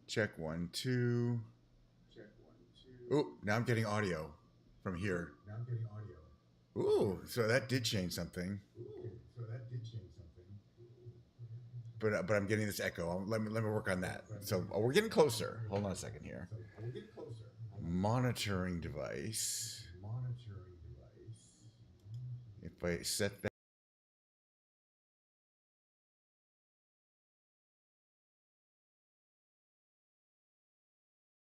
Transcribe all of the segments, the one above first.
Check 1, 2. Oh, now I'm getting audio from here. Ooh, so that did change something. But I'm getting this echo. Let me work on that. So we're getting closer. Hold on a second here. Monitoring device. If I set that.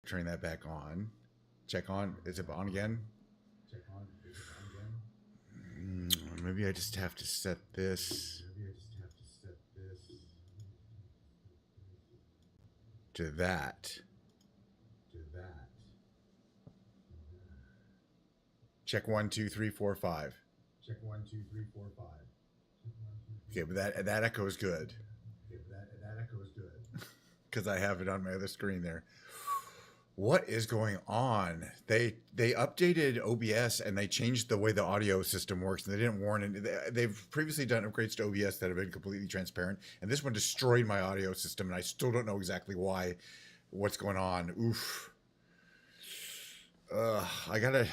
Turn that back on. Check on. Is it on again? Maybe I just have to set this to that. Check 1, 2, 3, 4, 5. Okay, but that echo is good. Because I have it on my other screen there. What is going on? They updated OBS and they changed the way the audio system works. And they didn't warn it. They've previously done upgrades to OBS that have been completely transparent. And this one destroyed my audio system. And I still don't know exactly why. What's going on? Oof. I gotta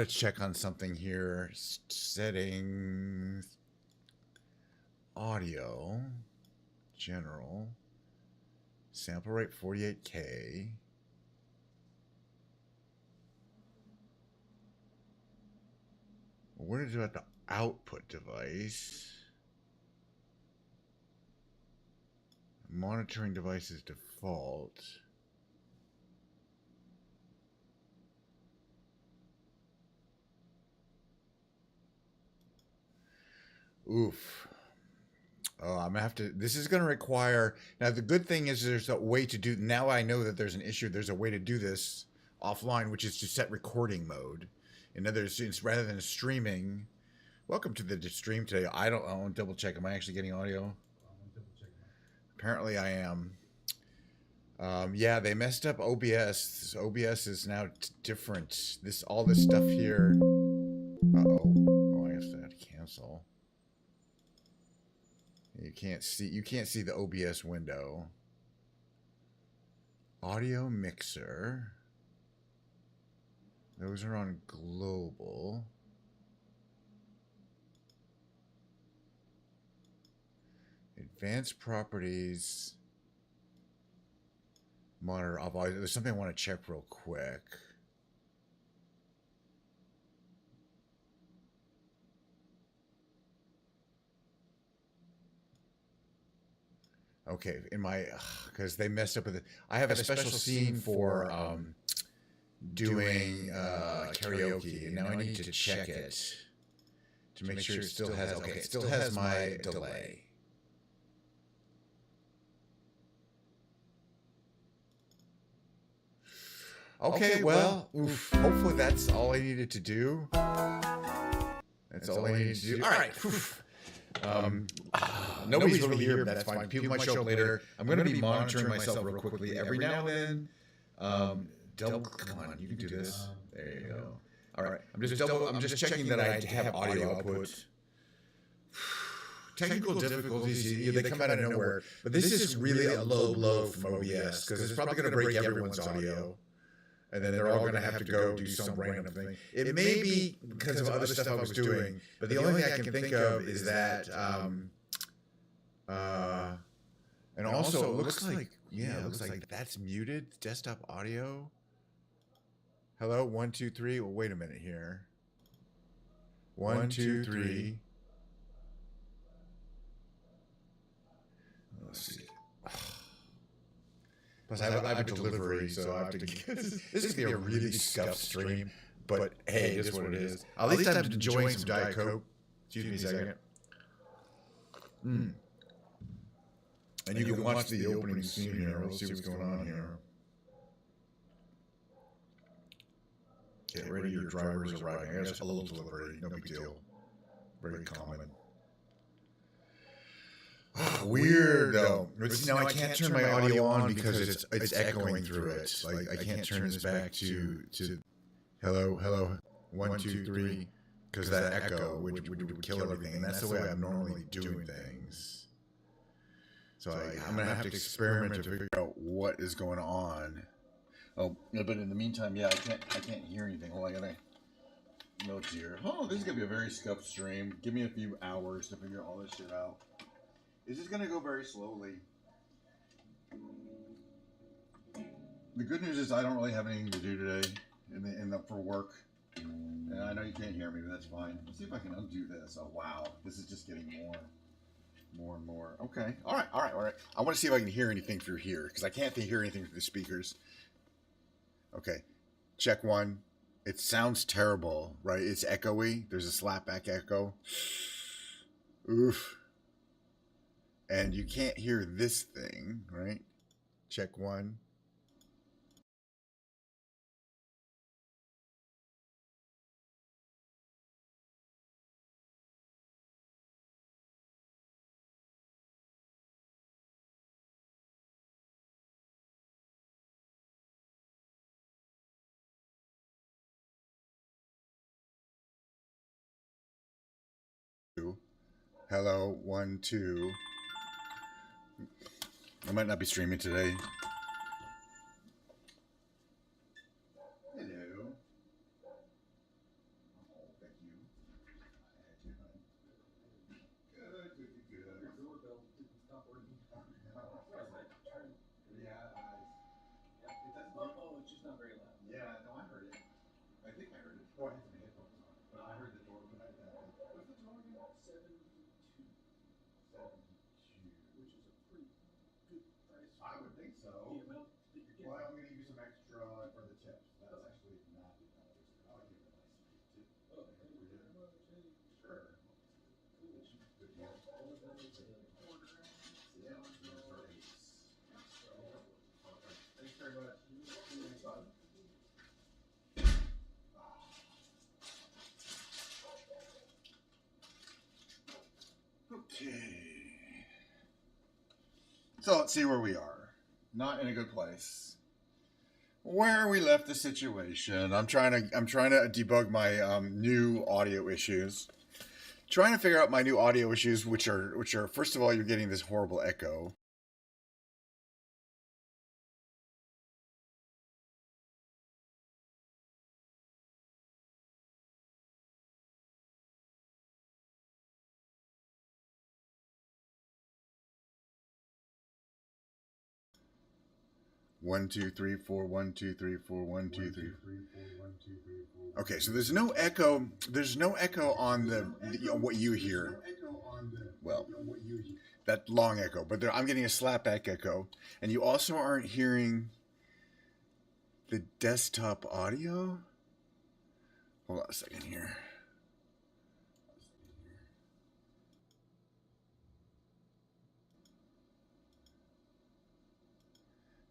check on something here. Settings. Audio. General. Sample rate 48K. What is it at the output device? Monitoring devices default. Oof. Oh, I'm gonna have to. This is gonna require. Now, the good thing is there's a way to do. Now I know that there's an issue. There's a way to do this offline, which is to set recording mode. In other words, rather than streaming. Welcome to the stream today. I want to double check. Am I actually getting audio? Apparently I am. Yeah, they messed up OBS. OBS is now different. All this stuff here. Uh-oh. Oh, I guess I have to cancel. You can't see the OBS window. Audio mixer. Those are on global. Advanced properties. Monitor off. There's something I want to check real quick. Okay, because they messed up with it. I have a special scene for doing karaoke, and now I need to check it to make sure it still has. Okay, it still has my delay. Okay, well, oof, hopefully that's all I needed to do. That's all I needed to do. All right. Nobody's really here, but that's fine. People might show up later. I'm going to be monitoring myself real quickly every now and then. Come on, you can do this. There you go. All right. I'm just checking that I have audio output. Technical difficulties, they come out of nowhere. But this is really a low blow from OBS because it's probably going to break everyone's audio. And then they're all going to have to go do some random thing. It may be because of other stuff I was doing, but the only thing I can think of is that, and also it looks like, it looks like that's muted, desktop audio. Hello, 1, 2, 3. Well, wait a minute here. 1, 2, 3. Let's see. Plus, I have a delivery, so I have to get this could be a really scuffed stream, but hey, it is what it is. At least I'm enjoying some Diet Coke. Excuse me a second. And you can watch the opening scene here. We'll see what's going on here. Get ready, your driver is arriving. I guess a little delivery, no big deal. Very common. Weird though. Now I can't turn my audio on because it's echoing through it. Like I can't turn this back to hello 1 2 3 because that echo would kill everything, and that's the way I'm normally doing things. So I'm gonna have to experiment to figure out what is going on. Oh, yeah, but in the meantime, yeah, I can't hear anything. Hold on, I gotta notes here. Oh, this is gonna be a very scuffed stream. Give me a few hours to figure all this shit out. This is gonna go very slowly. The good news is I don't really have anything to do today for work. And I know you can't hear me, but that's fine. Let's see if I can undo this. Oh wow, this is just getting more and more. Okay, all right. I want to see if I can hear anything through here because I can't hear anything through the speakers. Okay, check one. It sounds terrible, right? It's echoey. There's a slapback echo. Oof. And you can't hear this thing, right? Check one. Hello, 1, 2. I might not be streaming today. Hello. Oh, thank you. Good. The doorbell didn't stop working. Yeah, it doesn't. Oh, it's just not very loud. Yeah, no, I heard it. I think I heard it. Oh, I had some headphones on, but I heard the door. What's the total again? 72. 72. Which is a pretty good price. I would think so. The amount that you're getting. Well, I'm going to give you some extra for the tips. That's actually not $8. I'll give it a nice tip. Oh, thank you very much. Hey. Sure. Cool. Good deal. All of that is a quarter. Yeah, those are eights. Perfect. Thanks very much. Thanks, bud. Okay. So let's see where we are. Not in a good place. Where we left the situation. I'm trying to debug my new audio issues. Trying to figure out my new audio issues, which are first of all, you're getting this horrible echo. One, two, three, four. 1, 2, 3, 4. 1, 2, 3. Okay, so there's no echo. There's no echo on the what you hear. Well, that long echo, but I'm getting a slapback echo, and you also aren't hearing the desktop audio. Hold on a second here.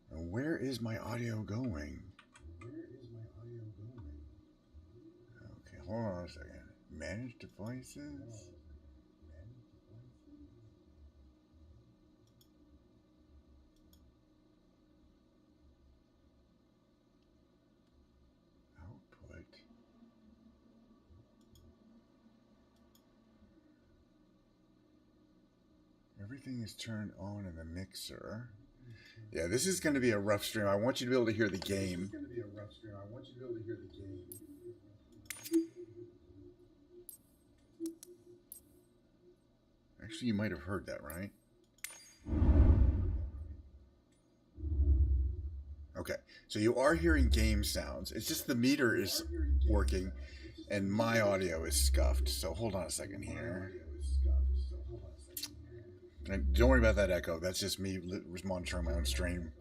And where is my audio going? Okay, hold on a second. Manage devices. Output. Everything is turned on in the mixer. Yeah, this is going to be a rough stream. I want you to be able to hear the game. Actually, you might have heard that, right? Okay, so you are hearing game sounds. It's just the meter is working, and my audio is scuffed. So hold on a second here. And don't worry about that echo. That's just me monitoring my own stream.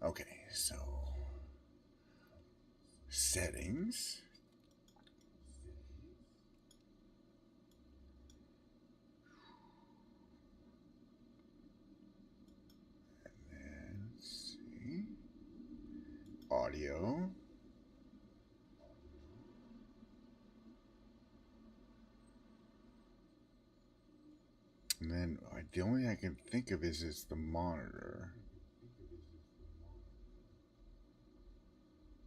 Okay, so settings. And let's see. Audio. And then the only thing I can think of is the monitor.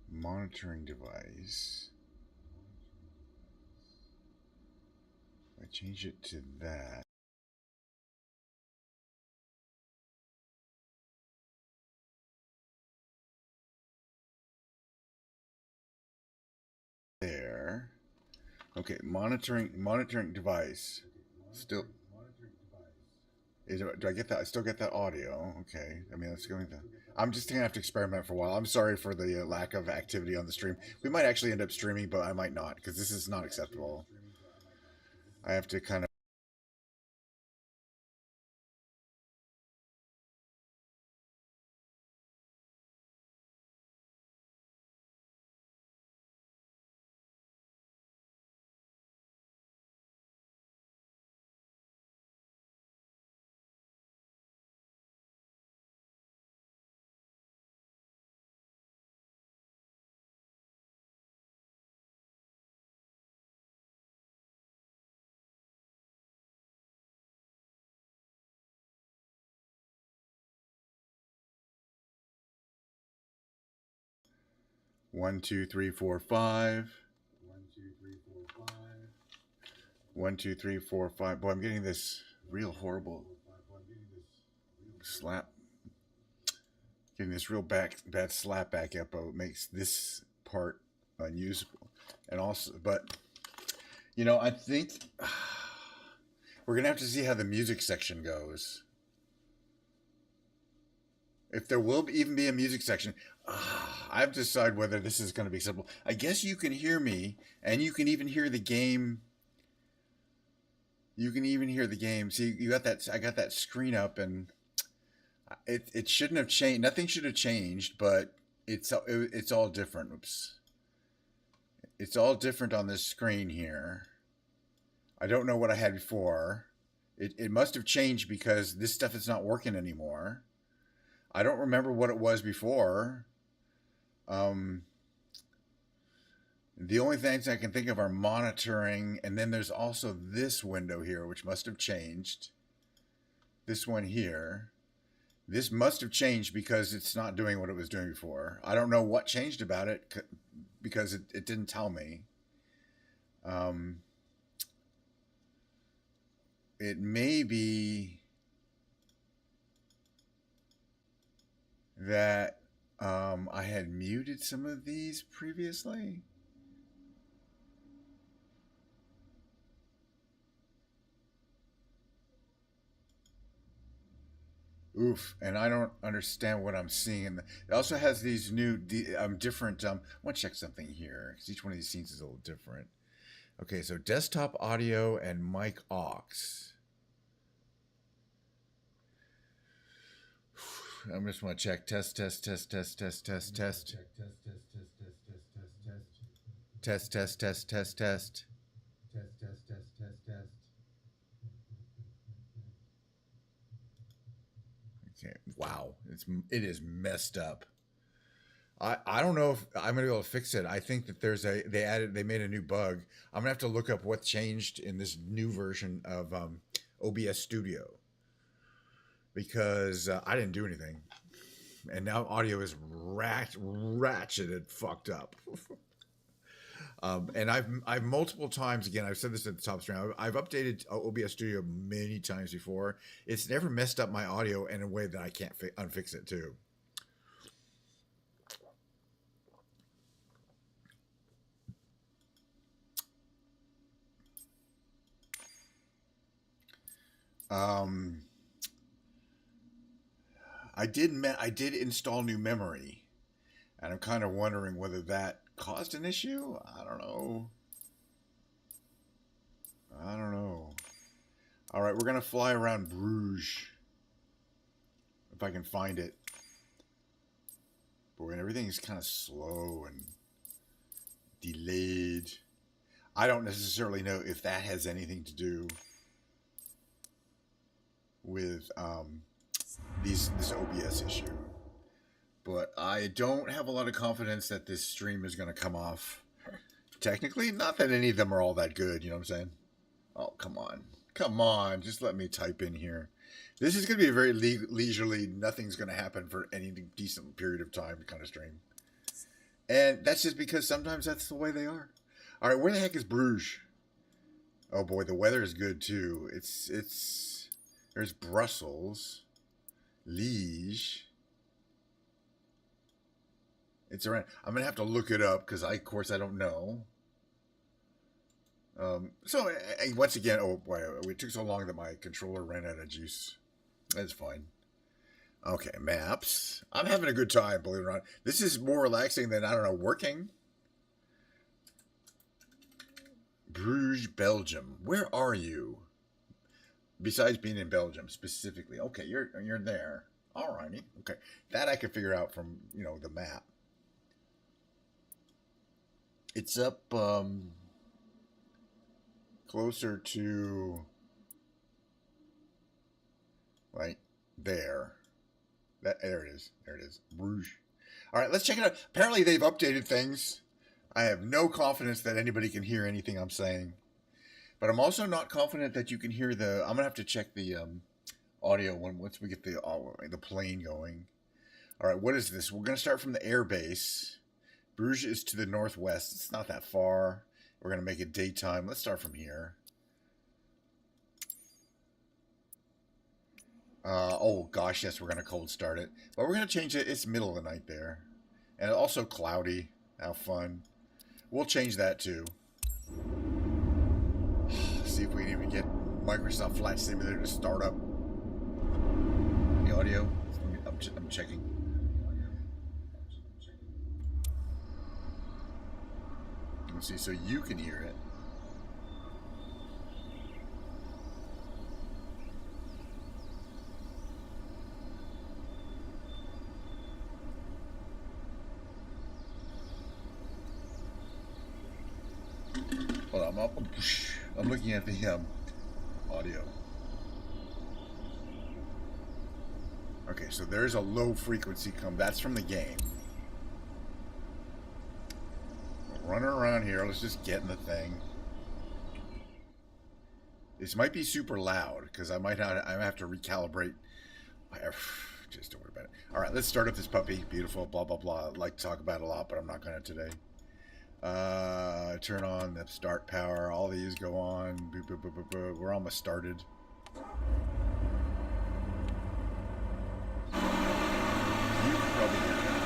Monitoring device. I change it to that. there. Okay, monitoring device. Still, do I get that? I still get that audio. Okay, I mean, let's go into. I'm just gonna have to experiment for a while. I'm sorry for the lack of activity on the stream. We might actually end up streaming, but I might not because this is not acceptable. I have to kind of. 1, 2, 3, 4, 5. 1, 2, 3, 4, 5. Boy, I'm getting this real horrible slap. Getting this real bad slap back echo makes this part unusable. And also, but you know, I think we're gonna have to see how the music section goes. If there will even be a music section, I have to decide whether this is going to be acceptable. I guess you can hear me, and you can even hear the game. You can even hear the game. See, you got that. I got that screen up, and it shouldn't have changed. Nothing should have changed, but it's all different. Oops, it's all different on this screen here. I don't know what I had before. It must have changed because this stuff is not working anymore. I don't remember what it was before. The only things I can think of are monitoring, and then there's also this window here, which must have changed. This one here. This must have changed because it's not doing what it was doing before. I don't know what changed about it because it didn't tell me. It may be that I had muted some of these previously. Oof, and I don't understand what I'm seeing. It also has these new, different. I want to check something here because each one of these scenes is a little different. Okay, so desktop audio and mic aux. I just want to check test. Okay, wow, it is messed up. I don't know if I'm gonna be able to fix it. I think that they made a new bug. I'm gonna have to look up what changed in this new version of OBS Studio because I didn't do anything, and now audio is ratcheted fucked up. And I've multiple times, again, I've said this at the top stream. I've updated OBS Studio many times before. It's never messed up my audio in a way that I can't unfix it too. I did install new memory, and I'm kind of wondering whether that caused an issue. I don't know. All right, we're gonna fly around Bruges if I can find it. Boy, and everything is kind of slow and delayed. I don't necessarily know if that has anything to do with this OBS issue, but I don't have a lot of confidence that this stream is going to come off. Technically, not that any of them are all that good. You know what I'm saying? Oh, come on, just let me type in here. This is going to be a very leisurely, nothing's going to happen for any decent period of time kind of stream, and that's just because sometimes that's the way they are. All right, where the heck is Bruges? Oh boy, the weather is good too. There's Brussels, Liège. It's around. I'm gonna have to look it up because of course, I don't know. So once again, oh boy, it took so long that my controller ran out of juice. That's fine. Okay, maps. I'm having a good time, believe it or not. This is more relaxing than, I don't know, working. Bruges, Belgium. Where are you? Besides being in Belgium specifically. Okay, you're there. Alrighty. Okay. That I can figure out from, the map. It's up closer to right there. There it is. There it is. Bruges. All right, let's check it out. Apparently they've updated things. I have no confidence that anybody can hear anything I'm saying. But I'm also not confident that you can hear the... I'm going to have to check the audio once we get the plane going. All right, what is this? We're going to start from the air base. Bruges is to the northwest. It's not that far. We're going to make it daytime. Let's start from here. Oh, gosh, yes, we're going to cold start it. But we're going to change it. It's middle of the night there. And also cloudy. How fun. We'll change that, too. See if we can even get Microsoft Flight Simulator to start up. The audio. I'm checking. Let's see, so you can hear it. Hold on, I'm looking at the audio. Okay, so there's a low frequency that's from the game. Running around here, let's just get in the thing. This might be super loud because I have to recalibrate. Just don't worry about it. All right, let's start up this puppy. Beautiful, blah blah blah. I'd like to talk about it a lot, but I'm not going to today. Turn on the start power. All these go on. Boop, boop, boop, boop, boop. We're almost started. You can probably hear that.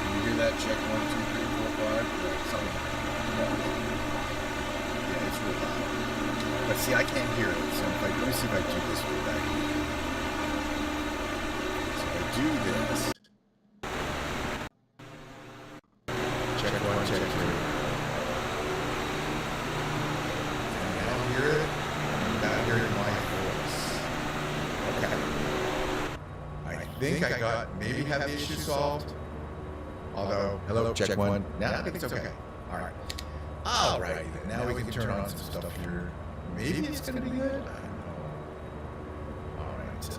Can you hear that? Check 1, 2, 3, 4, 5. Yeah, something. Yeah, it's real loud. But see, I can't hear it. So let me see if I do this real back. So if I do this. Check 1, check 2. And now hear it. I'm not hearing my voice. Okay. I think I got maybe have the issue solved. Although, hello, check 1. Now I think it's okay. All right. All right. Now we can turn on some stuff here. Maybe it's going to be good. I don't know. All right. Let's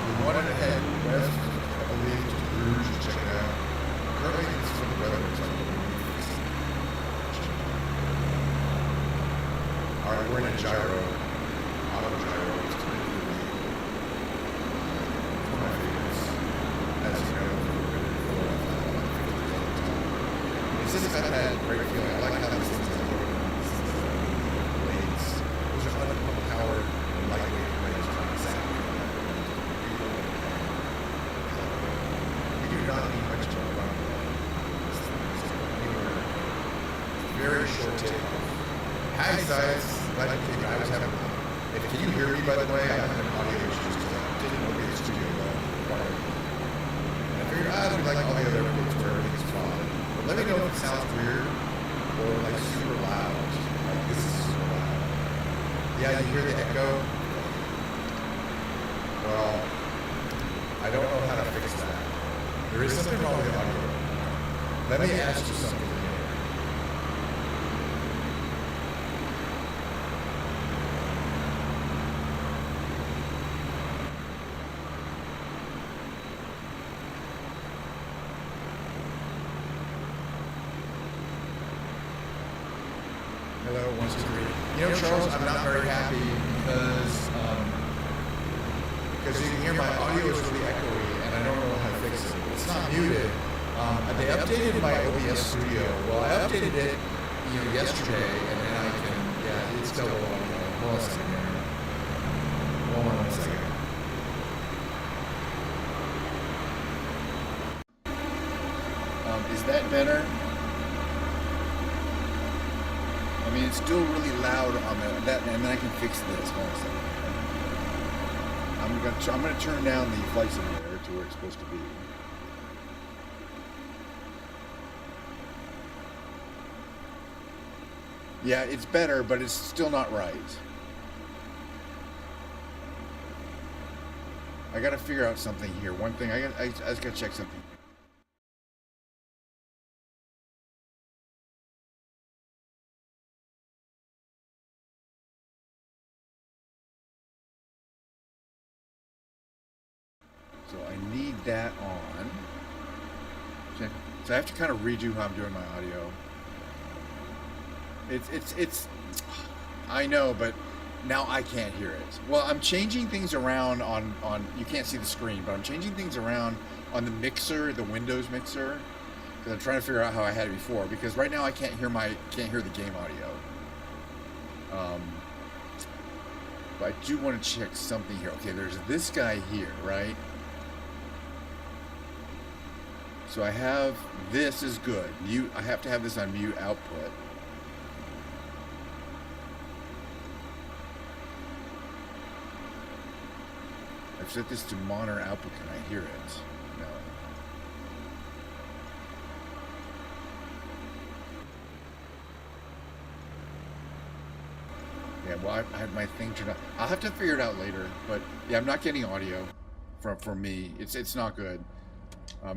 we wanted to head west, I believe, to Bruges to check it out. Currently, this is what the weather is like. All right, we're in a gyro. Auto gyro. It's pretty good. One of my favorites. As you know, it's just got that great feeling. I like how this thing's blades. Those are unpowered, lightweight blades. We do not need much to run. Very short takeoff. Hi, guys. Glad you came. I was having. Can you hear me, by the way? I'm having audio issues because I didn't know the studio well. And I figured, we like all the other updates where everything's fine. But let me know if it sounds weird or like super loud. Like this is super loud. Yeah, you hear the echo? Well, I don't know how to fix that. There is something wrong with the audio. Let me ask you something. Hello, 1, 2, 3. Charles, I'm not very happy because you can hear my audio is really echoey, and I don't know how to fix it. It's not muted. They updated my OBS Studio. Well, I updated it, yesterday, and then it's double audio. Hold on a second. Hold on a second. Is that better? I mean, it's still really loud on that, and then I can fix this. Hold on a second. I'm gonna turn down the flight simulator to where it's supposed to be. Yeah, it's better, but it's still not right. I gotta figure out something here. One thing I just gotta check something. So I need that on. So I have to kind of redo how I'm doing my audio. It's I know, but now I can't hear it. Well, I'm changing things around on you can't see the screen, but I'm changing things around on the mixer, the Windows mixer, because I'm trying to figure out how I had it before. Because right now I can't hear the game audio. But I do want to check something here. Okay, there's this guy here, right? So I have this is good. Mute. I have to have this on mute output. I've set this to monitor output. Can I hear it? No. Yeah, well, I had my thing turned on. I'll have to figure it out later. But yeah, I'm not getting audio from me. It's not good.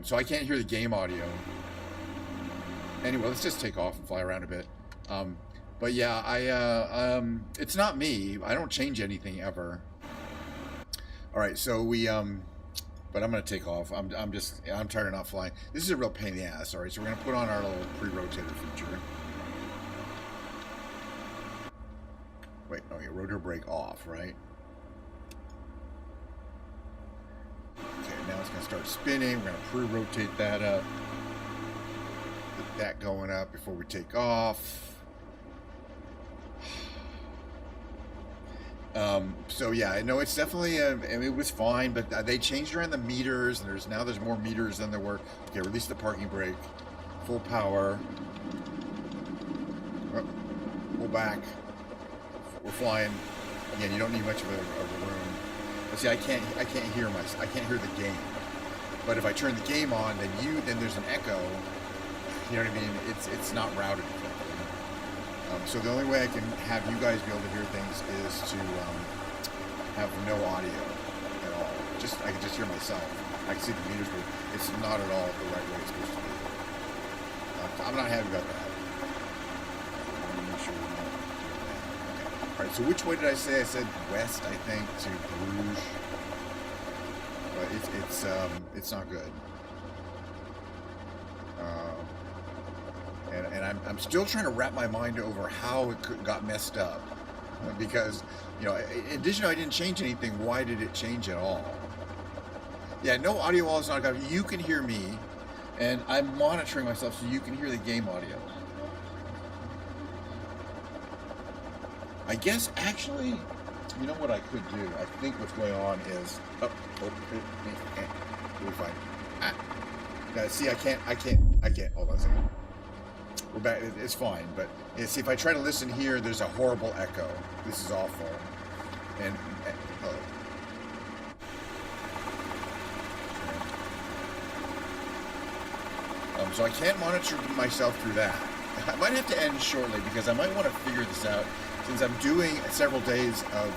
So I can't hear the game audio. Anyway, let's just take off and fly around a bit. But yeah, it's not me. I don't change anything ever. All right, so but I'm gonna take off. I'm tired of not flying. This is a real pain in the ass. All right, so we're gonna put on our little pre-rotator feature. Wait, okay, rotor brake off, right? Okay, now it's gonna start spinning. We're gonna pre-rotate that up. Get that going up before we take off. So yeah, I know it's definitely I mean, it was fine, but they changed around the meters, and there's more meters than there were. Okay, release the parking brake, full power, pull back. We're flying. Again, you don't need much of a room. But see, I can't hear the game. But if I turn the game on, then there's an echo. You know what I mean? It's not routed correctly. So the only way I can have you guys be able to hear things is to have no audio at all. I can just hear myself. I can see the meters, but it's not at all the right way it's supposed to be. I'm not happy about that. I'm not sure we're not doing that. Okay. All right. So which way did I say? I said west, I think, to Bruges. But it's not good. And I'm still trying to wrap my mind over how it got messed up, because in addition, I didn't change anything. Why did it change at all? Yeah, no audio while it's not good. You can hear me, and I'm monitoring myself so you can hear the game audio. I guess actually, you know what I could do? I think what's going on is we're fine. See, I can't. Hold on a second. We're back. It's fine, but see, if I try to listen here, there's a horrible echo. This is awful. And so I can't monitor myself through that. I might have to end shortly because I might want to figure this out, since I'm doing several days of.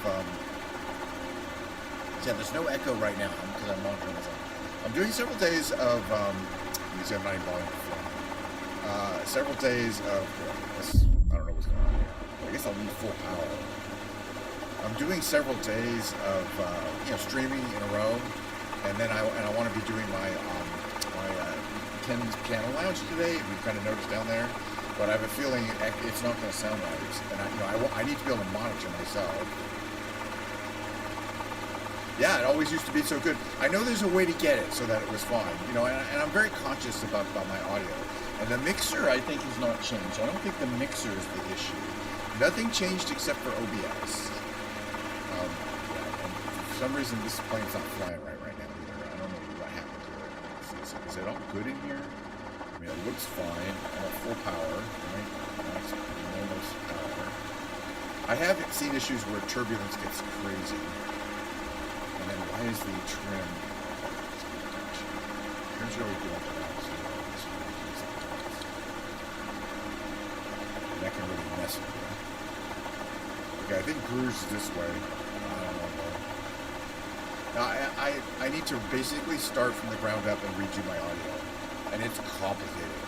Yeah, there's no echo right now because I'm monitoring myself. I'm doing several days of. You see, I'm not even volume. Several days of, I don't know what's going on here. I guess I'll need full power. I'm doing several days of, streaming in a row, and then I want to be doing my 10 Piano Lounge today. If you've kind of noticed down there, but I have a feeling it's not going to sound right, and I need to be able to monitor myself. Yeah, it always used to be so good. I know there's a way to get it so that it was fine, and I'm very conscious about my audio. And the mixer, I think, has not changed. I don't think the mixer is the issue. Nothing changed except for OBS. Yeah, and for some reason this plane's not flying right now either. I don't know what happened to it. Is it all good in here? I mean, it looks fine. I'm at full power, right? Max almost power. I have seen issues where turbulence gets crazy. And then why is the trim? Trim's really good. That can really mess with you. Okay, I think Groove's this way. I don't know. Now, I need to basically start from the ground up and redo my audio. And it's complicated.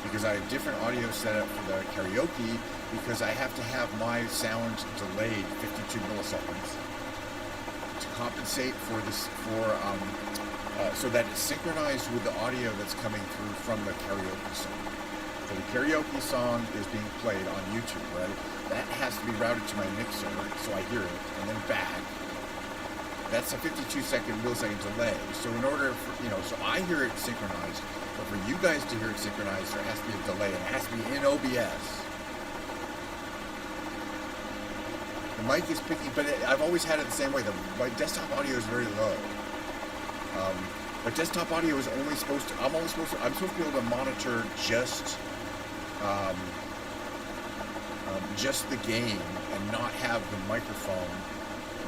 Because I have different audio set up for the karaoke, because I have to have my sound delayed 52 milliseconds to compensate for this, so that it's synchronized with the audio that's coming through from the karaoke song. So the karaoke song is being played on YouTube, right? That has to be routed to my mixer, so I hear it, and then back. That's a 52-second millisecond delay. So in order for, so I hear it synchronized, but for you guys to hear it synchronized, there has to be a delay, and it has to be in OBS. The mic is picking, but I've always had it the same way. My desktop audio is very low. But desktop audio is only supposed to, I'm supposed to be able to monitor just the game and not have the microphone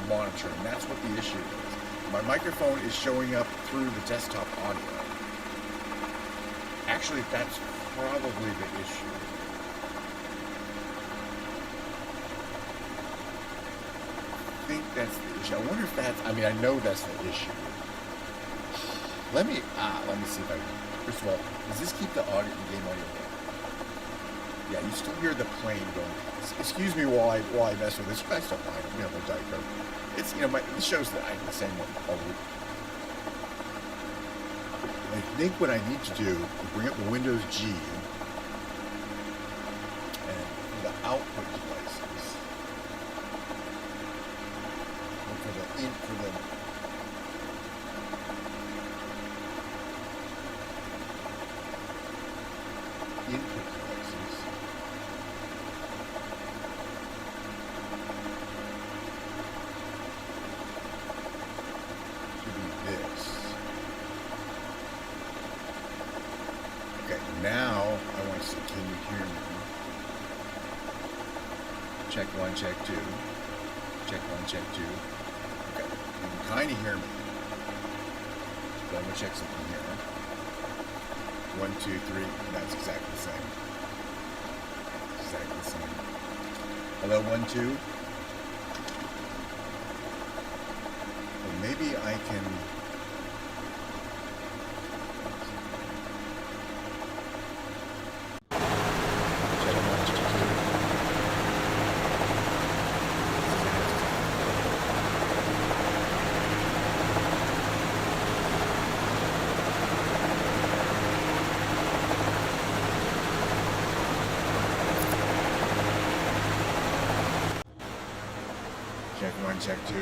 monitoring. That's what the issue is. My microphone is showing up through the desktop audio. Actually, that's probably the issue. I think that's the issue. I wonder if that's, I know that's the issue. Let me see if I can. First of all, does this keep the audio, the game audio going? Yeah, you still hear the plane going. Excuse me while I mess with this. You guys don't mind. The diaper. It's, this shows that I'm the same one all week. I think what I need to do is bring up the Windows G and the output devices. And for the input devices. Should be this. Okay, now I want to see, can you hear me? Check 1, check 2. Check 1, check 2. Okay, you can kind of hear me. So I'm going to check something here. 1, 2, 3. That's exactly the same. Exactly the same. Hello, 1, 2. Well, maybe I can. Check 1, check 2. Check 1, check 2.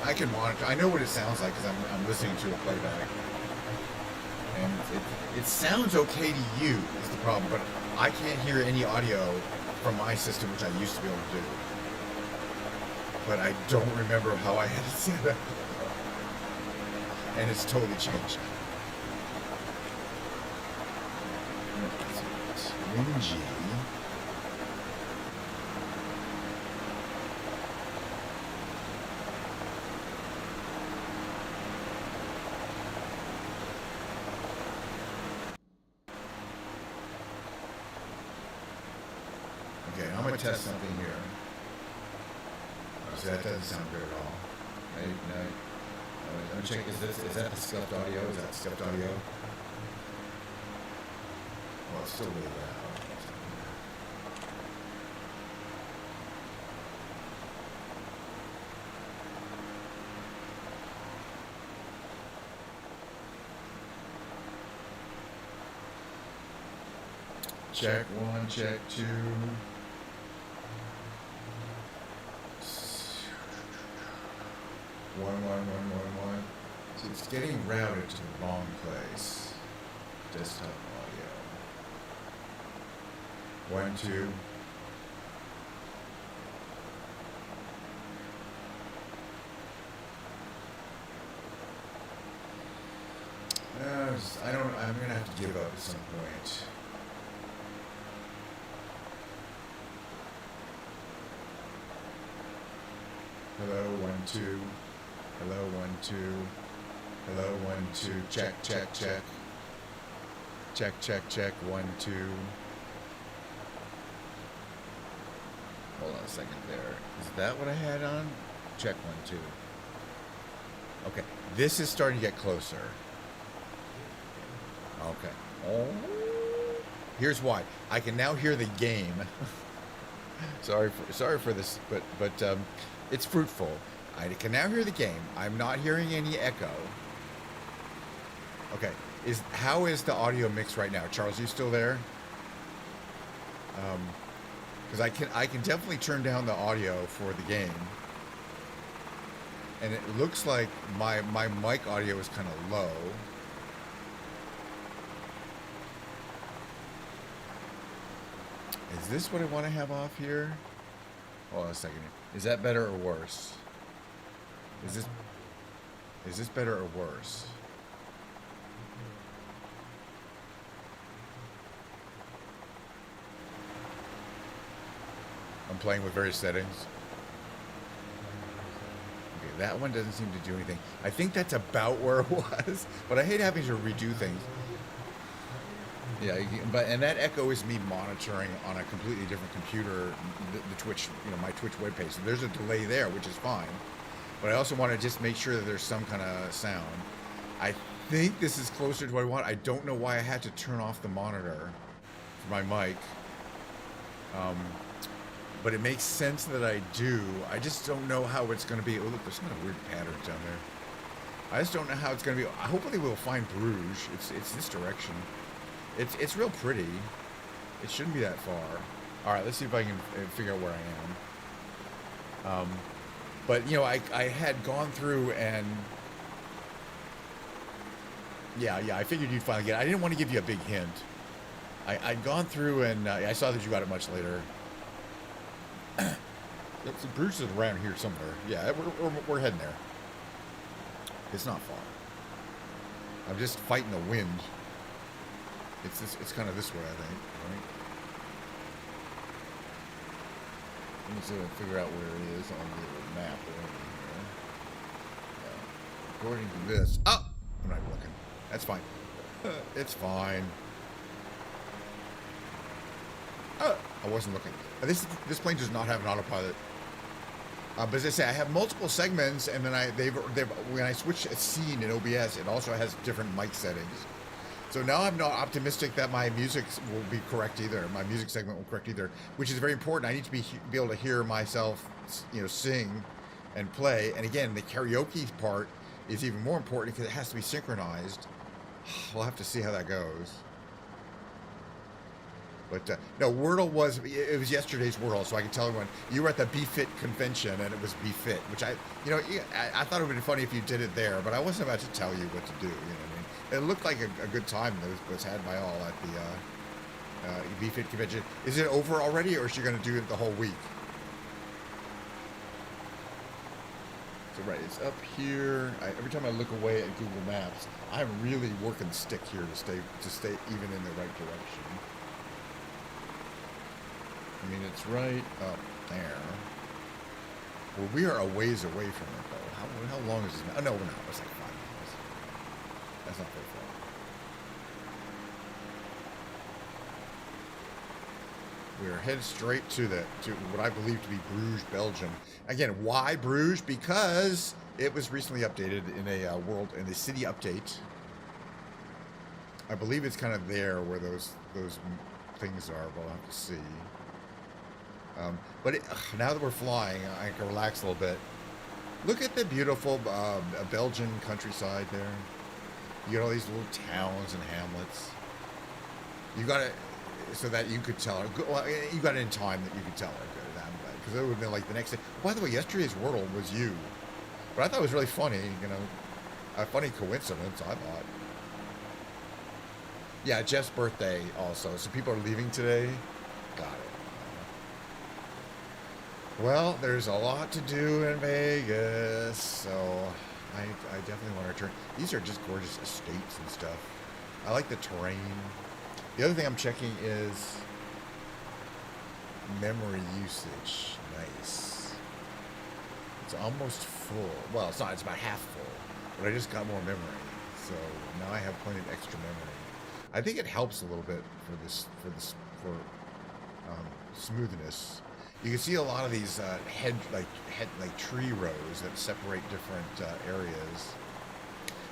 I can monitor. I know what it sounds like because I'm listening to a playback, and it sounds okay to you is the problem, but I can't hear any audio from my system, which I used to be able to do. But I don't remember how I had it set up, and it's totally changed. WinG. Okay, I'm going to test something here. So that doesn't sound good at all. No. Let me check, is that the scuffed audio? Is that scuffed audio? Well, it's still really loud. Check 1, check 2. One. So it's getting routed to the wrong place. Desktop audio. 1, 2. I don't. I'm gonna have to give up at some point. Hello, 1 2. Hello, 1 2. Hello, 1 2. Check, check, check. Check, check, check. 1 2. Hold on a second there. Is that what I had on? Check 1 2. Okay, this is starting to get closer. Okay. Oh. Here's why. I can now hear the game. sorry for this, but it's fruitful. I can now hear the game. I'm not hearing any echo. Okay. How is the audio mix right now? Charles, you still there? Because I can definitely turn down the audio for the game. And it looks like my mic audio is kind of low. Is this what I want to have off here? Hold on a second. Is that better or worse? Is this better or worse? I'm playing with various settings. Okay, that one doesn't seem to do anything. I think that's about where it was, but I hate having to redo things. Yeah, and that echo is me monitoring on a completely different computer, the Twitch, my Twitch webpage. So there's a delay there, which is fine. But I also want to just make sure that there's some kind of sound. I think this is closer to what I want. I don't know why I had to turn off the monitor for my mic. But it makes sense that I do. I just don't know how it's going to be. Oh, look, there's some kind of weird patterns down there. I just don't know how it's going to be. Hopefully we'll find Bruges. It's this direction. It's real pretty. It shouldn't be that far. All right, let's see if I can figure out where I am. But, I had gone through and... Yeah, I figured you'd finally get it. I didn't want to give you a big hint. I'd gone through and I saw that you got it much later. Bruce is around here somewhere. Yeah, we're heading there. It's not far. I'm just fighting the wind. It's kind of this way, I think, right? Let me see if I can figure out where it is on the map over here. According to this... Oh! I'm not looking. That's fine. It's fine. Oh! I wasn't looking. This plane does not have an autopilot. But as I say, I have multiple segments, and then when I switch a scene in OBS, it also has different mic settings. So now I'm not optimistic that my music will be correct either. My music segment will correct either, which is very important. I need to be able to hear myself, sing and play. And again, the karaoke part is even more important because it has to be synchronized. We'll have to see how that goes. But no, Wordle was yesterday's Wordle, so I can tell everyone you were at the BFit convention and it was BFit, which I thought it would be funny if you did it there, but I wasn't about to tell you what to do. You know what I mean? It looked like a good time that was had by all at the BFit convention. Is it over already, or is she going to do it the whole week? So right, it's up here. Every time I look away at Google Maps, I'm really working the stick here to stay even in the right direction. I mean, it's right up there. Well, we are a ways away from it, though. How long is this? Oh, no, we're not. It's like 5 miles. That's not very far. We are headed straight to what I believe to be Bruges, Belgium. Again, why Bruges? Because it was recently updated in a city update. I believe it's kind of there where those things are. We'll have to see. But now that we're flying, I can relax a little bit. Look at the beautiful Belgian countryside there. You got all these little towns and hamlets. You got it so that you could tell her. Well, you got it in time that you could tell her. Good, I'm glad, because it would have been like the next day. By the way, yesterday's Wordle was you, but I thought it was really funny. A funny coincidence. I thought. Yeah, Jeff's birthday also. So people are leaving today. Got it. Well, there's a lot to do in Vegas, so I definitely want to return. These are just gorgeous estates and stuff. I like the terrain. The other thing I'm checking is memory usage. Nice. It's almost full. Well, it's not. It's about half full. But I just got more memory, so now I have plenty of extra memory. I think it helps a little bit for smoothness. You can see a lot of these head tree rows that separate different areas.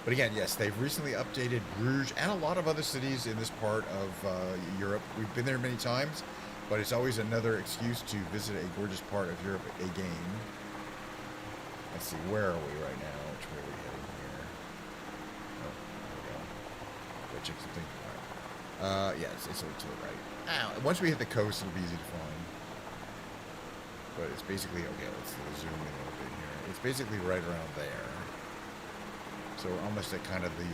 But again, yes, they've recently updated Bruges and a lot of other cities in this part of Europe. We've been there many times, but it's always another excuse to visit a gorgeous part of Europe again. Let's see, where are we right now? Which way are we heading here? Oh, there we go. Go check something. All right. Yes, it's over to the right. Once we hit the coast, it'll be easy to find. But it's basically, okay, let's zoom in a little bit here. It's basically right around there. So almost at kind of the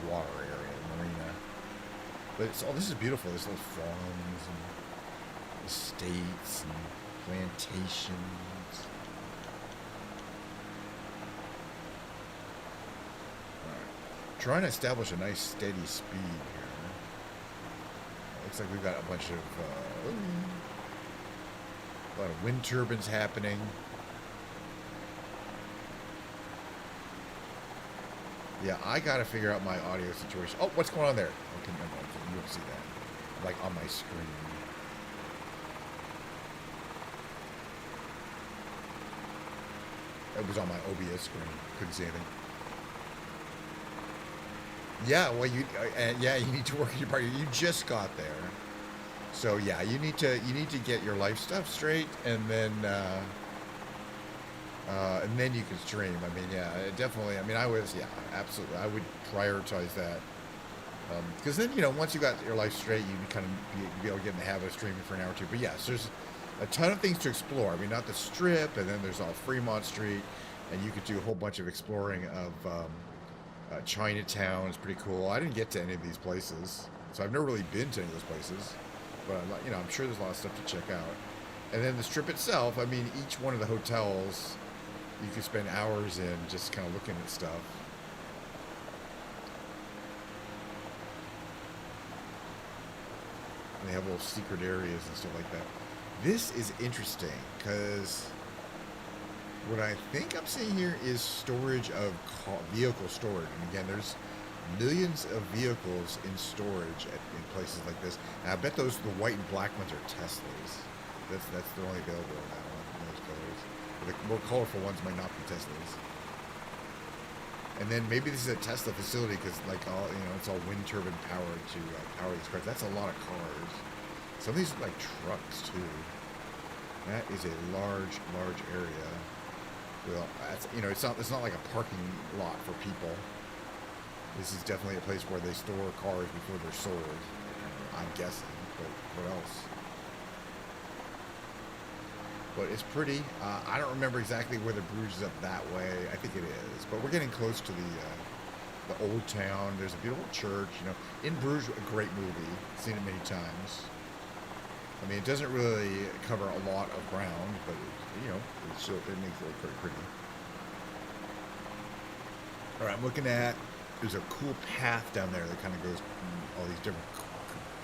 water area, the marina. But it's this is beautiful. There's little farms and estates and plantations. All right. Trying to establish a nice steady speed here. Looks like we've got a bunch of a lot of wind turbines happening. Yeah, I gotta figure out my audio situation. Oh, what's going on there? Okay, you don't see that. Like on my screen. It was on my OBS screen. Couldn't see anything. Yeah, well, you need to work in your party. You just got there, so yeah, you need to get your life stuff straight, and then you can stream. I mean, yeah, definitely. I mean, absolutely. I would prioritize that. Because then, once you got your life straight, you kind of be able to get in the habit of streaming for an hour or two. But yes, there's a ton of things to explore. I mean, not the Strip, and then there's all Fremont Street, and you could do a whole bunch of exploring of Chinatown. Is pretty cool. I didn't get to any of these places, so I've never really been to any of those places. But I'm sure there's a lot of stuff to check out. And then the Strip itself. I mean, each one of the hotels you can spend hours in just kind of looking at stuff. And they have little secret areas and stuff like that. This is interesting because what I think I'm seeing here is storage of vehicle storage. And again, there's millions of vehicles in storage in places like this. And I bet the white and black ones are Teslas. That's the only available in that one, in those colors. The more colorful ones might not be Teslas. And then maybe this is a Tesla facility because, it's all wind turbine powered to power these cars. That's a lot of cars. Some of these are like trucks too. That is a large area. Well, it's not like a parking lot for people. This is definitely a place where they store cars before they're sold. I'm guessing, but what else? But it's pretty. I don't remember exactly where the Bruges is up that way. I think it is, but we're getting close to the old town. There's a beautiful church. In Bruges, a great movie. Seen it many times. I mean, it doesn't really cover a lot of ground, but it makes it look pretty pretty. All right, I'm looking at. There's a cool path down there that kind of goes all these different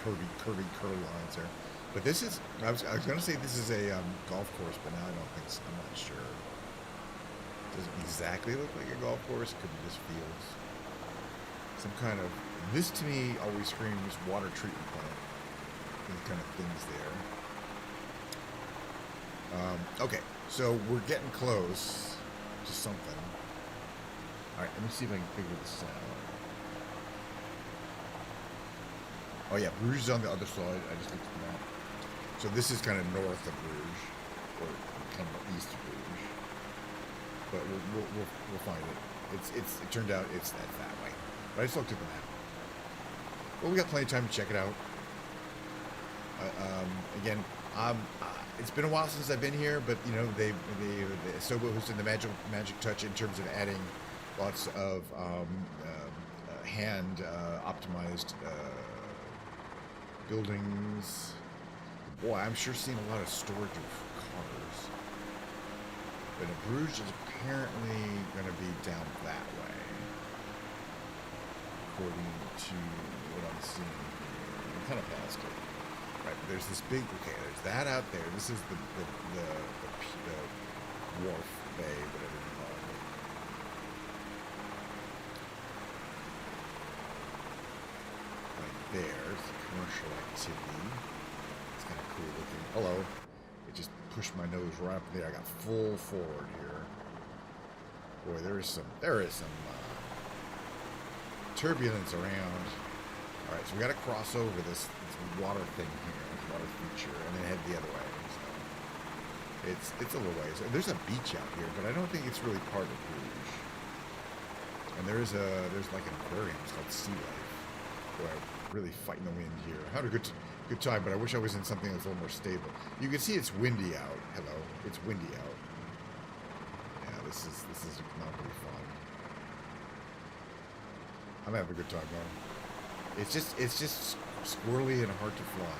curvy lines there. But this is, I was going to say this is a golf course, but now I don't think so. I'm not sure. It doesn't exactly look like a golf course. It could be just fields. Some kind of, this to me always screams water treatment plant. These kind of things there. Okay, so we're getting close to something. All right, let me see if I can figure this out. Oh yeah, Bruges is on the other side. I just looked at the map. So this is kind of north of Bruges, or kind of east of Bruges. But we'll find it. It turned out it's that way. But I just looked at the map. Well, we got plenty of time to check it out. Again, it's been a while since I've been here, but they Sobo has done the magic touch in terms of adding lots of hand optimized buildings. Boy, I'm sure seeing a lot of storage of cars. But Bruges is apparently going to be down that way, according to what I'm seeing here. I'm kind of past it. Right, but there's this big, okay, there's that out there. This is the wharf bay, whatever you call it. Right there's the commercial activity. It's kind of cool looking. Hello. It just pushed my nose right up there. I got full forward here. Boy, there is some turbulence around. All right, so we got to cross over this water thing here, this water feature, and then head the other way. So it's a little ways. There's a beach out here, but I don't think it's really part of Bruges. And there's like an aquarium. It's called Sea Life. Boy, I'm really fighting the wind here. I had a good time, but I wish I was in something that's a little more stable. You can see it's windy out. Hello, it's windy out. Yeah, this is not really fun. I'm having a good time though. It's just squirrely and hard to fly.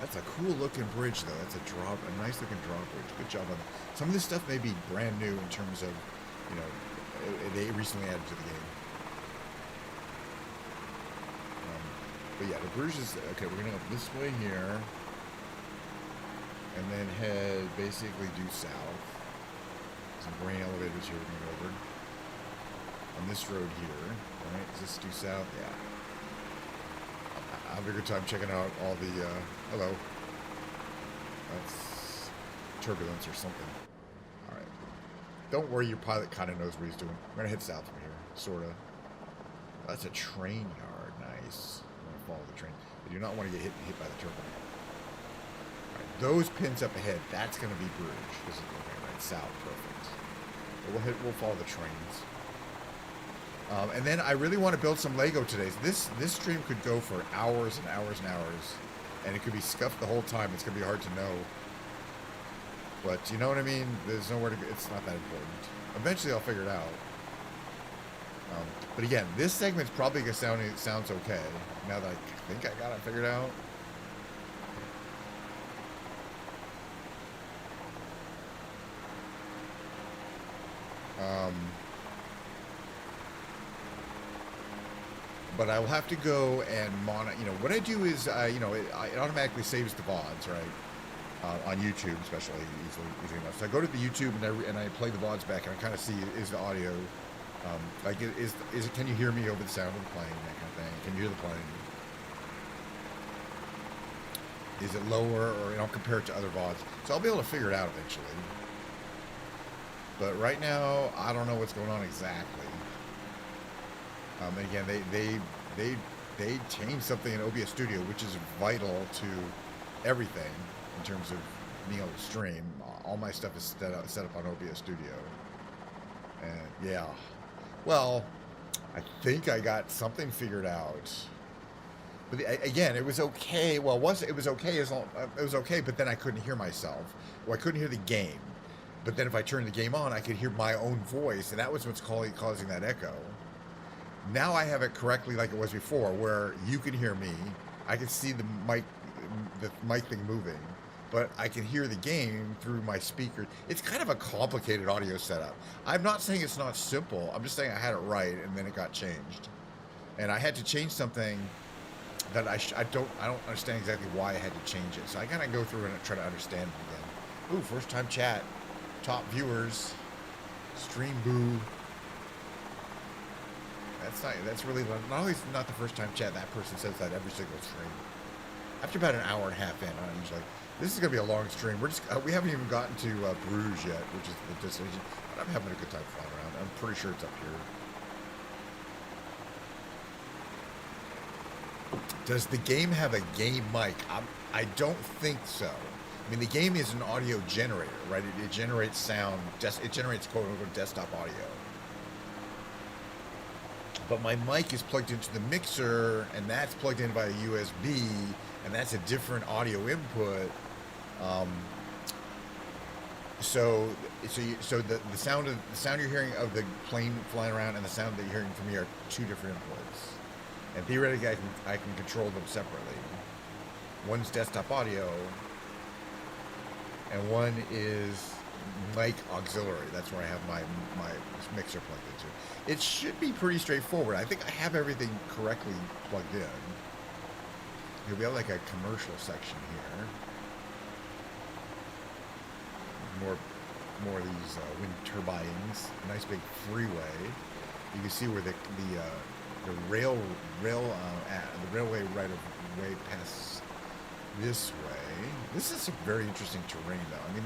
That's a cool looking bridge though. That's a nice looking drawbridge. Good job on that. Some of this stuff may be brand new in terms of, you know, they recently added to the game. But yeah, the Bruges is, okay, we're gonna go this way here. And then head basically due south. Some grain elevators here we're gonna go over. On this road here, right? Is this due south? Yeah. I'll have a good time checking out all the, hello. That's turbulence or something. Alright. Don't worry, your pilot kind of knows what he's doing. We're gonna head south from here, sorta. That's a train yard, nice. I'm gonna follow the train. I do not want to get hit by the turbine. Alright, those pins up ahead, that's gonna be Bruges. This is okay, right south, perfect. But we'll follow the trains. And then I really want to build some Lego today. So this stream could go for hours and hours and hours, and it could be scuffed the whole time. It's gonna be hard to know, but you know what I mean. There's nowhere to go. It's not that important. Eventually, I'll figure it out. But again, this segment's probably gonna sounds okay now that I think I got it figured out. But I will have to go and you know, what I do is, you know, it automatically saves the VODs, right? On YouTube, especially, easily enough. So I go to the YouTube and I play the VODs back, and I kind of see, is the audio, like, is it, can you hear me over the sound of the plane, that kind of thing? Can you hear the plane? Is it lower, or, you know, compare it to other VODs? So I'll be able to figure it out eventually. But right now, I don't know what's going on exactly. And again, they changed something in OBS Studio, which is vital to everything in terms of being able to stream. All my stuff is set up on OBS Studio. And yeah, well, I think I got something figured out. But again, it was okay. Well, it was okay it was okay, but then I couldn't hear myself. Well, I couldn't hear the game. But then if I turned the game on, I could hear my own voice, and that was what's causing that echo. Now I have it correctly like it was before, where you can hear me, I can see the mic thing moving, but I can hear the game through my speaker. It's kind of a complicated audio setup. I'm not saying it's not simple. I'm just saying I had it right, and then it got changed, and I had to change something that I don't understand exactly why I had to change it. So I gotta go through and try to understand it again. Ooh, first time chat, top viewers, stream boo. That's really not only not the first time chat. That person says that every single stream. After about an hour and a half in, I'm just like, this is gonna be a long stream. We haven't even gotten to Bruges yet, which is the destination. But I'm having a good time flying around. I'm pretty sure it's up here. Does the game have a game mic? I don't think so. I mean, the game is an audio generator, right? It generates sound. It generates quote-unquote desktop audio. But my mic is plugged into the mixer, and that's plugged in via USB, and that's a different audio input. So the sound you're hearing of the plane flying around and the sound that you're hearing from me are two different inputs. And theoretically, I can control them separately. One's desktop audio, and one is mic auxiliary. That's where I have my mixer plugged into. It should be pretty straightforward. I think I have everything correctly plugged in. Here we have like a commercial section here. More of these wind turbines. A nice big freeway. You can see where the railway right of way passes this way. This is some very interesting terrain, though. I mean,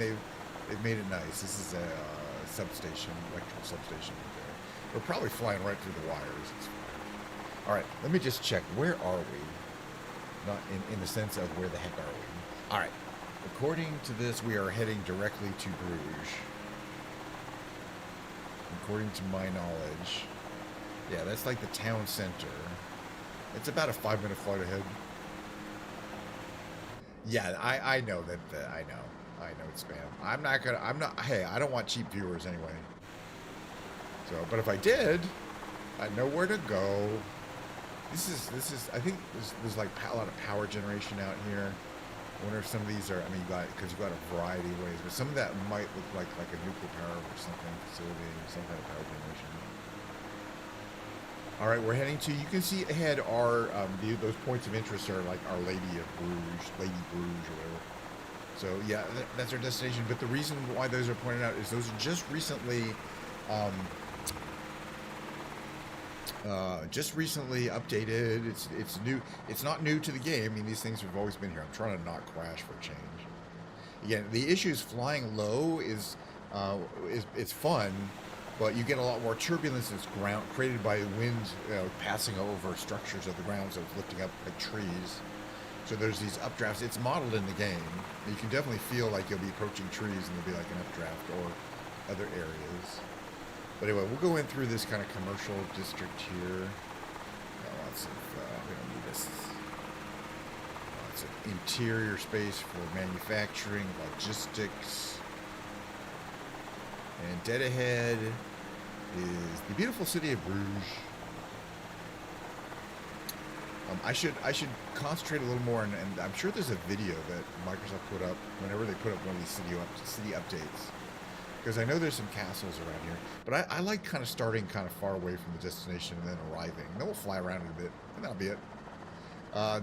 they've made it nice. This is a substation, electrical substation right there. We're probably flying right through the wires. It's fine. All right, let me just check. Where are we? Not in the sense of where the heck are we? All right. According to this, we are heading directly to Bruges. According to my knowledge. Yeah, that's like the town center. It's about a 5-minute flight ahead. Yeah, I know that. I know it's spam. Hey, I don't want cheap viewers anyway. So, but if I did, I know where to go. This is. I think there's like a lot of power generation out here. I wonder if some of these are. I mean, because you've got a variety of ways, but some of that might look like a nuclear power or something facility, some kind of power generation. All right, we're heading to. You can see ahead are those points of interest are like Our Lady of Bruges, Lady Bruges, or whatever. So yeah, that's our destination. But the reason why those are pointed out is those are just recently updated. It's new. It's not new to the game. I mean, these things have always been here. I'm trying to not crash for a change. Again, the issue is flying low is fun, but you get a lot more turbulence that's ground created by wind passing over structures of the ground, so it's lifting up like trees. So there's these updrafts. It's modeled in the game. You can definitely feel like you'll be approaching trees and there'll be like an updraft or other areas. But anyway, we'll go in through this kind of commercial district here. Lots of, we don't need this. Lots of interior space for manufacturing, logistics. And dead ahead is the beautiful city of Bruges. I should concentrate a little more, and I'm sure there's a video that Microsoft put up whenever they put up one of these city updates. Because I know there's some castles around here, but I like kind of starting kind of far away from the destination and then arriving. And then we'll fly around a bit, and that'll be it.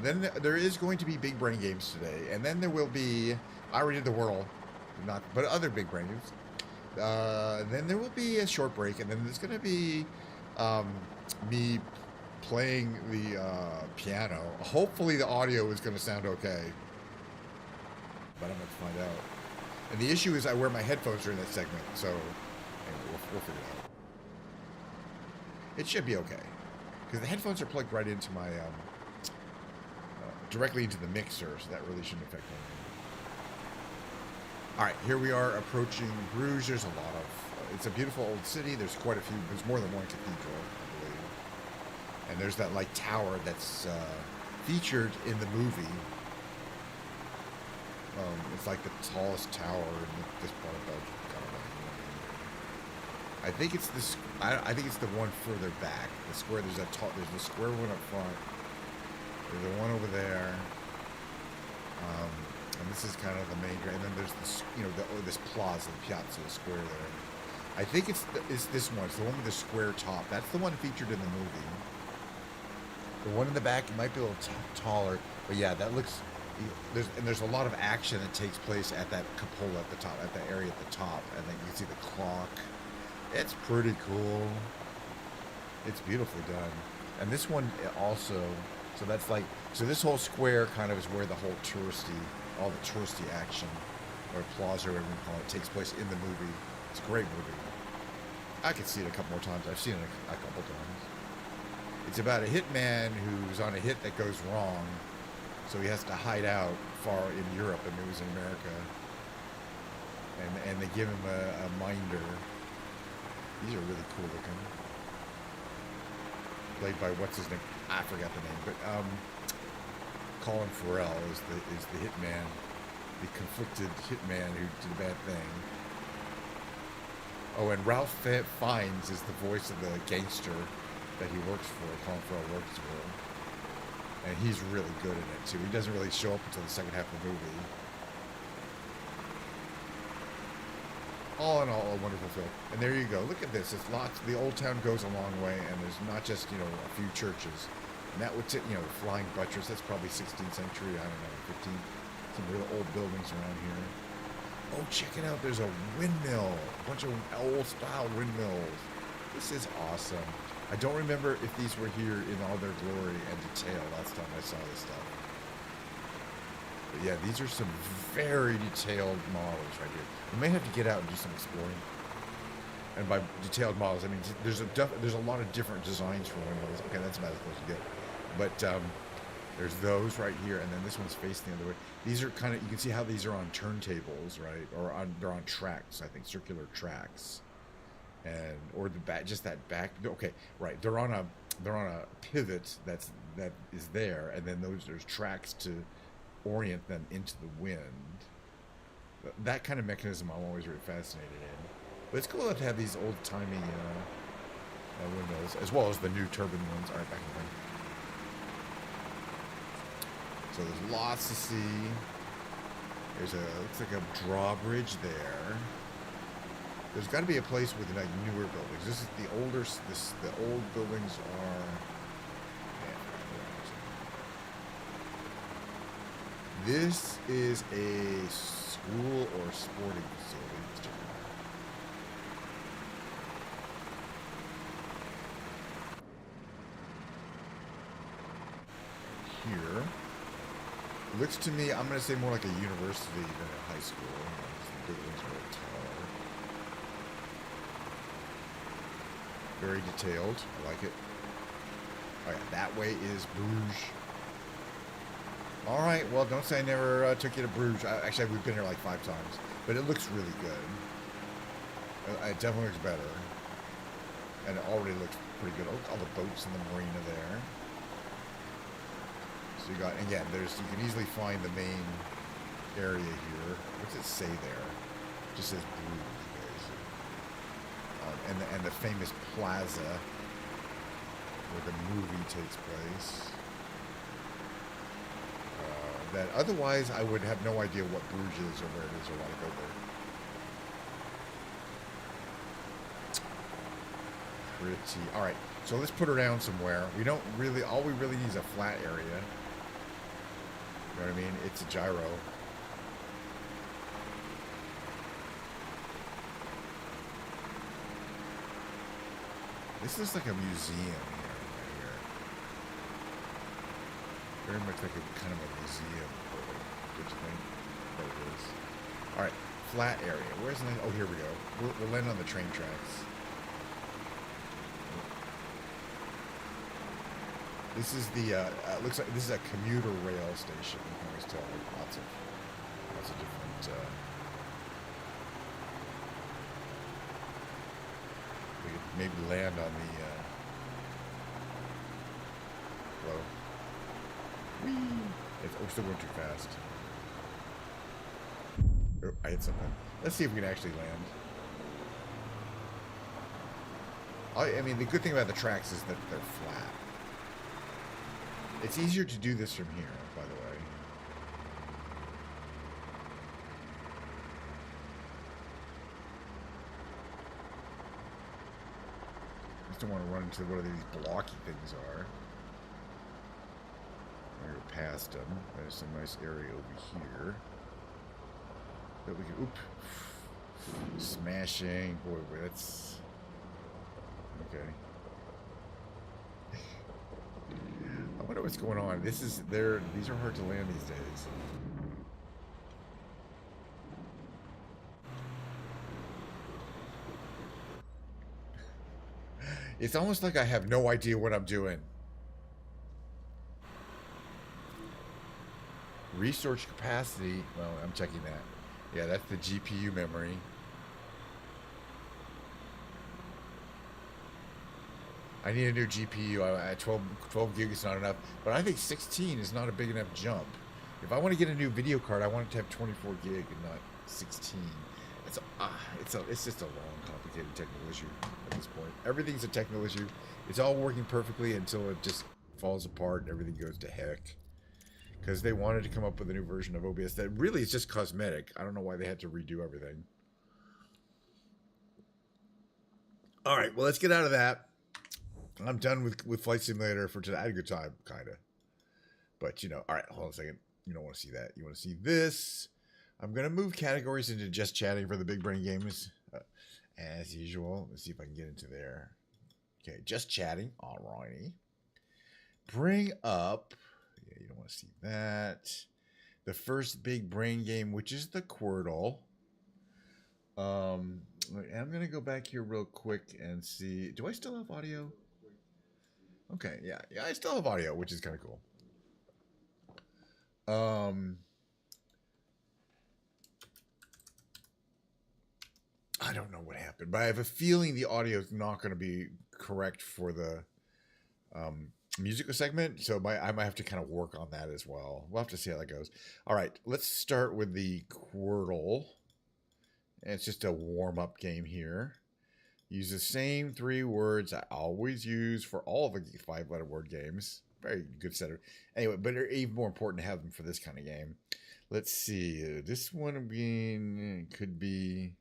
Then there is going to be big brain games today, and then there will be. I already did the Whirl, but other big brain games. Then there will be a short break, and then there's going to be me playing the piano. Hopefully the audio is going to sound okay, but I'm going to find out. And the issue is I wear my headphones during that segment, so anyway, we'll figure it out. It should be okay, because the headphones are plugged right into my directly into the mixer, so that really shouldn't affect anything. All right, here we are approaching Bruges. There's a lot of. It's a beautiful old city. There's quite a few. There's more than one cathedral, I believe. And there's that like tower that's featured in the movie. It's like the tallest tower in this part of Belgium. I think it's this. I think it's the one further back. The square. There's the square one up front. There's the one over there. And this is kind of the main. And then there's this, this plaza, the piazza, the square there. I think it's this one. It's the one with the square top. That's the one featured in the movie. The one in the back might be a little taller, but yeah, that looks. There's a lot of action that takes place at that cupola at the top, at the area at the top, and then you can see the clock. It's pretty cool. It's beautifully done. And this one also, so that's like, so this whole square kind of is where the whole all the touristy action, or plaza, or whatever you call it, takes place in the movie. It's a great movie. I could see it a couple more times. I've seen it a couple times. It's about a hitman who's on a hit that goes wrong. So he has to hide out far in Europe, and it was in America. And they give him a minder. These are really cool looking. Played by what's his name? I forgot the name, but Colin Farrell is the hitman, the conflicted hitman who did a bad thing. Oh, and Ralph Fiennes is the voice of the gangster that he works for. Colin Farrell works for. And he's really good in it, too. He doesn't really show up until the second half of the movie. All in all, a wonderful film. And there you go. Look at this. It's lots. The old town goes a long way, and there's not just, you know, a few churches. And that would, you know, flying buttress. That's probably 16th century. I don't know, 15th. Some real old buildings around here. Oh, check it out. There's a windmill. A bunch of old-style windmills. This is awesome. I don't remember if these were here in all their glory and detail last time I saw this stuff. But yeah, these are some very detailed models right here. We may have to get out and do some exploring. And by detailed models, I mean there's a lot of different designs for windmills. Okay, that's about as close as you get. But there's those right here, and then this one's facing the other way. These are kind of, you can see how these are on turntables, right? Or they're on tracks, I think, circular tracks. And or the back, just that back. Okay, right. They're on a pivot that is there, and then there's tracks to orient them into the wind. That kind of mechanism I'm always really fascinated in. But it's cool to have these old-timey windmills, as well as the new turbine ones. All right, back in line. So there's lots to see. There's looks like a drawbridge there. There's got to be a place with like newer buildings. This is the older. The old buildings are. This is a school or sporting facility. Let's check it out. Here. It looks to me, I'm going to say more like a university than a high school. The buildings are really tall. Very detailed. I like it. Oh yeah, that way is Bruges. All right, well, don't say I never took you to Bruges. Actually, we've been here like 5 times, but it looks really good. It definitely looks better, and it already looks pretty good. Oh, all the boats in the marina there. So you got, again, you can easily find the main area here. What's it say there? It just says Bruges, guys. And the famous plaza where the movie takes place. That otherwise I would have no idea what Bruges is or where it is or why to go there. Pretty. All right, so let's put her down somewhere. All we really need is a flat area. You know what I mean? It's a gyro. This is like a museum. Very much like a kind of a museum building, don't you think? That it is. All right, flat area. Where's the? Oh, here we go. We'll land on the train tracks. This is the. Looks like this is a commuter rail station. You can always tell lots of different. We could maybe land on the. Well. We're still going too fast. Oh, I hit something. Let's see if we can actually land. I mean, the good thing about the tracks is that they're flat. It's easier to do this from here, by the way. I just don't want to run into whatever these blocky things are. We're past them. There's a nice area over here that we can. Oop! Smashing. Boy, that's okay. I wonder what's going on. These are hard to land these days. It's almost like I have no idea what I'm doing. Resource capacity, well, I'm checking that. Yeah, that's the GPU memory. I need a new GPU. 12 gig is not enough, but I think 16 is not a big enough jump. If I want to get a new video card, I want it to have 24 gig and not 16. It's just a long, complicated technical issue at this point. Everything's a technical issue. It's all working perfectly until it just falls apart and everything goes to heck. Because they wanted to come up with a new version of OBS that really is just cosmetic. I don't know why they had to redo everything. All right, well, let's get out of that. I'm done with Flight Simulator for today. I had a good time, kind of. But, you know, all right, hold on a second. You don't want to see that. You want to see this. I'm going to move categories into just chatting for the big brain games. As usual. Let's see if I can get into there. Okay, just chatting. All righty. Bring up. Yeah, you don't want to see that. The first big brain game, which is the Quirtle. I'm going to go back here real quick and see. Do I still have audio? Okay, yeah, I still have audio, which is kind of cool. I don't know what happened, but I have a feeling the audio is not going to be correct for the musical segment, so I might have to kind of work on that as well. We'll have to see how that goes. All right, let's start with the Quirtle. It's just a warm-up game here. Use the same 3 words I always use for all the 5-letter word games. Very good setup. Anyway, but they're even more important to have them for this kind of game. Let's see. This one being could be.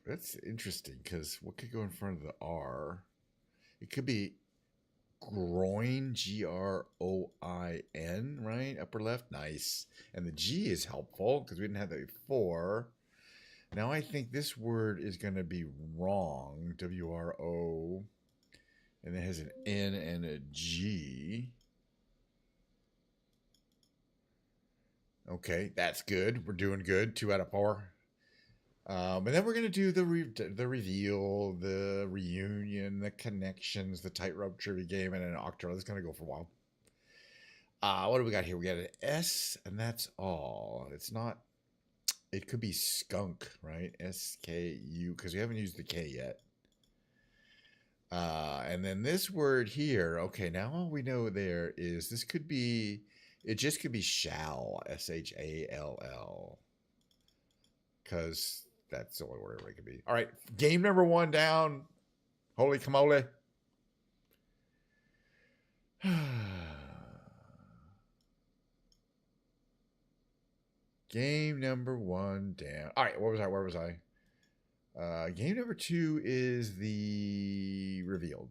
That's interesting because what could go in front of the R? It could be groin, Groin, right? Upper left, nice. And the G is helpful because we didn't have that before. Now I think this word is going to be wrong, WRO, and it has an N and a G. Okay, that's good. We're doing good. 2 out of 4. And then we're going to do the reveal, the reunion, the connections, the tightrope trivia game, and an octo. That's going to go for a while. What do we got here? We got an S, and that's all. It's not. It could be skunk, right? SKU, because we haven't used the K yet. And then this word here. Okay, now all we know there is this could be. It just could be shall, SHALL, because that's the only word it could be. All right, game number 1 down. Holy camole. Game number 1 down. All right, where was I? Game number 2 is the revealed.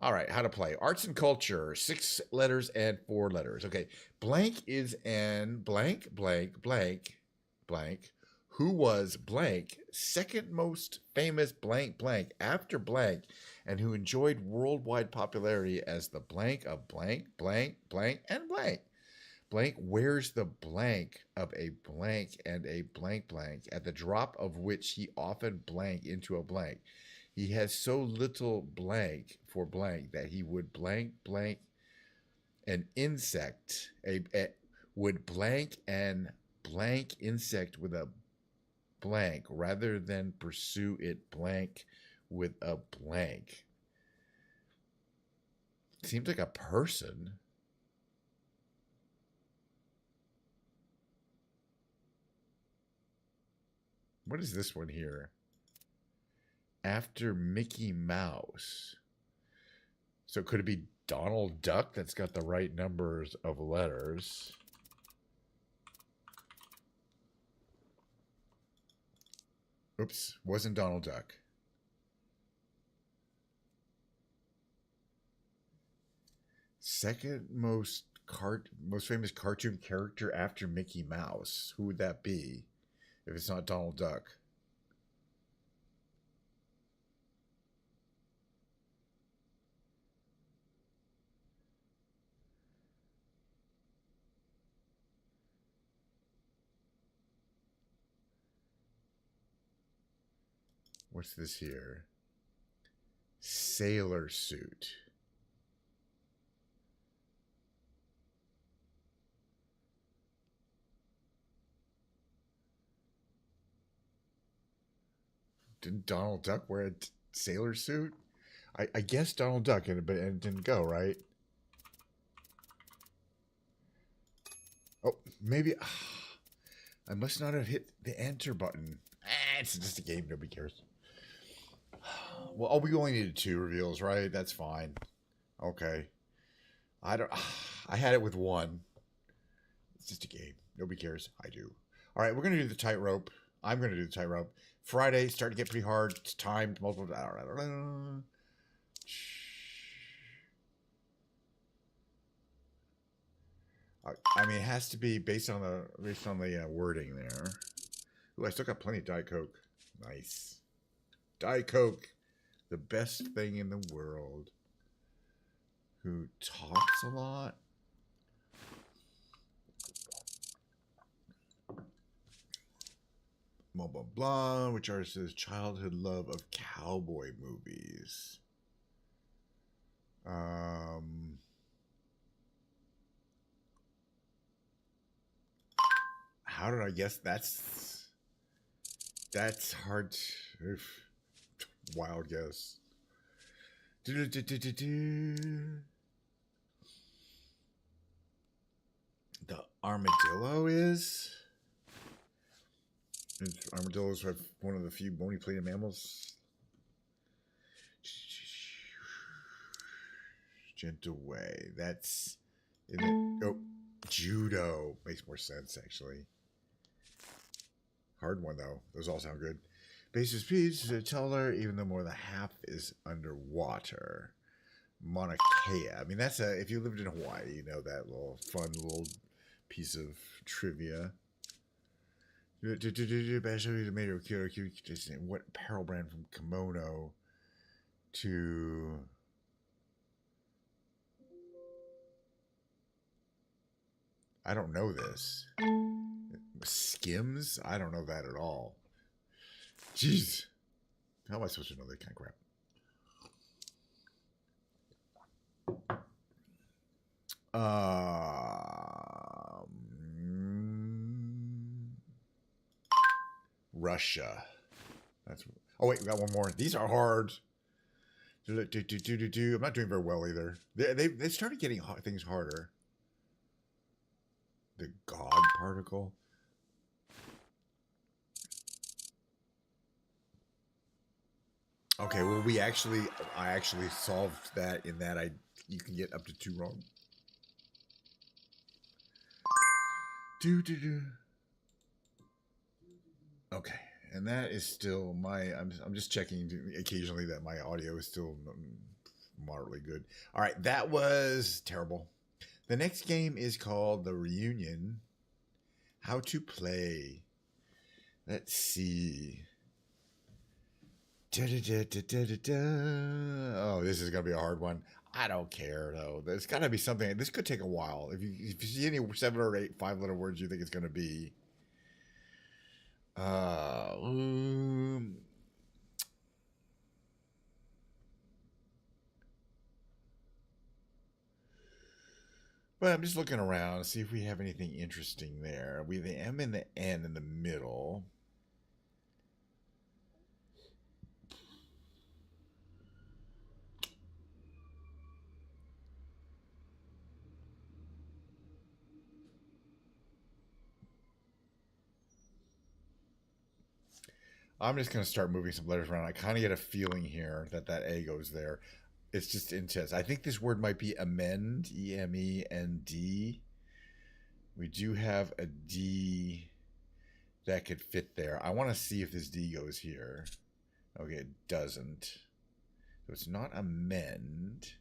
All right, how to play. Arts and culture, 6 letters and 4 letters. Okay, blank is an blank, blank, blank, blank. Who was blank, second most famous blank, blank, after blank, and who enjoyed worldwide popularity as the blank of blank, blank, blank, and blank. Blank wears the blank of a blank and a blank blank, at the drop of which he often blank into a blank. He has so little blank for blank that he would blank blank an insect, would blank and blank insect with a blank rather than pursue it blank with a blank. Seems like a person. What is this one here? After Mickey Mouse. So could it be Donald Duck that's got the right numbers of letters? Oops, wasn't Donald Duck. Second most famous cartoon character after Mickey Mouse. Who would that be if it's not Donald Duck? What's this here? Sailor suit. Didn't Donald Duck wear a sailor suit? I guess Donald Duck, but it didn't go, right? Oh, maybe. I must not have hit the enter button. It's just a game. Nobody cares. Well, we only needed 2 reveals, right? That's fine. Okay. I had it with 1. It's just a game. Nobody cares. I do. All right, we're gonna do the tightrope. I'm going to do the tightrope. Friday, starting to get pretty hard. It's timed multiple. I mean, it has to be based on the wording there. Ooh, I still got plenty of Diet Coke. Nice. Diet Coke, the best thing in the world. Who talks a lot? Blah, blah, blah. Which artist says childhood love of cowboy movies? How did I guess? That's hard. Oof. Wild guess. The armadillo is? Armadillos are one of the few bony-plated mammals. Gentle way. That's in it. Oh, judo makes more sense actually. Hard one though. Those all sound good. Basis speech to tell her even though more than half is underwater. Mauna Kea. I mean, that's if you lived in Hawaii, you know that little fun little piece of trivia. What apparel brand from kimono to I don't know this. Skims? I don't know that at all. Jeez. How am I supposed to know that kind of crap? Russia. Oh wait, we got one more. These are hard. I'm not doing very well either. They started getting things harder. The God particle. Okay, well I actually solved that in that you can get up to 2 wrong. Okay, and that is still I'm just checking occasionally that my audio is still moderately good. All right, that was terrible. The next game is called The Reunion. How to play. Let's see. Oh, this is going to be a hard one. I don't care, though. There's got to be something. This could take a while. If you see any 7 or 8 5-letter words you think it's going to be. But I'm just looking around to see if we have anything interesting there. We have the M and the N in the middle. I'm just going to start moving some letters around. I kind of get a feeling here that A goes there. It's just intense. I think this word might be amend, E-M-E-N-D. We do have a D that could fit there. I want to see if this D goes here. Okay, it doesn't. So it's not amend,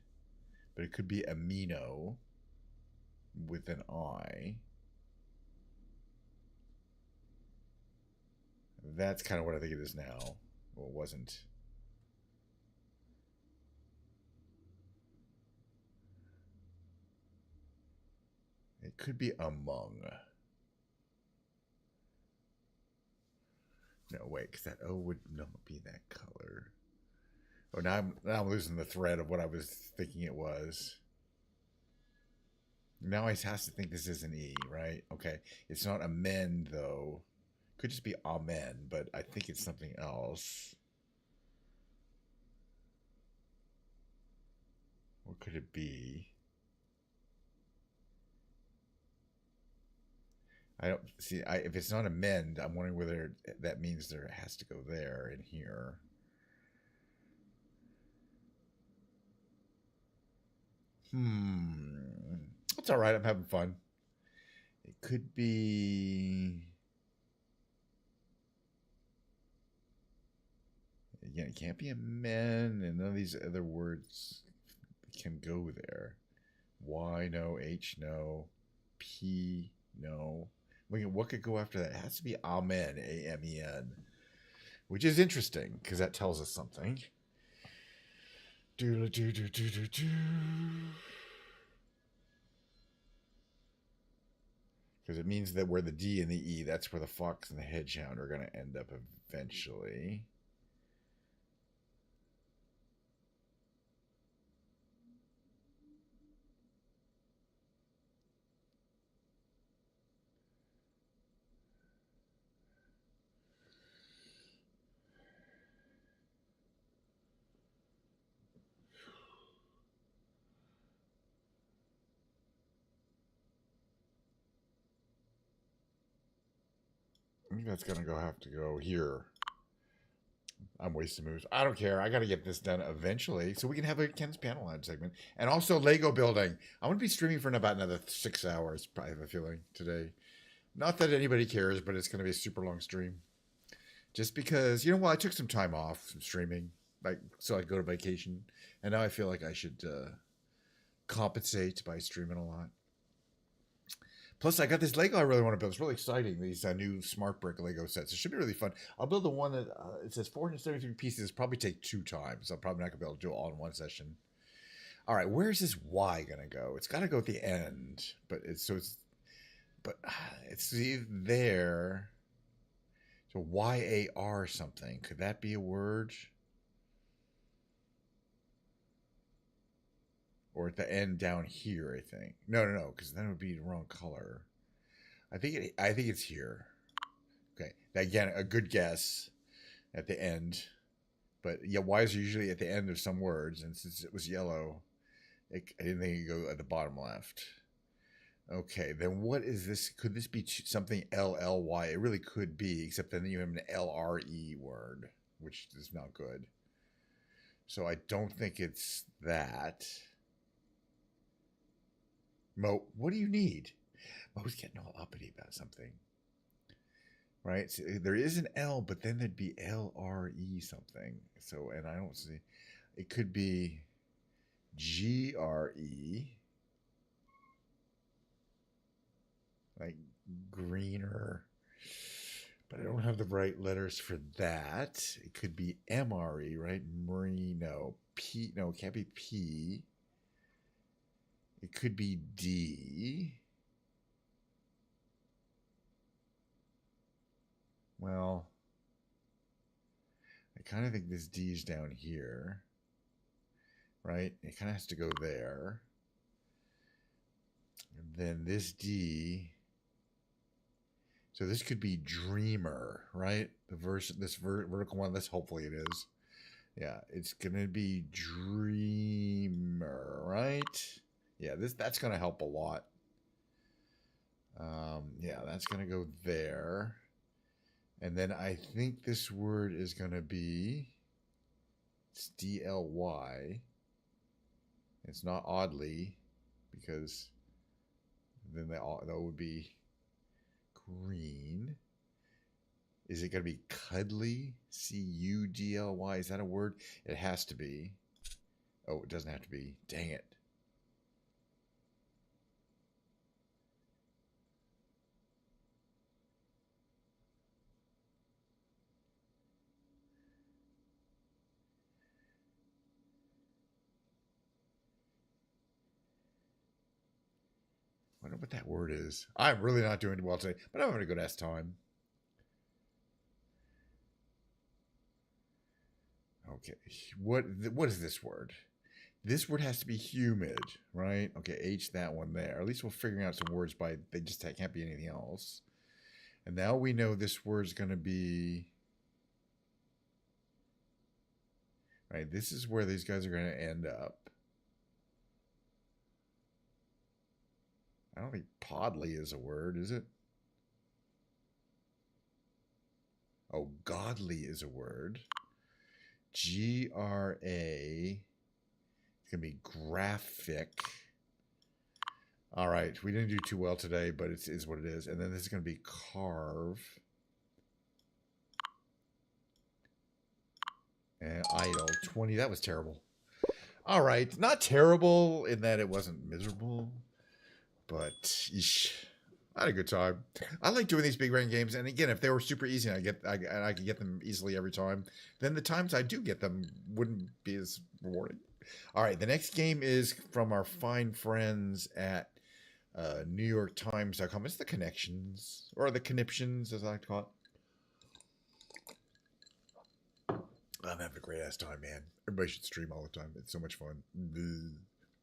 but it could be amino with an I. That's kind of what I think it is now. Well, it wasn't. It could be among. No, wait, because that O would not be that color. Oh, now I'm losing the thread of what I was thinking it was. Now I has to think this is an E, right? Okay. It's not amend, though. Could just be amen, but I think it's something else. What could it be? I don't see. If it's not amend, I'm wondering whether that means there has to go there and here. That's all right. I'm having fun. It could be. again, it can't be a men, and none of these other words can go there. Y, no. H, no. P, no. What could go after that? It has to be amen, A-M-E-N, which is interesting because that tells us something. Do do do do do do. Because it means that where the D and the E, that's where the fox and the hedgehog are going to end up eventually. I think that's going to have to go here. I'm wasting moves. I don't care. I got to get this done eventually so we can have a Ken's Panel Lounge segment. And also Lego building. I'm going to be streaming for about another 6 hours, I have a feeling, today. Not that anybody cares, but it's going to be a super long stream. Just because, I took some time off from streaming, so I could go to vacation. And now I feel like I should compensate by streaming a lot. Plus, I got this Lego I really want to build. It's really exciting. These new Smart Brick Lego sets. It should be really fun. I'll build the one that it says 473 pieces. It'll probably take 2 times. I'm probably not going to be able to do it all in one session. All right, where's this Y going to go? It's got to go at the end. But it's there. So Y-A-R something. Could that be a word? Or at the end down here, I think. No, because then it would be the wrong color. I think it's here. Okay, again, a good guess at the end. But yeah, Y's are usually at the end of some words, and since it was yellow, I didn't think it would go at the bottom left. Okay, then what is this? Could this be something L-L-Y? It really could be, except then you have an L-R-E word, which is not good. So I don't think it's that. Mo, what do you need? Mo's getting all uppity about something. Right? So there is an L, but then there'd be L-R-E something. So, and I don't see. It could be G-R-E. Like greener. But I don't have the right letters for that. It could be M-R-E, right? Merino. P, no, it can't be P. It could be D. Well, I kind of think this D is down here, right? It kind of has to go there. And then this D. So this could be dreamer, right? This vertical one, hopefully it is. Yeah, it's going to be dreamer, right? Yeah, that's going to help a lot. Yeah, that's going to go there. And then I think this word is going to be, it's D-L-Y. It's not oddly, because then that would be green. Is it going to be cuddly? C-U-D-L-Y. Is that a word? It has to be. Oh, it doesn't have to be. Dang it. I wonder what that word is. I'm really not doing well today, but I'm having a good ass time. Okay, what is this word? This word has to be humid, right? Okay, H that one there. At least we're figuring out some words by, they just can't be anything else. And now we know this word's going to be, right? This is where these guys are going to end up. I don't think podly is a word, is it? Oh, godly is a word. G-R-A. It's going to be graphic. All right. We didn't do too well today, but it is what it is. And then this is going to be carve. And idle 20. That was terrible. All right, not terrible in that it wasn't miserable, but eesh, I had a good time. I like doing these big brain games, and again, if they were super easy and I could get them easily every time, then the times I do get them wouldn't be as rewarding. All right, the next game is from our fine friends at NewYorkTimes.com. It's the Connections, or the Conniptions, as I like to call it. I'm having a great ass time, man. Everybody should stream all the time. It's so much fun.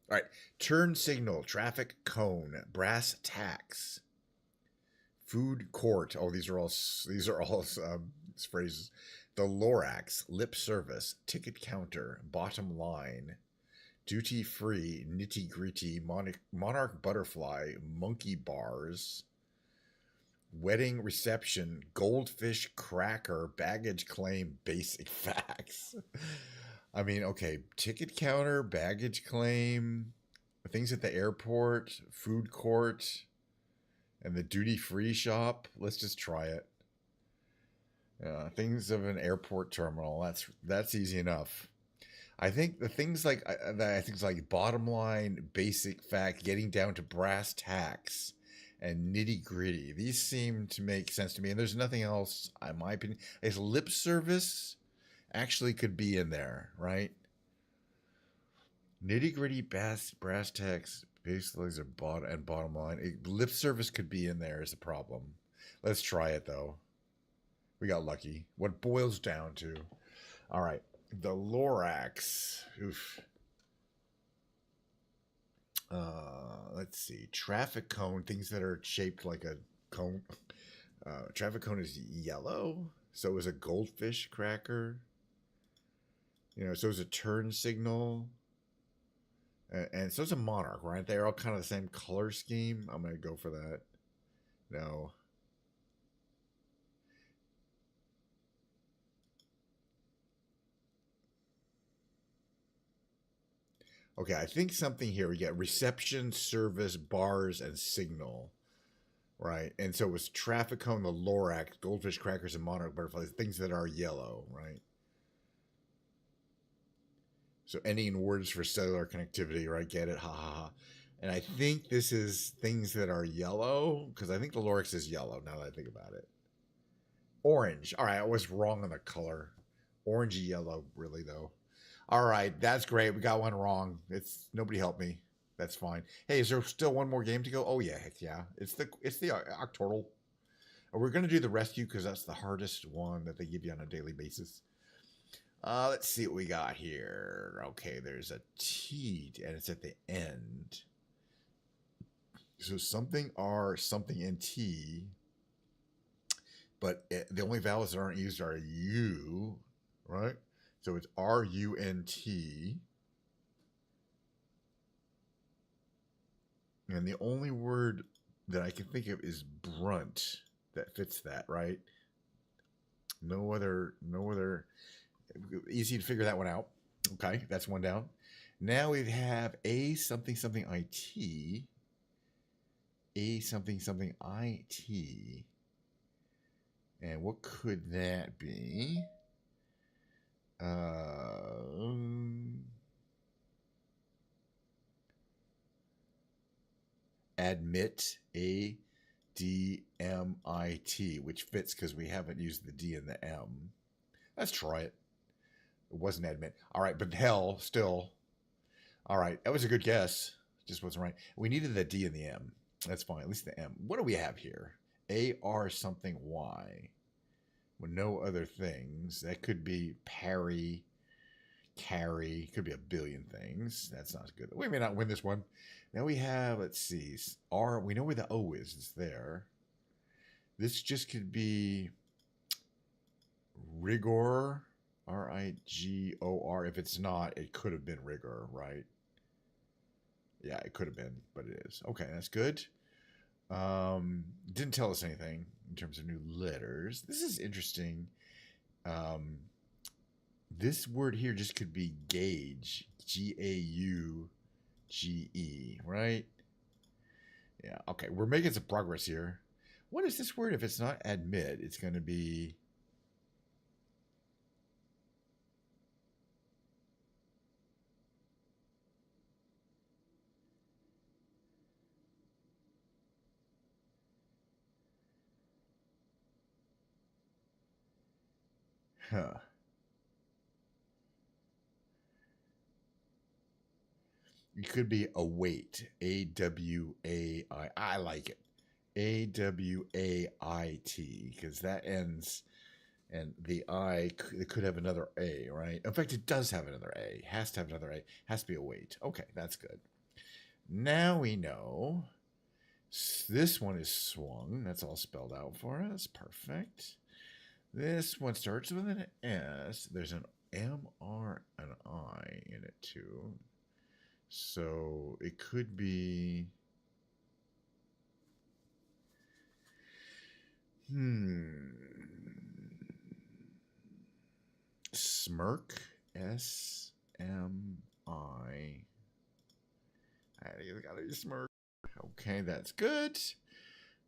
All right. Turn signal, traffic cone, brass tacks, food court. Oh, these are all phrases. The Lorax, lip service, ticket counter, bottom line, duty free, nitty gritty, monarch butterfly, monkey bars, wedding reception, goldfish cracker, baggage claim, basic facts. I mean, okay, ticket counter, baggage claim, things at the airport, food court, and the duty free shop. Let's just try it. Things of an airport terminal. That's easy enough. I think the things like bottom line, basic fact, getting down to brass tacks, and nitty gritty. These seem to make sense to me, and there's nothing else, in my opinion. Is lip service actually could be in there, right? Nitty gritty, brass tacks, basically, and bottom line. Lip service could be in there is a problem. Let's try it though. We got lucky. What boils down to? All right, the Lorax. Oof. Let's see. Traffic cone, things that are shaped like a cone. Traffic cone is yellow. So is a goldfish cracker. So is a turn signal. And so is a monarch, right? They're all kind of the same color scheme. I'm going to go for that. No. Okay, I think something here. We get reception, service, bars, and signal. Right? And so it was traffic cone, the Lorax, goldfish crackers, and monarch butterflies, things that are yellow, right? So ending in words for cellular connectivity, right? Get it? Ha ha ha. And I think this is things that are yellow, because I think the Lorax is yellow now that I think about it. Orange. All right, I was wrong on the color. Orangey yellow, really, though. All right, that's great. We got one wrong. Nobody helped me. That's fine. Hey, is there still one more game to go? Oh yeah, heck yeah. It's the Octortle. We're gonna do the rescue because that's the hardest one that they give you on a daily basis. Let's see what we got here. Okay, there's a T and it's at the end. So something R, something in T, but the only vowels that aren't used are U, right? So it's RUNT. And the only word that I can think of is brunt that fits that, right? No other. Easy to figure that one out. Okay, that's one down. Now we have a something something IT. A something something IT. And what could that be? Admit, ADMIT, which fits because we haven't used the D and the M. Let's try it. It wasn't admit. All right, but hell, still. All right, that was a good guess. Just wasn't right. We needed the D and the M. That's fine. At least the M. What do we have here? AR something Y. With no other things. That could be parry, carry. Could be a billion things. That's not good. We may not win this one. Now we have, let's see, R. We know where the O is. It's there. This just could be rigor. RIGOR. If it's not, it could have been rigor, right? Yeah, it could have been, but it is. Okay, that's good. Didn't tell us anything in terms of new letters. This is interesting. This word here just could be gauge. GAUGE, right? Yeah, okay. We're making some progress here. What is this word? If it's not admit, it's going to be Huh. It could be await. A-W-A-I. I like it. A-W-A-I-T, because that ends, and the I, it could have another A, right? In fact, it does have another A. It has to have another A. It has to be await. Okay, that's good. Now we know this one is swung. That's all spelled out for us. Perfect. This one starts with an S. There's an M, R, and I in it too. So it could be... Smirk. S-M-I. I gotta be smirk. Okay, that's good.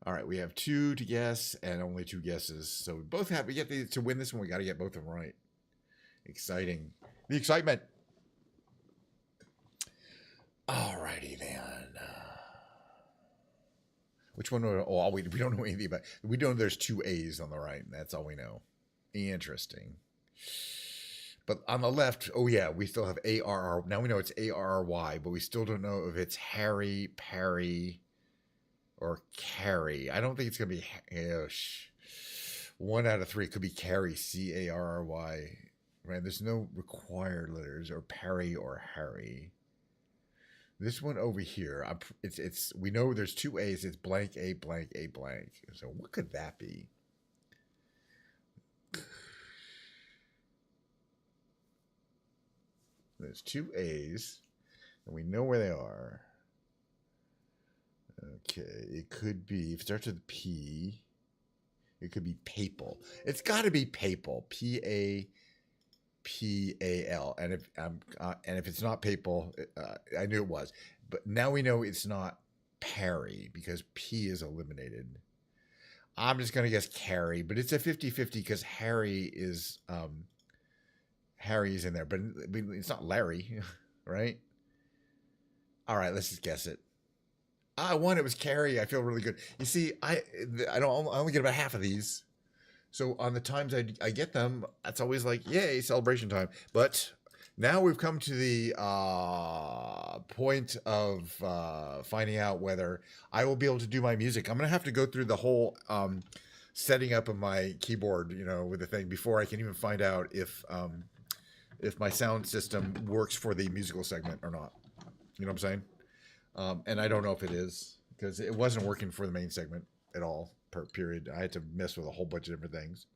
All right, we have 2 to guess and only 2 guesses. So we both have, we get to win this one. We got to get both of them right. Exciting. The excitement. All righty then. Which one? Oh, we don't know anything about. We know there's 2 A's on the right. That's all we know. Interesting. But on the left, oh yeah, we still have A-R-R. Now we know it's A-R-R-Y, but we still don't know if it's Harry, Parry, or Carrie. I don't think it's going to be... 1 out of 3 could be Carrie, C-A-R-R-Y. Right? There's no required letters, or Parry or Harry. This one over here, it's we know there's 2 A's. It's blank, A, blank, A, blank. So what could that be? There's 2 A's, and we know where they are. Okay, it could be, if it starts with P, it could be papal. It's got to be papal. P-A-P-A-L. And if it's not papal, I knew it was. But now we know it's not Parry because P is eliminated. I'm just going to guess Carrie, but it's a 50-50 because Harry is in there, but it's not Larry, right? All right, let's just guess it. I won. It was Carrie. I feel really good. You see, I only get about half of these. So on the times I get them, that's always like, yay, celebration time. But now we've come to the point of finding out whether I will be able to do my music. I'm going to have to go through the whole setting up of my keyboard, with the thing before I can even find out if my sound system works for the musical segment or not. You know what I'm saying? And I don't know if it is, because it wasn't working for the main segment at all, period. I had to mess with a whole bunch of different things.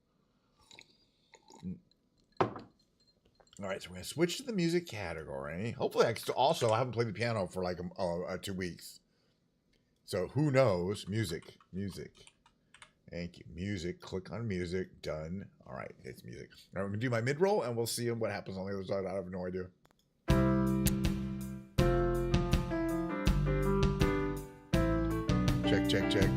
All right, so we're going to switch to the music category. Hopefully, I haven't played the piano for like 2 weeks. So who knows? Music. Thank you. Music. Click on music. Done. All right, it's music. All right, we're going to do my mid-roll, and we'll see what happens on the other side. I have no idea. Check.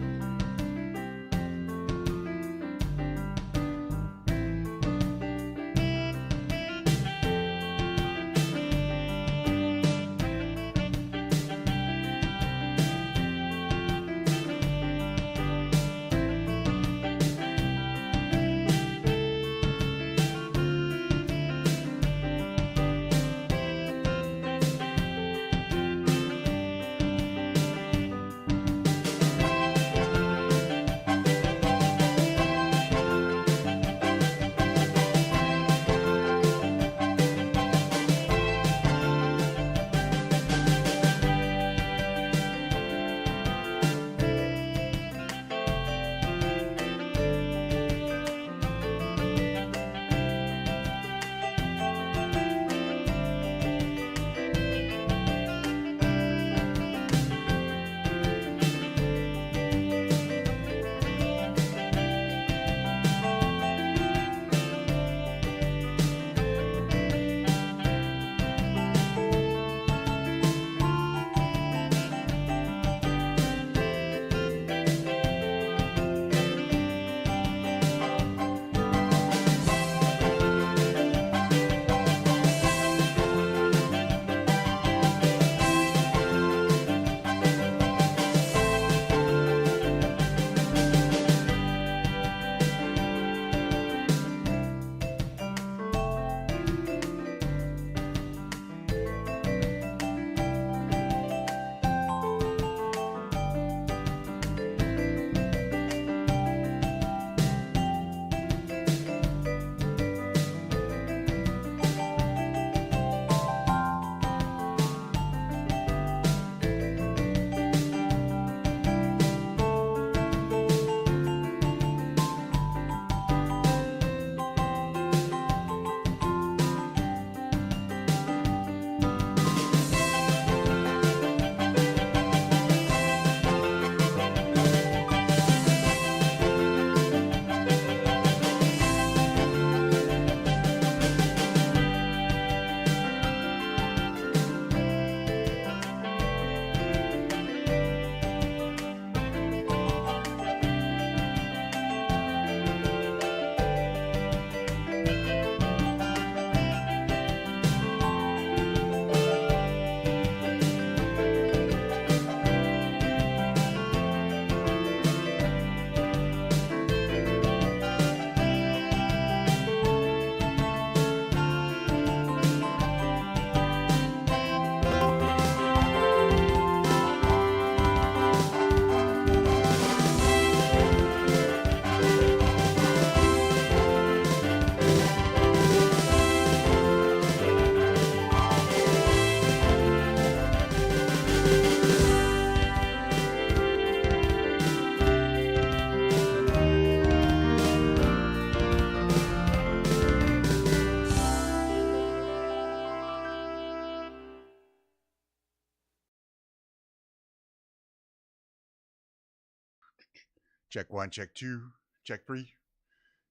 Check 1, check 2, check 3,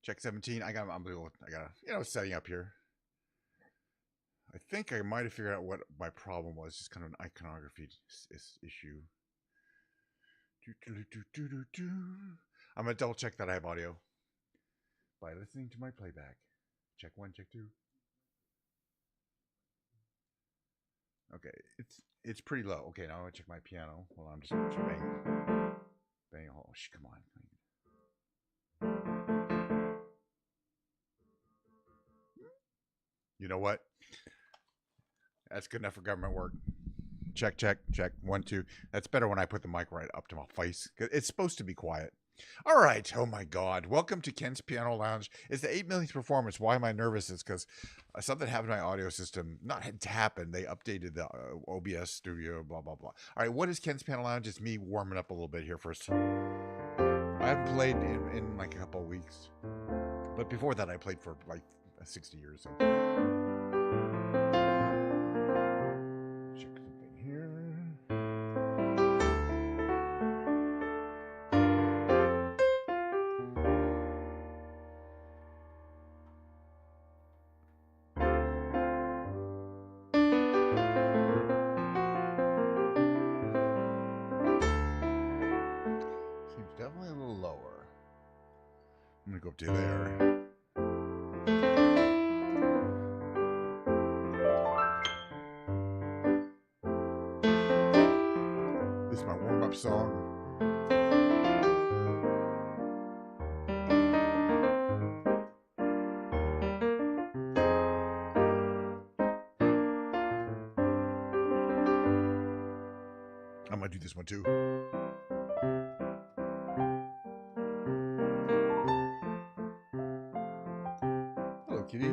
check 17. I got setting up here. I think I might have figured out what my problem was. Just kind of an iconography issue. I'm going to double check that I have audio by listening to my playback. Check 1, check 2. Okay, it's pretty low. Okay, now I'm going to check my piano. Well, I'm just bang. Oh, come on. You know what? That's good enough for government work. Check, check, check. 1, 2. That's better when I put the mic right up to my face. It's supposed to be quiet. All right. Oh, my God. Welcome to Ken's Piano Lounge. It's the 8 millionth performance. Why am I nervous? It's because something happened to my audio system. Not had happened. They updated the OBS studio, blah, blah, blah. All right. What is Ken's Piano Lounge? It's me warming up a little bit here first. I haven't played in like a couple of weeks. But before that, I played for like 60 years. So. Check something here. Seems definitely a little lower. I'm going to go up to there. This is my warm-up song. I'm going to do this one too. Hello, kitty.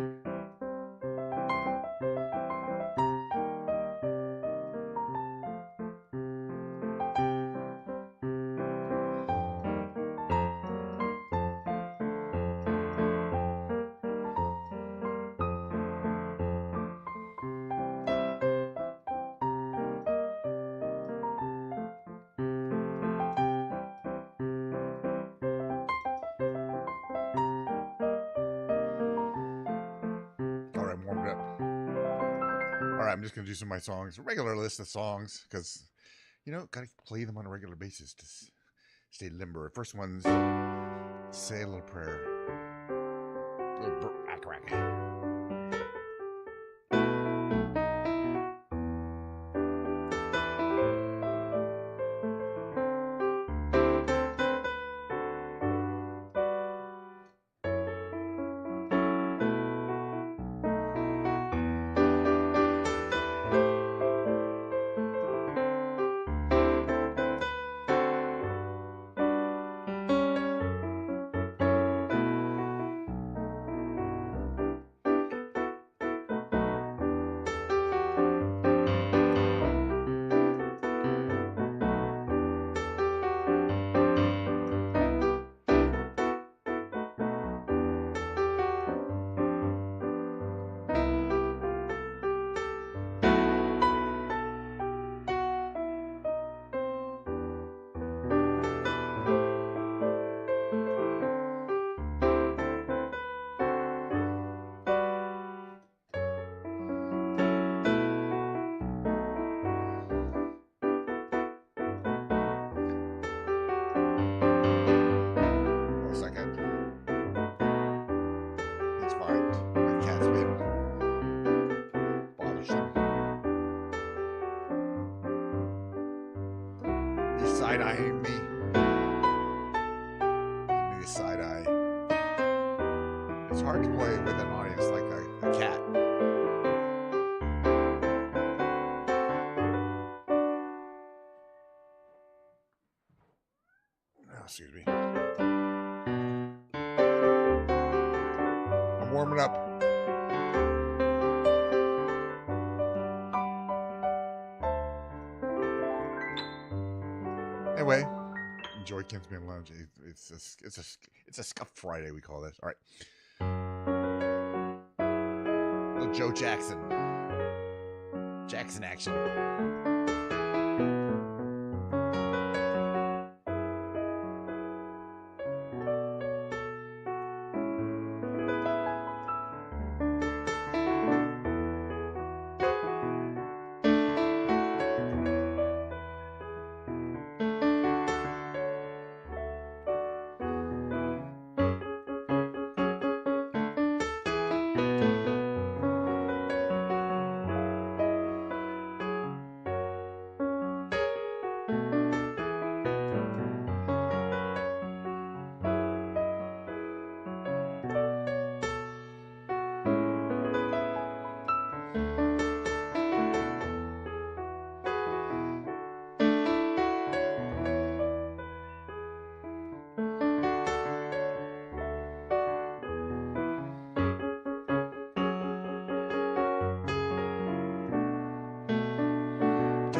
Warmed up. All right, I'm just gonna do some of my songs, a regular list of songs, because gotta play them on a regular basis to stay limber. First one's Say a Little Prayer. Rack. Side-eyeing me. Give me the side-eye. It's hard to play with an audience like a cat. Oh, excuse me. I'm warming up. Anyway, enjoy Ken's Piano Lounge. It's a scuffed Friday, we call this. All right. Little Joe Jackson action.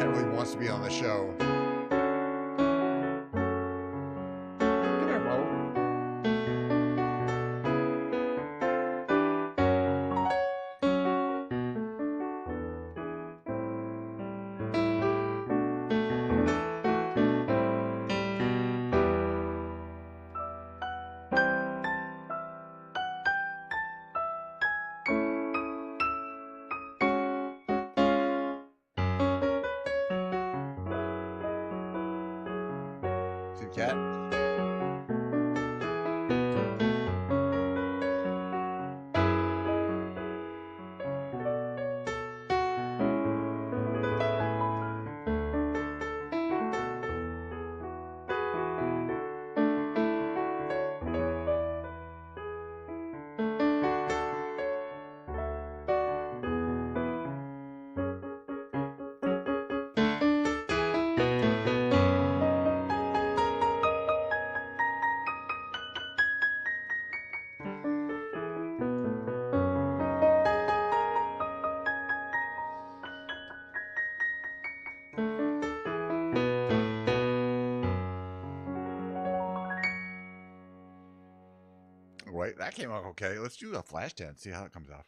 Flashdance really wants to be on the show. Come here, Mo. See the cat? Wait, that came out okay. Let's do a Flashdance, see how it comes off.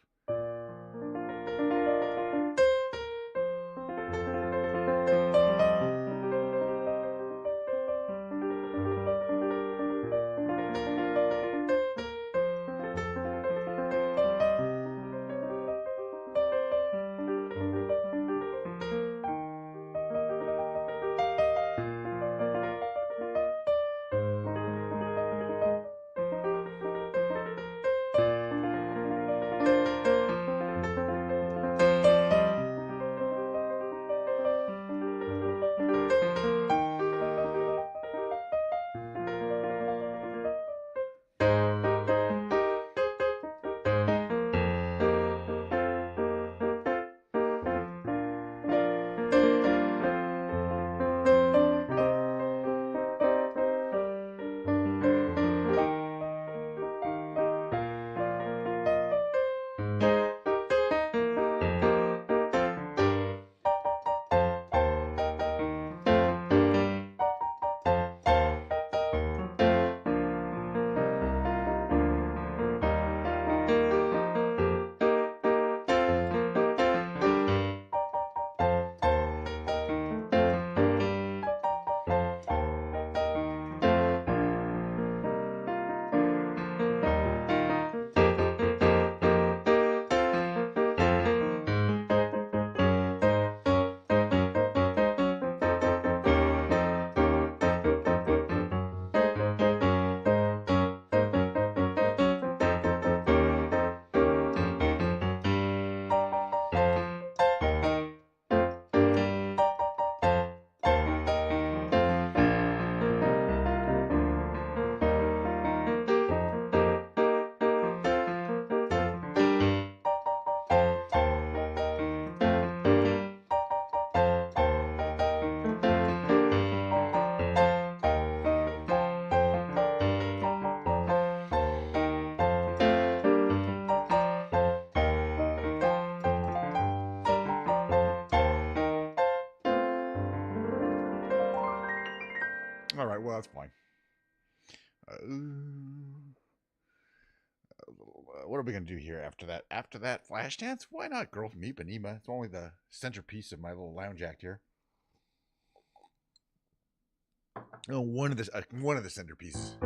All right, well, that's fine. What are we going to do here after that? After that, Flashdance? Why not Girl from Ipanema? It's only the centerpiece of my little lounge act here. Oh, one of the centerpieces.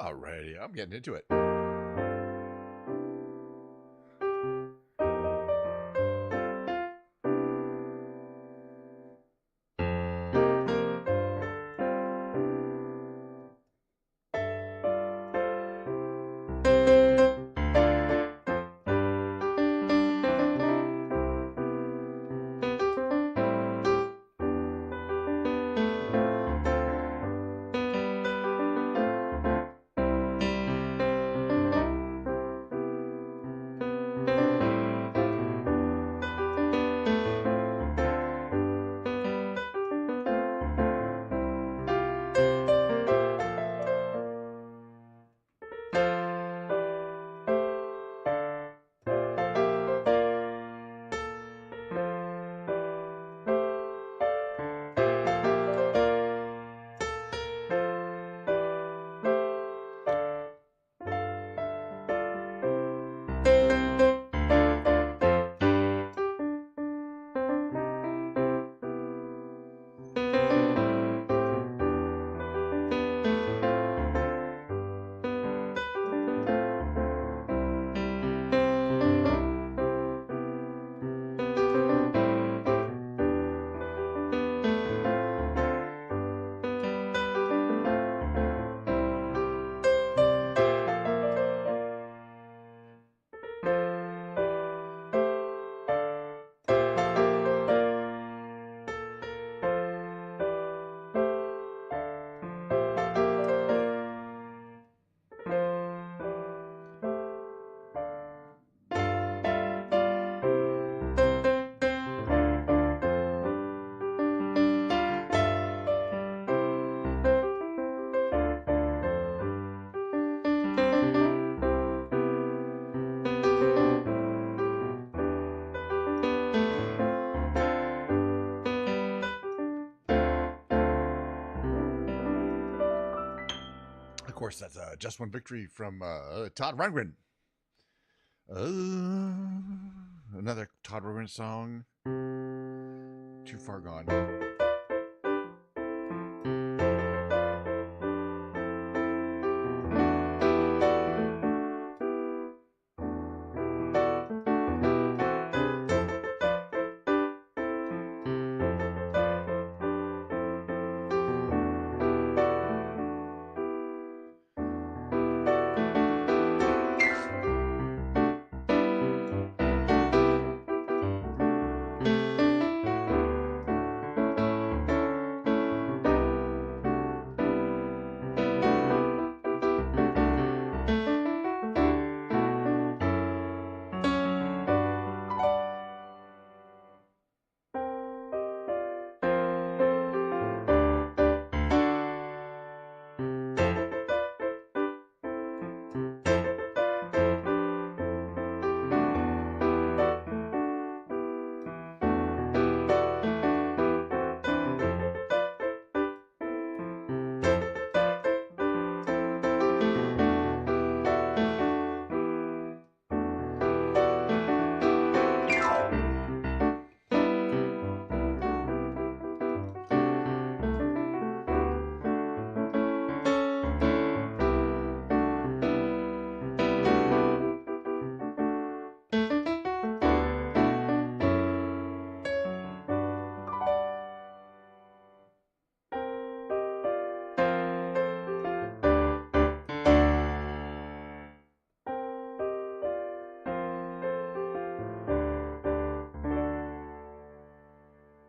Alrighty, I'm getting into it. Of course, that's Just One Victory from Todd Rundgren. Another Todd Rundgren song. Too Far Gone.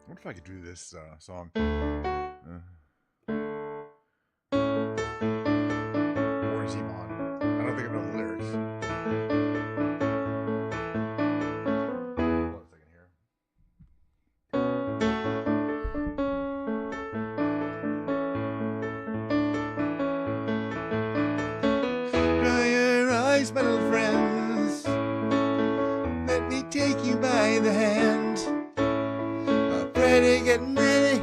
I wonder if I could do this song. Or is he on? I don't think I know the lyrics. Hold on a second here. Dry your eyes, my little friends. Let me take you by the hand. Ready, getting ready,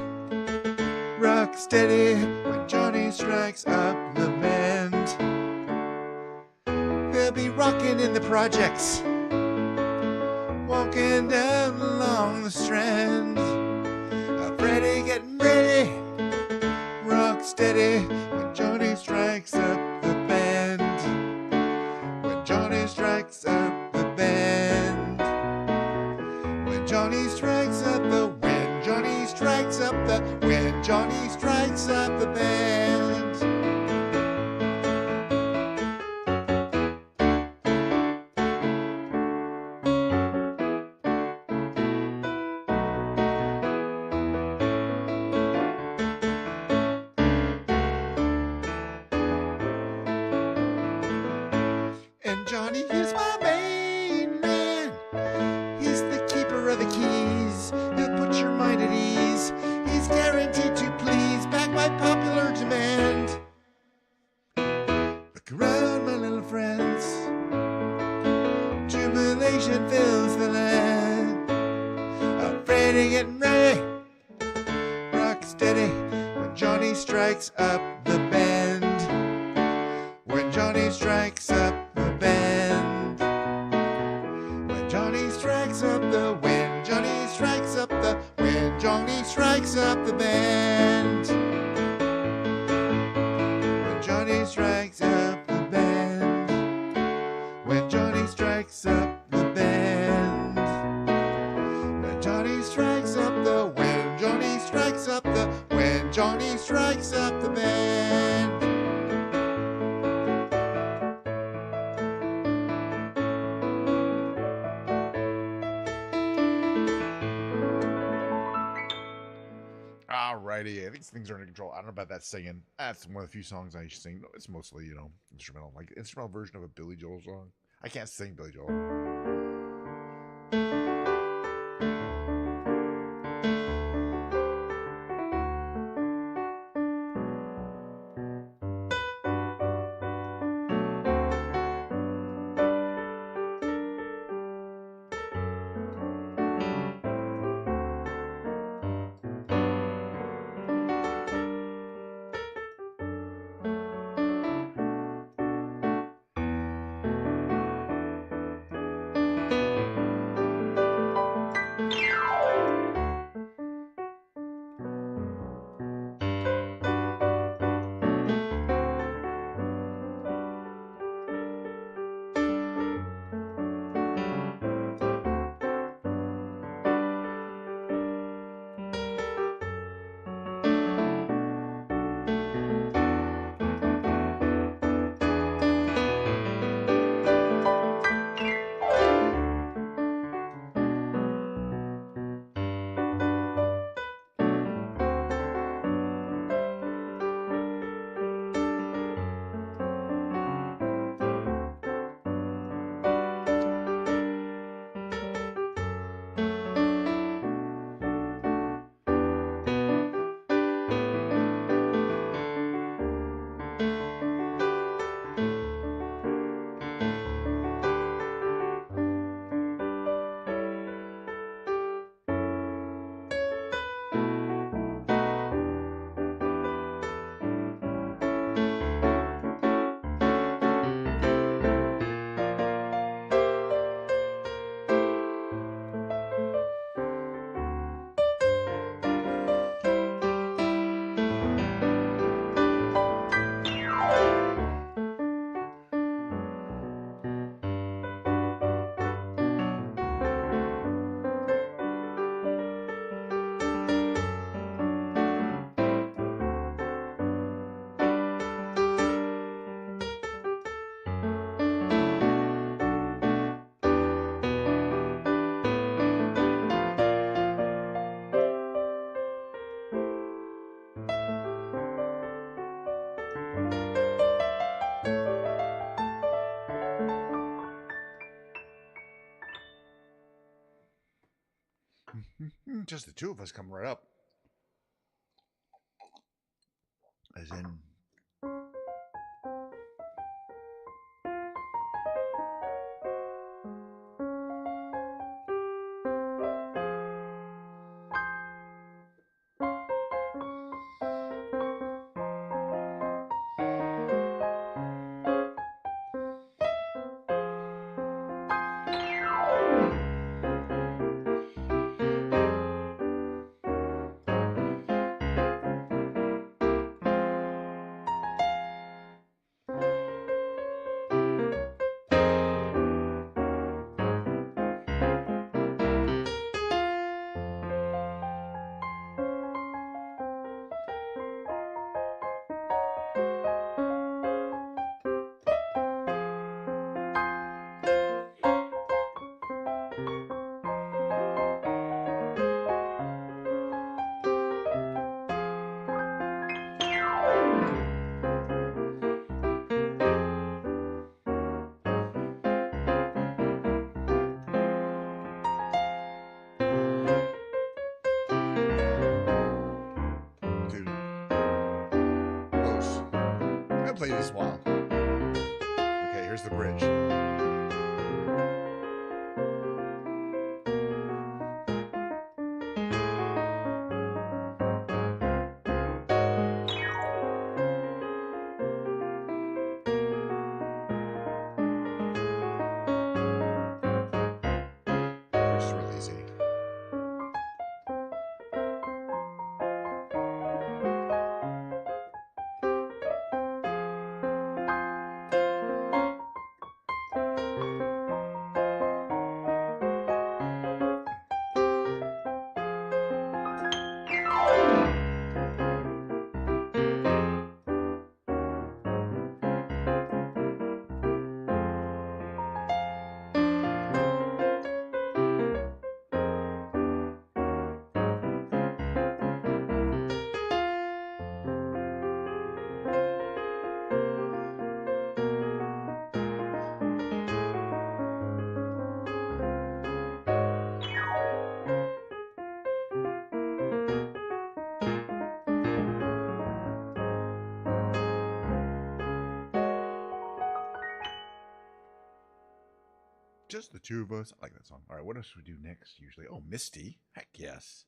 rock steady when Johnny strikes up the band. They'll be rocking in the projects, walking down along the strand. Ready, getting ready, rock steady when Johnny strikes up the band. Johnny strikes up the band. And Johnny is my main man. He's the keeper of the keys. He'll put your mind at ease. He's guaranteed to please, backed by popular demand. Look around, my little friends. Jubilation fills the land. Afraid of getting ready. Rock steady when Johnny strikes up the band. When Johnny strikes up the band. When Johnny strikes up the, when Johnny strikes up the, when Johnny strikes up the band. When Johnny strikes up the band. When Johnny strikes up the band. When Johnny strikes up the, when Johnny strikes up the, when Johnny strikes up the band. Alrighty, I think things are under control. I don't know about that singing. That's one of the few songs I sing. It's mostly, instrumental, like the instrumental version of a Billy Joel song. I can't sing Billy Joel. Just the two of us come right up. As in... play this while. Okay, here's the bridge. Which is real easy. Just the two of us. I like that song. All right, what else should we do next usually? Oh, Misty. Heck yes.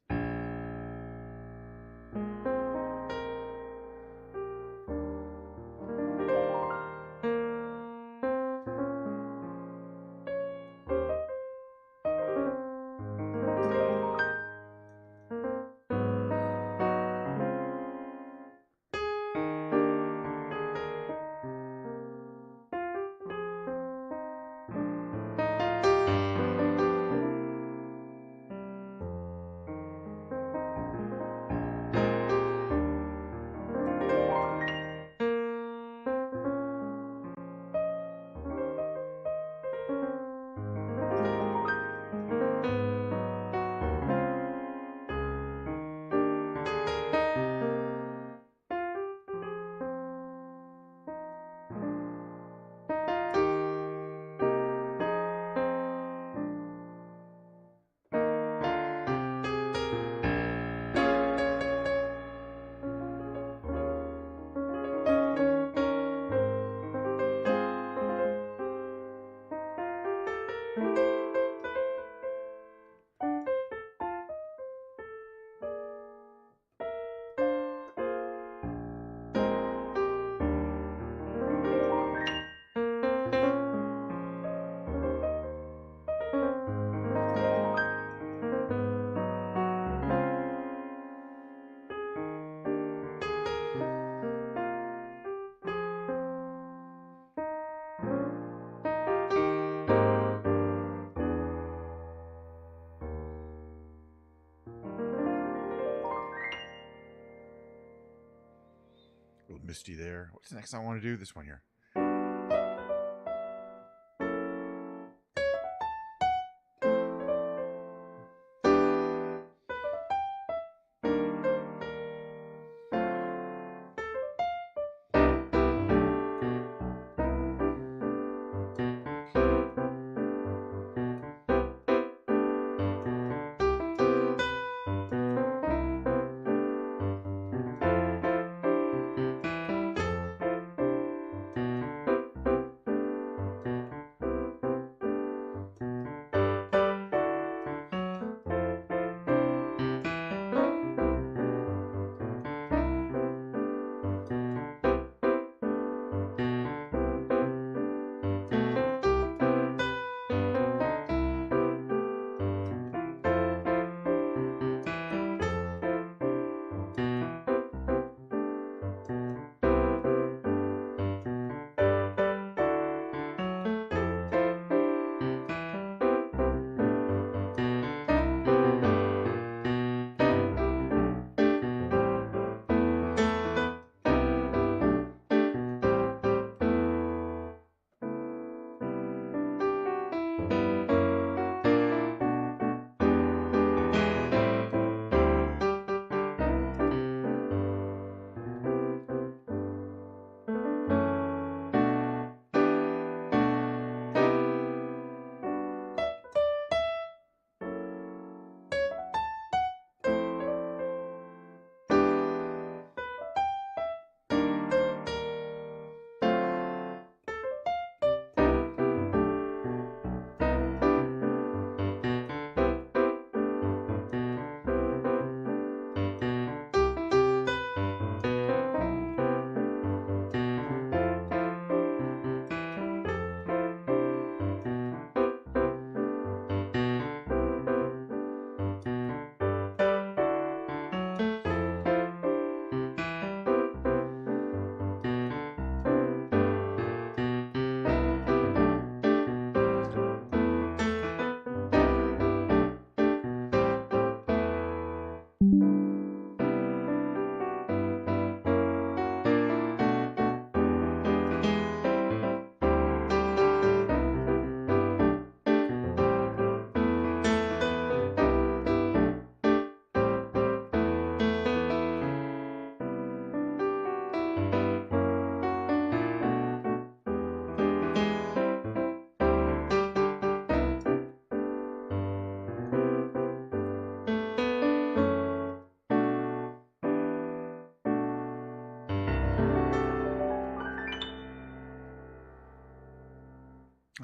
A little Misty there. What's the next song I want to do? This one here.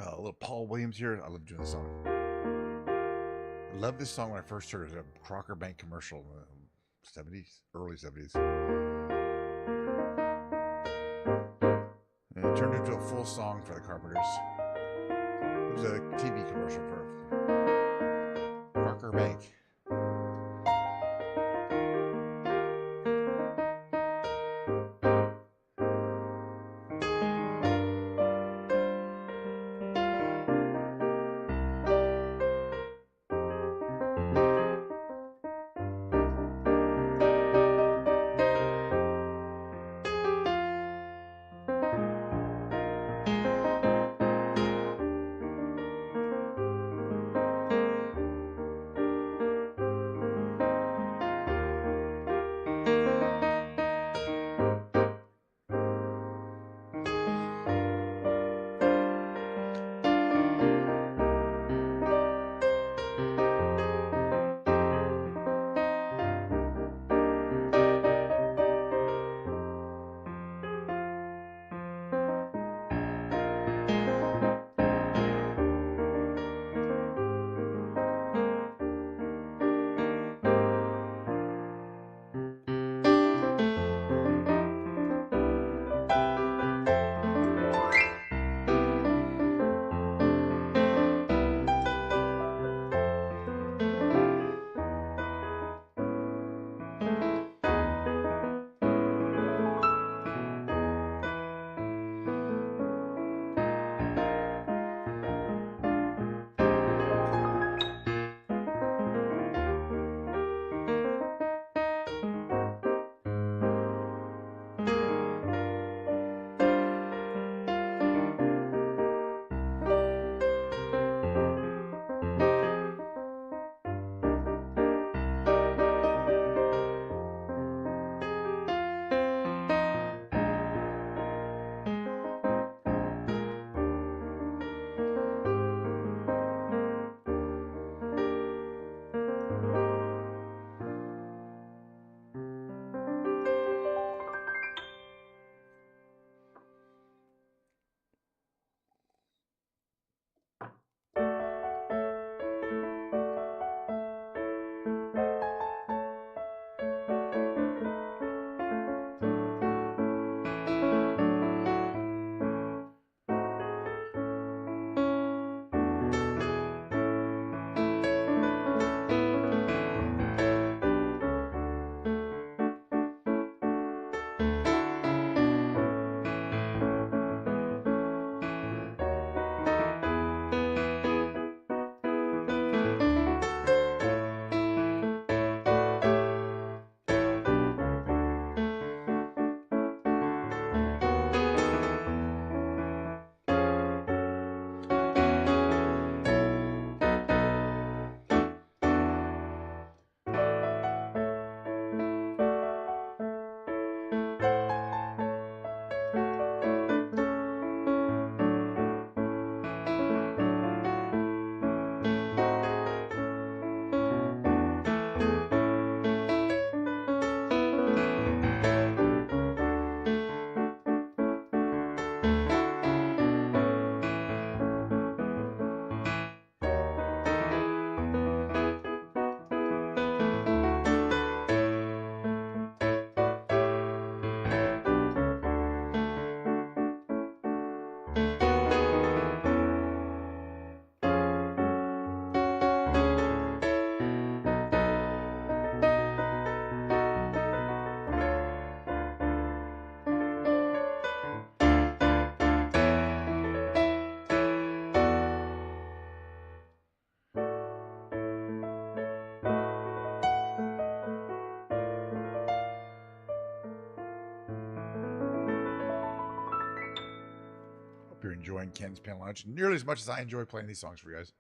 A little Paul Williams here. I love doing this song. I love this song when I first heard it. It was a Crocker Bank commercial in the 70s, early 70s. And it turned into a full song for the Carpenters. It was a TV commercial for Crocker Bank. Hope you're enjoying Ken's Pan Lounge nearly as much as I enjoy playing these songs for you guys.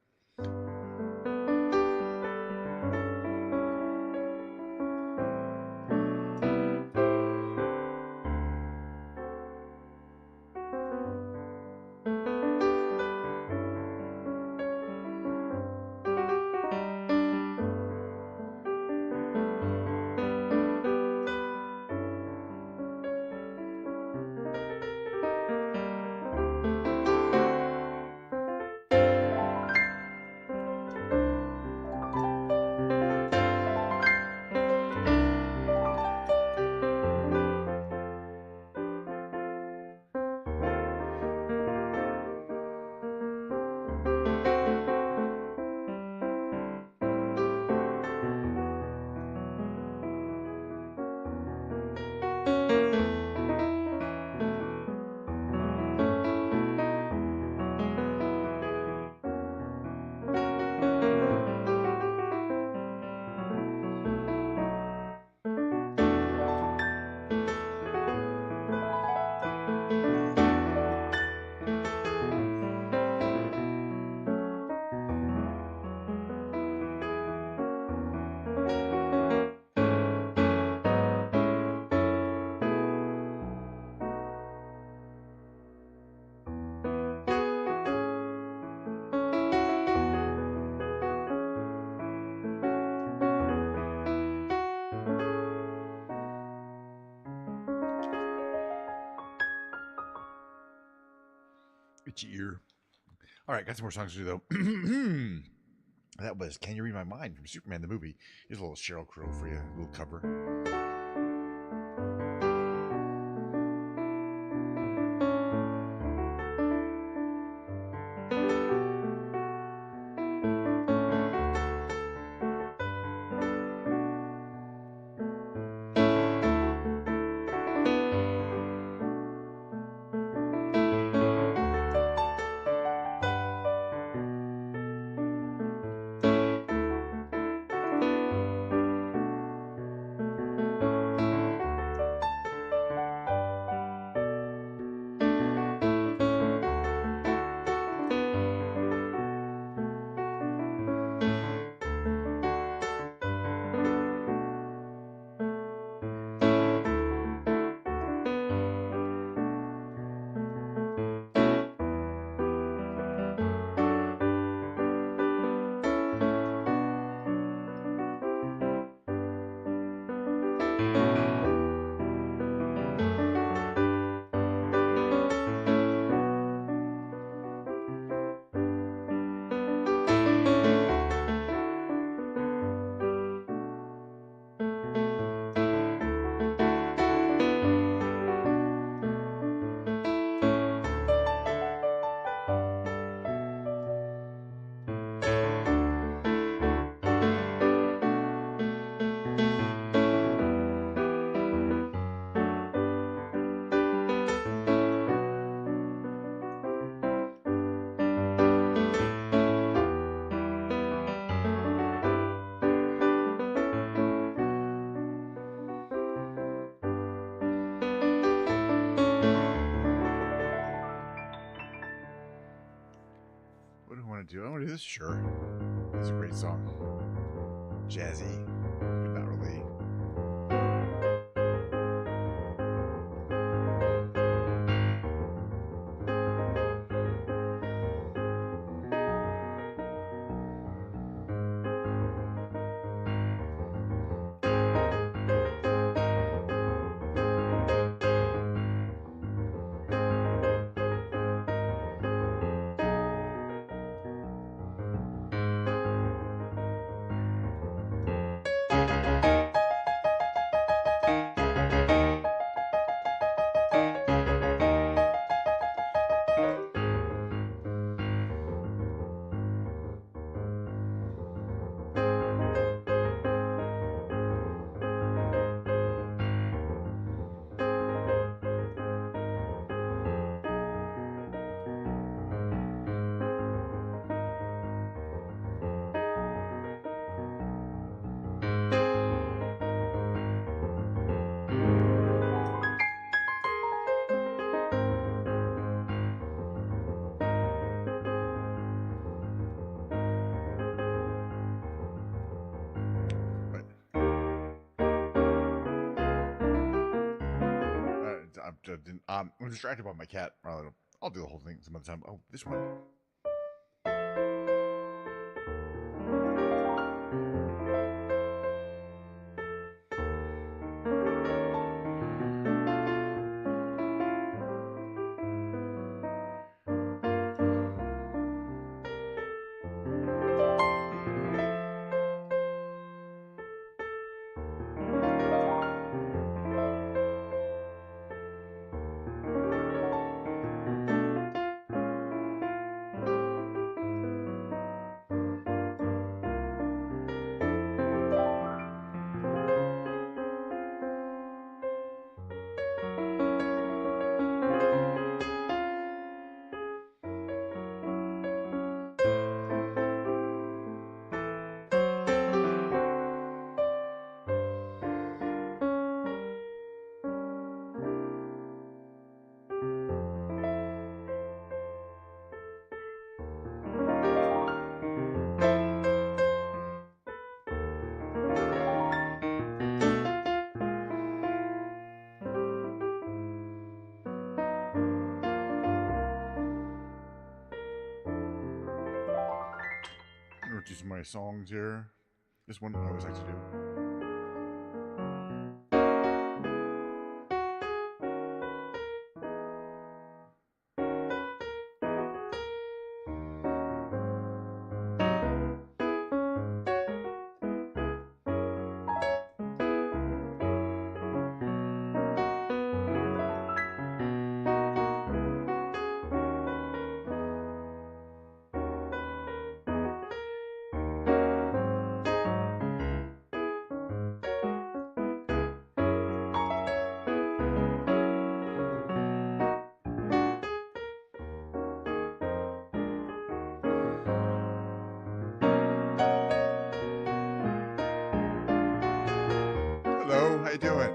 itchy ear. All right, got some more songs to do though. That was "Can You Read My Mind" from Superman the movie. Here's a little Sheryl Crow for you, a little cover. What do I want to do? I want to do this. Sure, it's a great song. Jazzy, but not really. I'm distracted by my cat. I'll do the whole thing some other time. Oh, this one. Do some of my songs here. This one I always like to do. How you doing?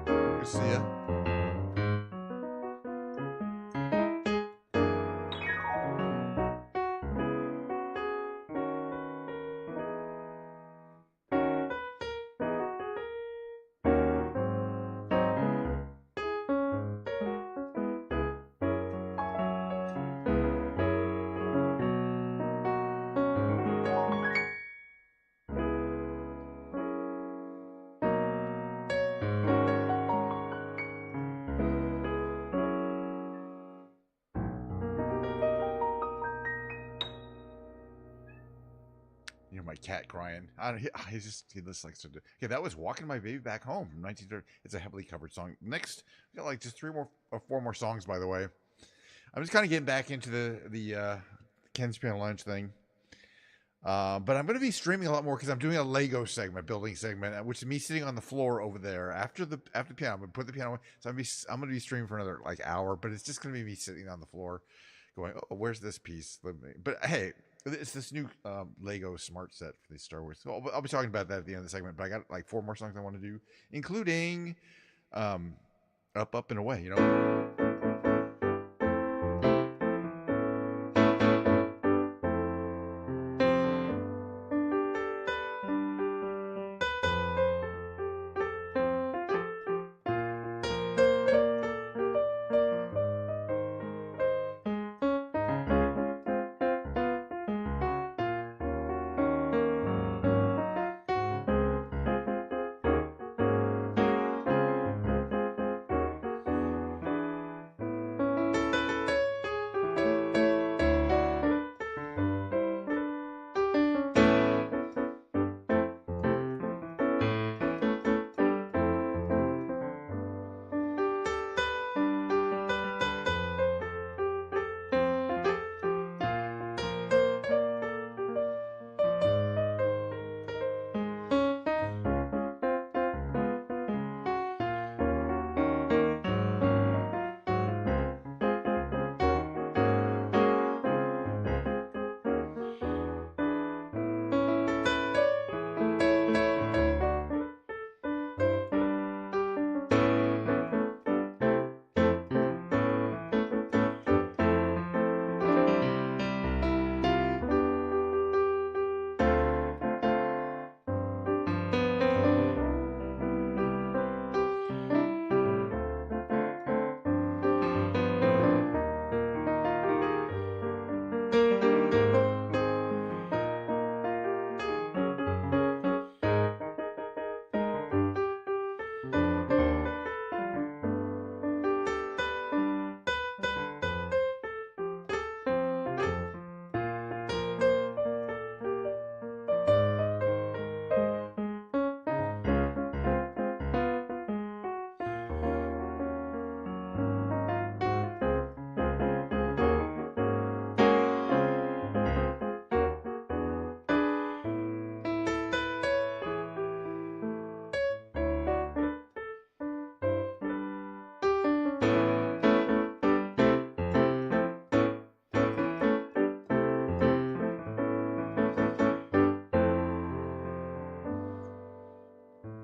Good to see ya. You know, my cat crying. I don't, he just likes to do. Okay, that was "Walking My Baby Back Home" from 1930. It's a heavily covered song. Next, we got like just 4 more songs. By the way, I'm just kind of getting back into the Ken's Piano Lunch thing. But I'm going to be streaming a lot more because I'm doing a Lego segment, building segment, which is me sitting on the floor over there after the piano. I'm going to put the piano away. So I'm going to be streaming for another like hour, but it's just going to be me sitting on the floor, going, "Oh, where's this piece?" But hey, it's this new Lego smart set for the Star Wars. So I'll be talking about that at the end of the segment. But I got like 4 more songs I want to do, including "Up, Up and Away." You know.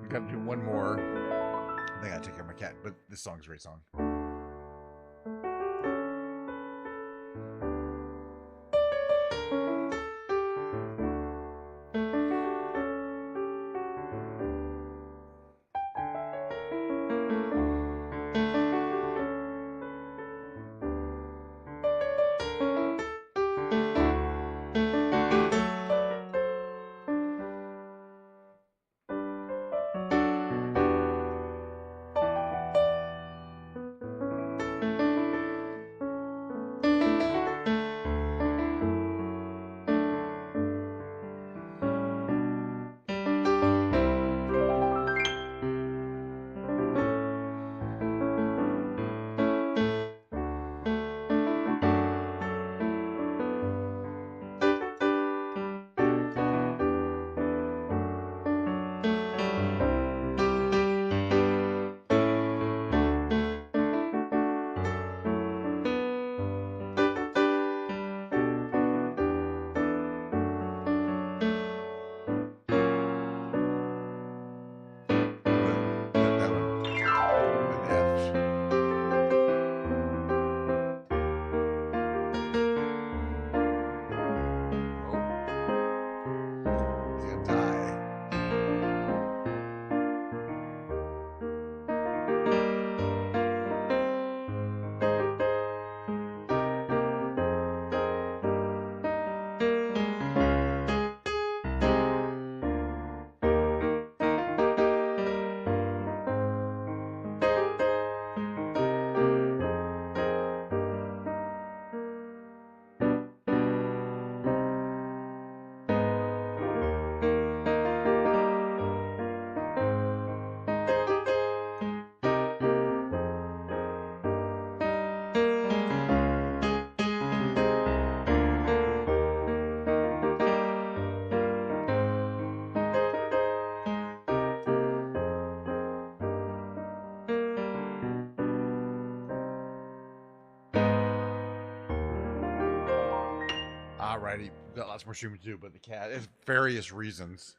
Got to do one more. I think I gotta take care of my cat, but this song's a great song. not ready. We've got lots more streaming to do, but the cat, it's various reasons.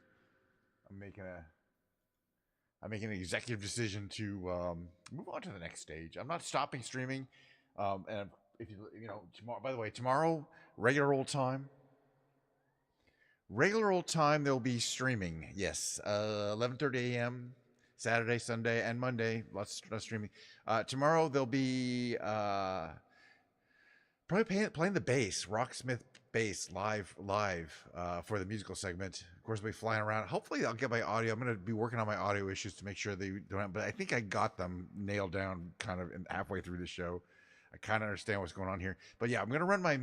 I'm making a I'm making an executive decision to move on to the next stage. I'm not stopping streaming. And if you know tomorrow, by the way, tomorrow regular old time. Regular old time, they'll be streaming. Yes, 11:30 a.m. Saturday, Sunday, and Monday. Lots of streaming. Tomorrow they'll be probably playing the bass, Rocksmith bass live for the musical segment. Of course, we'll be flying around. Hopefully, I'll get my audio. I'm going to be working on my audio issues to make sure they don't have, but I think I got them nailed down kind of halfway through the show. I kind of understand what's going on here. But yeah, I'm going to run my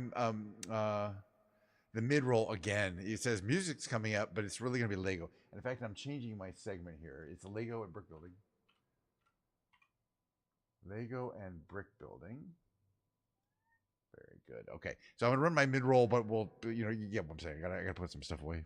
the mid roll again. It says music's coming up, but it's really going to be Lego. And in fact, I'm changing my segment here. It's Lego and brick building. Lego and brick building. Very good. Okay, so I'm gonna run my mid roll, but we'll, you get what I'm saying. I gotta put some stuff away.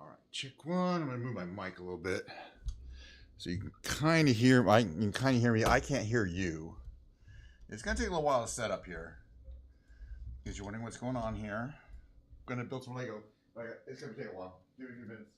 All right, check one. I'm gonna move my mic a little bit so you can kind of hear. You can kind of hear me. I can't hear you. It's gonna take a little while to set up here because you're wondering what's going on here. I'm gonna build some Lego. It's gonna take a while. Give me a few minutes.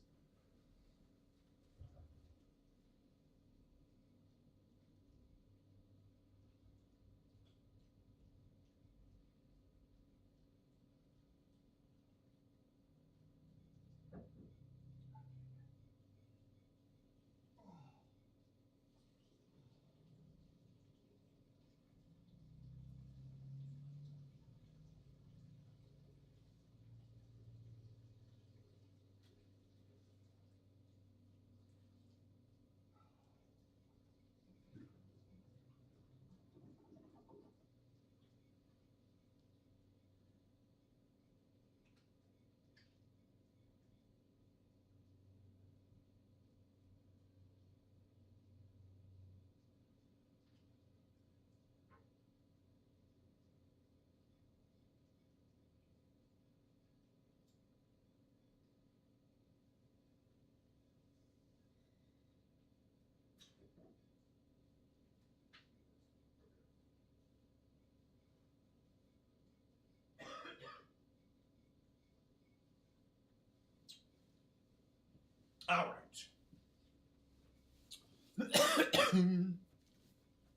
All right.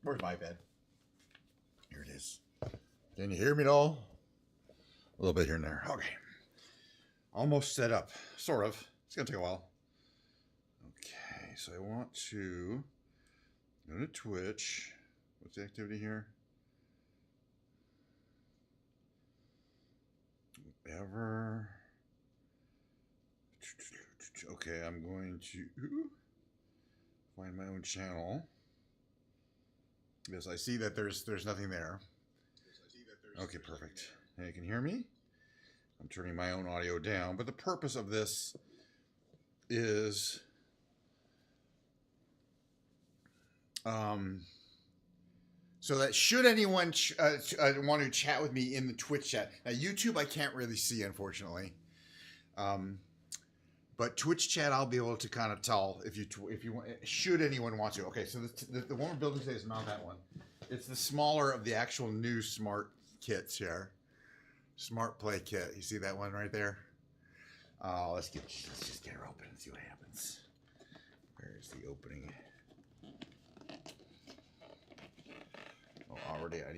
Where's my bed? Here it is. Can you hear me at all? A little bit here and there. Okay. Almost set up. Sort of. It's going to take a while. Okay. So I want to go to Twitch. What's the activity here? Ever. Okay, I'm going to find my own channel. Yes, I see that there's nothing there. Okay, perfect. Now you can hear me. I'm turning my own audio down, but the purpose of this is so that should anyone want to chat with me in the Twitch chat. Now YouTube I can't really see, unfortunately. But Twitch chat, I'll be able to kind of tell if you want, should anyone want to. Okay, so the one we're building today is not that one. It's the smaller of the actual new smart kits here. Smart Play kit. You see that one right there? Let's just get her open and see what happens. Where's the opening? Oh, already I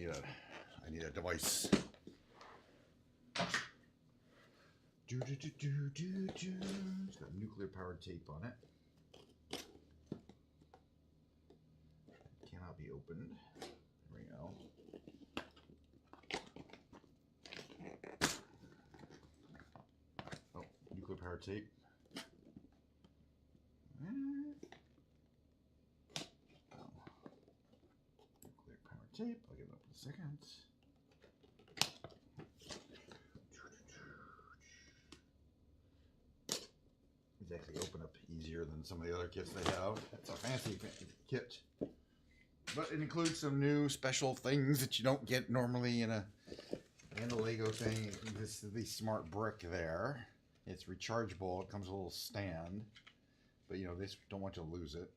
need a device. It's got nuclear powered tape on it. Cannot be opened. There we go. Oh, nuclear powered tape. Oh. Nuclear powered tape. I'll give it up in a second. Actually open up easier than some of the other kits they have. It's a fancy kit, but it includes some new special things that you don't get normally in a Lego thing. This is the smart brick there. It's rechargeable. It comes with a little stand, but you know, this don't want you to lose it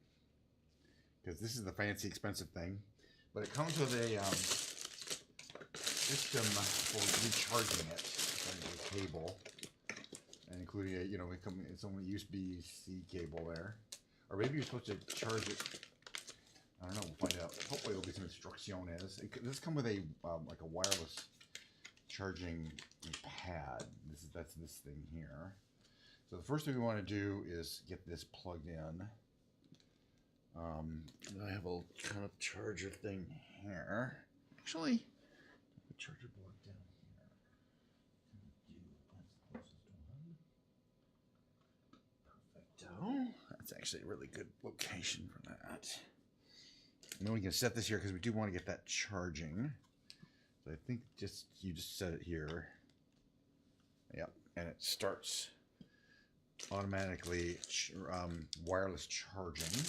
because this is the fancy expensive thing. But it comes with a system for recharging it. It's a cable. And including a, you know, it's only USB-C cable there. Or maybe you're supposed to charge it. I don't know, we'll find out. Hopefully there'll be some instrucciones. Does come with a, like a wireless charging pad. That's this thing here. So the first thing we want to do is get this plugged in. I have a kind of charger thing here. Actually, the charger board down here. That's actually a really good location for that. And then we can set this here because we do want to get that charging. So I think you just set it here. Yep, and it starts automatically wireless charging.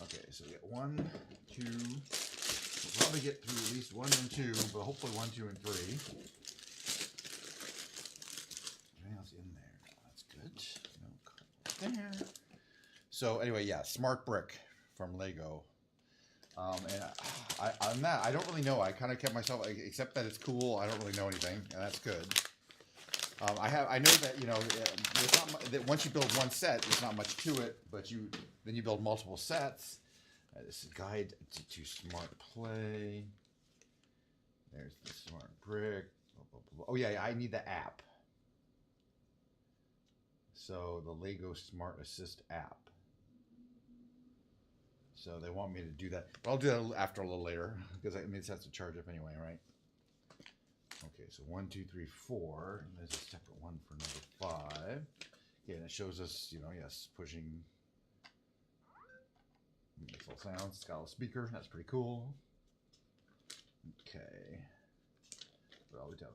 Okay, so we get 1, 2. We'll probably get through at least 1 and 2, but hopefully 1, 2, and 3. Anything else in there? That's good. No there. So anyway, yeah, smart brick from Lego. And on that, I don't really know. I kind of kept myself, except that it's cool. I don't really know anything, and that's good. I know that, you know, there's not that once you build one set, there's not much to it, but then you build multiple sets. This is a guide to smart play. There's the smart brick. Blah, blah, blah. Oh yeah, I need the app. So the Lego Smart Assist app. So they want me to do that. But I'll do that after a little later because I mean, it has to charge up anyway, right? Okay, so 1, 2, 3, 4. And there's a separate one for number 5. Okay, and it shows us, you know, yes, pushing. Makes little sounds. It's got a little speaker. That's pretty cool. Okay.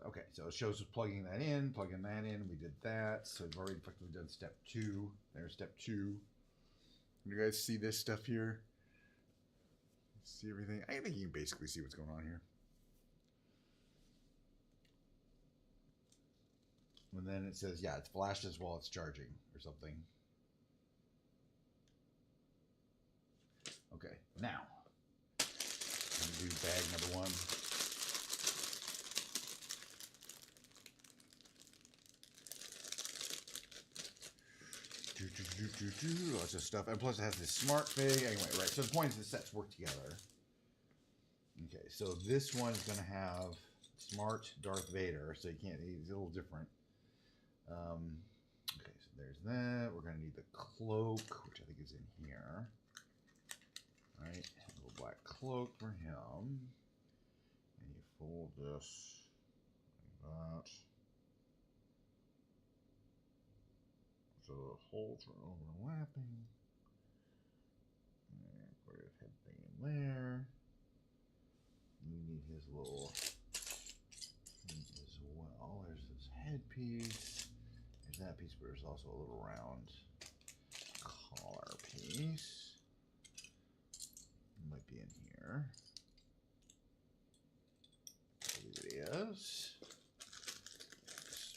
Okay, so it shows us plugging that in, We did that. So we've already effectively done step 2. There's step 2. You guys see this stuff here? See everything? I think you can basically see what's going on here. And then it says, yeah, it's flashes while it's charging or something. Okay, now I'm gonna do bag number 1. Lots of stuff. And plus it has this smart thing. Anyway, right. So the point is the sets work together. Okay, so this one's going to have smart Darth Vader. So you can't, he's a little different. Okay, so there's that. We're going to need the cloak, which I think is in here. Right, a little black cloak for him. And you fold this like that. So the holes are overlapping. And put his head thing in there. You need his little thing as well. There's this headpiece. There's that piece, but there's also a little round collar piece. Might be in here. I believe it is.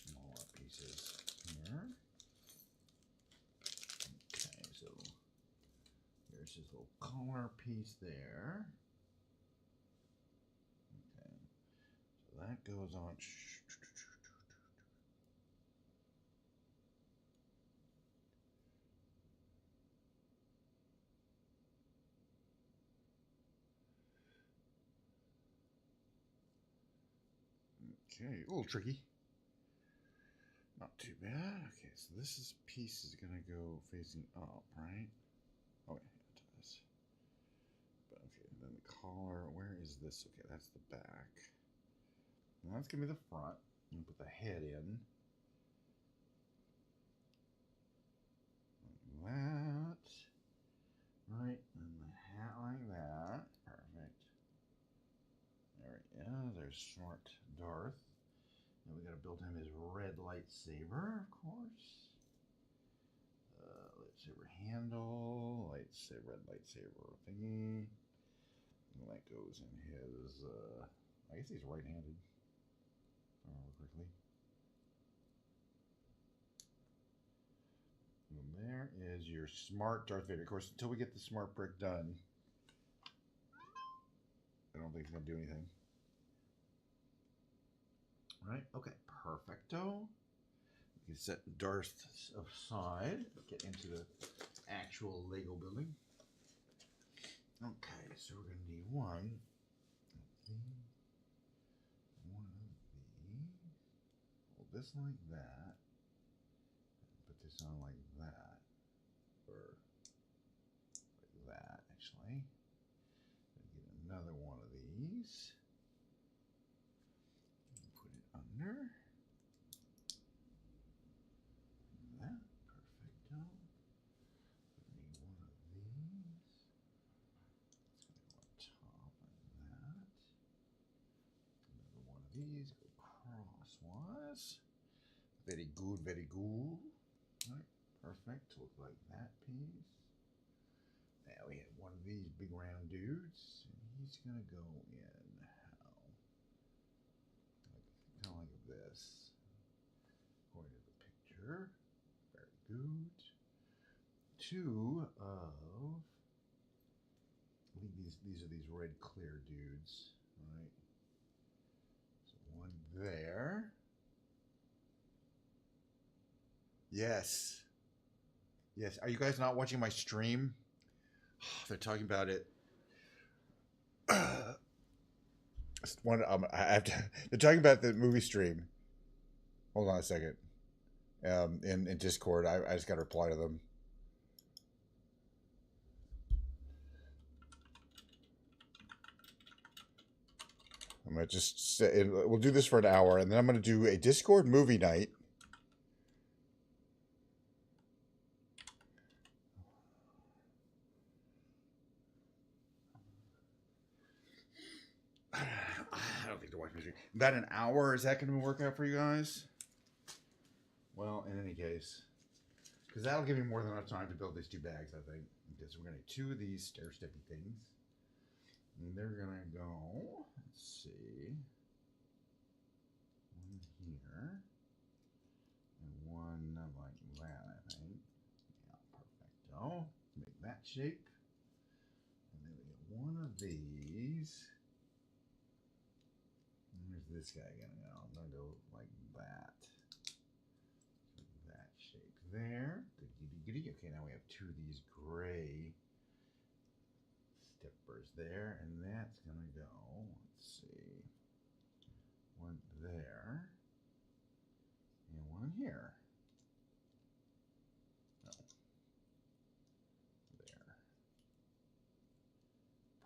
Smaller pieces here. Okay, so there's his little collar piece there. Okay, so that goes on. Okay, a little tricky. Not too bad. Okay, so this piece is gonna go facing up, right? Oh, yeah, it does. But okay, then the collar, where is this? Okay, that's the back. And that's gonna be the front. I'm gonna put the head in. Like that. Right, and the hat like that. Perfect. There we go. There's smart Darth. Now we gotta build him his red lightsaber, of course. Lightsaber handle, red lightsaber thingy. And that goes in his, I guess he's right-handed, if I remember correctly. And there is your smart Darth Vader. Of course, until we get the smart brick done, I don't think it's gonna do anything. Right, okay, perfecto. We can set Darth aside, get into the actual Lego building. Okay, so we're going to need one of these, hold this like that, put this on like that, or like that actually. Get another one of these, put it under. That, perfecto. We need one of these. It's going to go on top like that. Another one of these, go crosswise. Very good, very good. All right, perfect. Look like that piece. Now we have one of these big round dudes, and he's going to go in how? Kind of like this. According to the picture. Very good. Two of, I think these are these red clear dudes, right? So one there. Yes. Yes. Are you guys not watching my stream? They're talking about it. One, I have to. They're talking about the movie stream. Hold on a second. In Discord, I just got to reply to them. I'm gonna just say, we'll do this for an hour, and then I'm gonna do a Discord movie night. I don't think they're watching. About an hour. Is that going to work out for you guys? Well, in any case, because that'll give me more than enough time to build these two bags, I think. Because we're going to need two of these stair-steppy things. And they're going to go, let's see, one here, and one like that, I think. Yeah, perfecto. Make that shape. And then we get one of these. Where's this guy going to go? I'm going to go like that. So that shape there. Okay, now have two of these gray steppers there, and that's going to go, let's see, one there, and one here. No. There.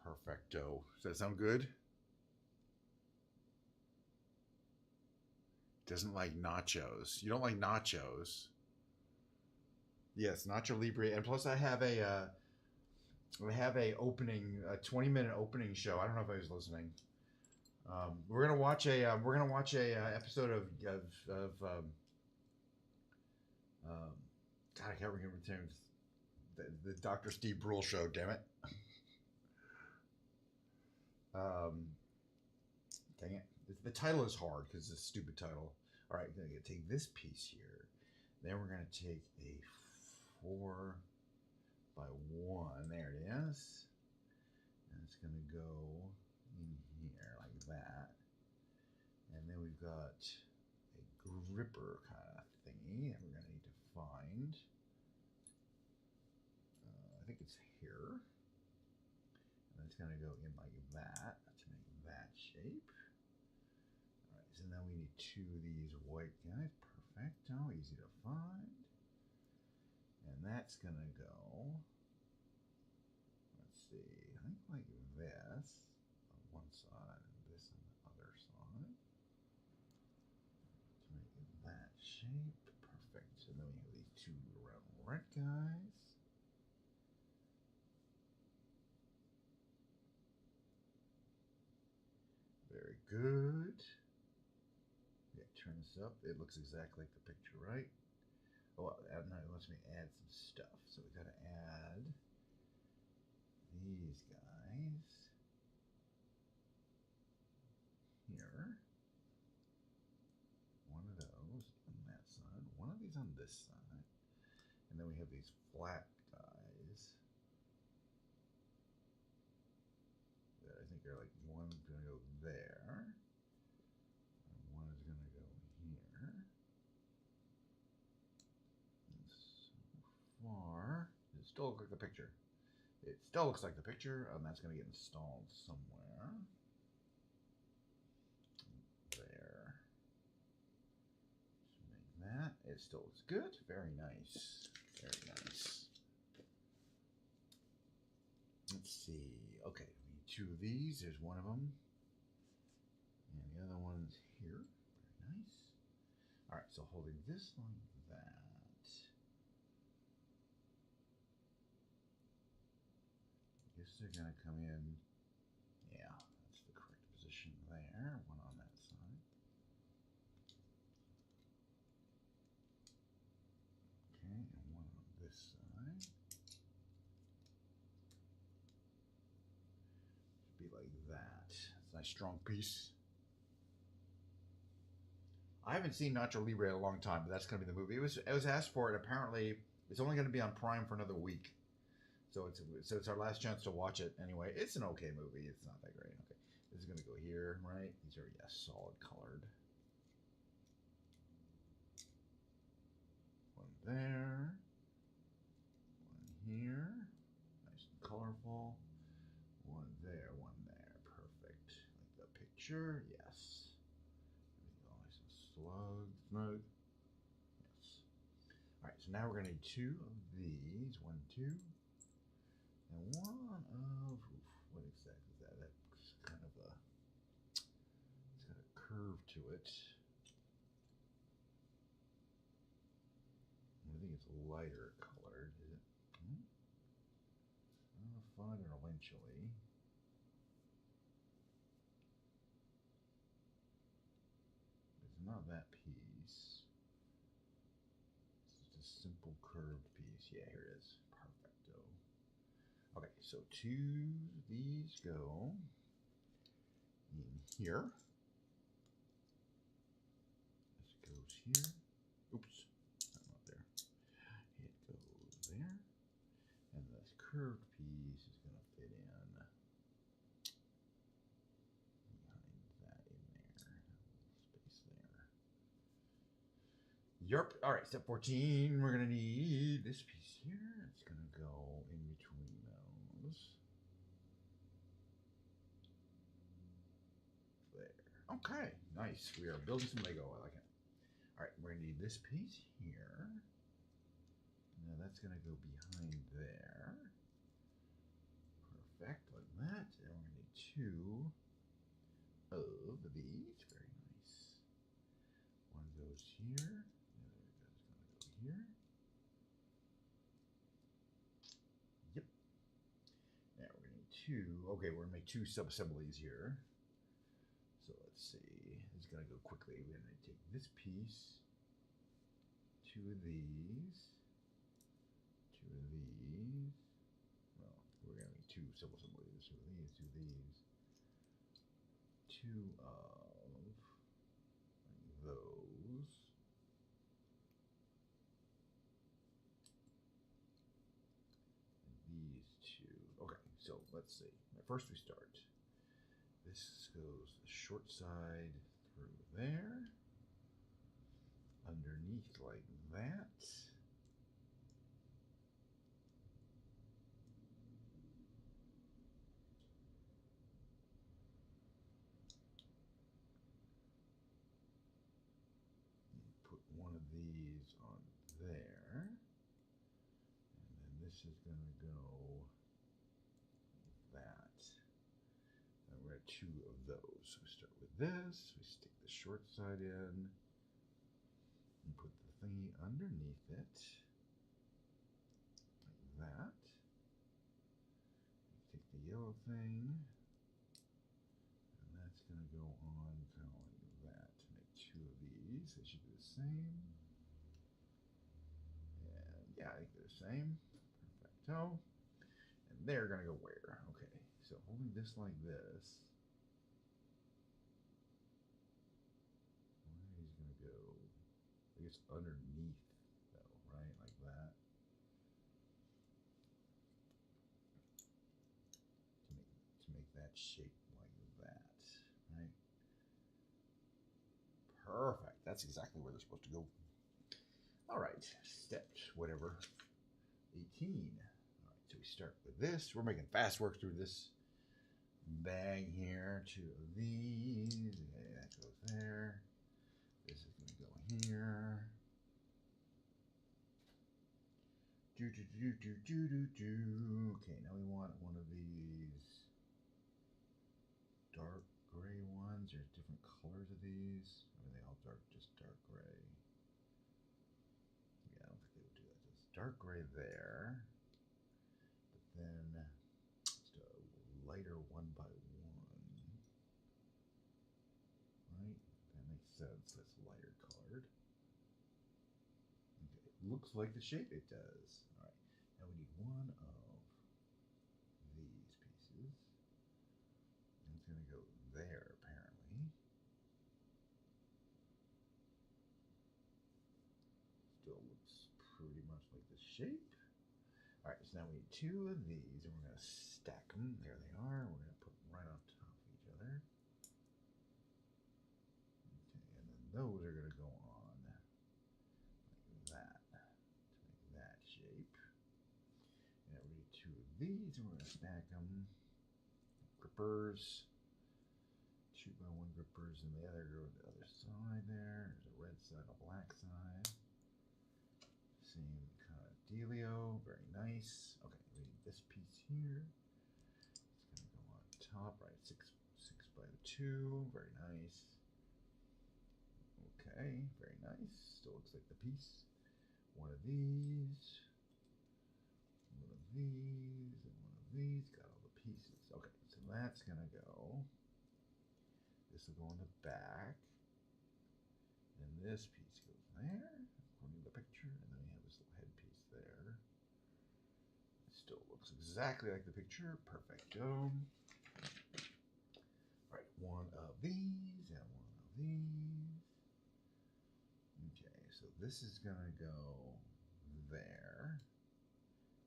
Perfecto. Does that sound good? Doesn't like nachos. You don't like nachos? Yes, Nacho Libre, and plus I have a opening, a 20-minute opening show. I don't know if I was listening. We're gonna watch a episode of God, I can't remember the name. The Dr. Steve Brule show. Damn it. Dang it. The title is hard because it's a stupid title. All right, I'm gonna take this piece here. Then we're gonna take a 4 by 1. There it is. And it's gonna go in here like that. And then we've got a gripper kind of thingy that we're gonna need to find. I think it's here. And it's gonna go in like that to make that shape. All right, so now we need two of these white guys. Perfecto, easy to find. And that's gonna go, let's see, I think like this on one side and this on the other side to make it that shape. Perfect. So then we have these two round red guys. Very good. Yeah, turn this up. It looks exactly like the picture, right? Oh, now it wants me to add some stuff. So we gotta add these guys here. One of those on that side. One of these on this side. And then we have these flat guys that I think are like, one's gonna go there. And one is gonna go here. Far. It still looks like the picture. It still looks like the picture, and that's going to get installed somewhere. There. Just make that. It still looks good. Very nice. Very nice. Let's see. Okay, we need two of these. There's one of them. And the other one's here. Very nice. All right, so holding this like that. I guess they're going to come in. Yeah, that's the correct position there. One on that side. Okay, and one on this side. Should be like that. It's a nice strong piece. I haven't seen Nacho Libre in a long time, but that's going to be the movie. It was asked for, and apparently it's only going to be on Prime for another week. So it's our last chance to watch it anyway. It's an okay movie. It's not that great. Okay, this is gonna go here, right? These are, yes, solid colored. One there. One here. Nice and colorful. One there. One there. Perfect. Like the picture. Yes. Everything nice and snug. Yes. All right. So now we're gonna need two of these. 1, 2. And one of, what exactly is that? That's kind of a, it's got a curve to it. I think it's lighter colored, is it? I'll find it eventually. It's not that piece. It's just a simple curved piece. Yeah, here it is. Perfecto. Okay, so two of these go in here. This goes here. Oops, not there. It goes there. And this curved piece is going to fit in behind that in there. Space there. Yerp. All right, step 14. We're going to need this piece here. It's going to go in between those. There. Okay, nice. We are building some Lego. I like it. All right, we're going to need this piece here. Now that's going to go behind there. Perfect, like that. And we're going to need two of these. Very nice. One goes here. The other is going to go here. Yep. Now we're going to need two. Okay, we're going to make two sub-assemblies here. So let's see. It's going to go quickly. We're going to take this piece, two of these, two of these. Well, we're going to need two sub-assemblies. Two of these, two of these, two of those. And these two. Okay, so let's see. First we start. This goes the short side through there, underneath like that. Put one of these on there, and then this is going to go like that. And we're at two of those. So we start with this, we stick the short side in, and put the thingy underneath it, like that. Take the yellow thing, and that's going to go on kind of like that to make two of these. They should be the same. And yeah, I think they're the same. Perfecto. And they're going to go where? Okay, so holding this like this. Where he's going to go? I guess underneath, though, right? Like that. To make that shape like that, right? Perfect. That's exactly where they're supposed to go. All right, step whatever, 18. All right, so we start with this. We're making fast work through this bag here. Two of these. Okay, that goes there. This is going to go here. Okay, now we want one of these dark gray ones. There's different colors of these. Or are they all dark, just dark gray? Yeah, I don't think they would do that. Just dark gray there. But then just a lighter 1 by 1. Right? That makes sense. That's lighter colored. Okay. Looks like the shape it does. All right. Now we need one of these pieces. And it's going to go there, apparently. Still looks pretty much like the shape. All right, so now we need two of these, and we're going to stack them. There they are. We're going to put them right on top of each other. Okay, and then those are going to go on like that to make that shape. And we need two of these, and we're going to stack them. Grippers. 2 by 1 grippers, and the other go to the other side there. There's a red side, a black side. Same kind of dealio. Very nice. Okay, we need this piece here. It's going to go on top, right? 6 by 2. Very nice. Okay, very nice. Still looks like the piece. One of these. One of these. And one of these. Got all the pieces. Okay, so that's going to go. This will go in the back. And this piece goes there, according to the picture. And then we have this little headpiece there. It still looks exactly like the picture. Perfecto. Right, one of these and one of these. Okay, so this is going to go there.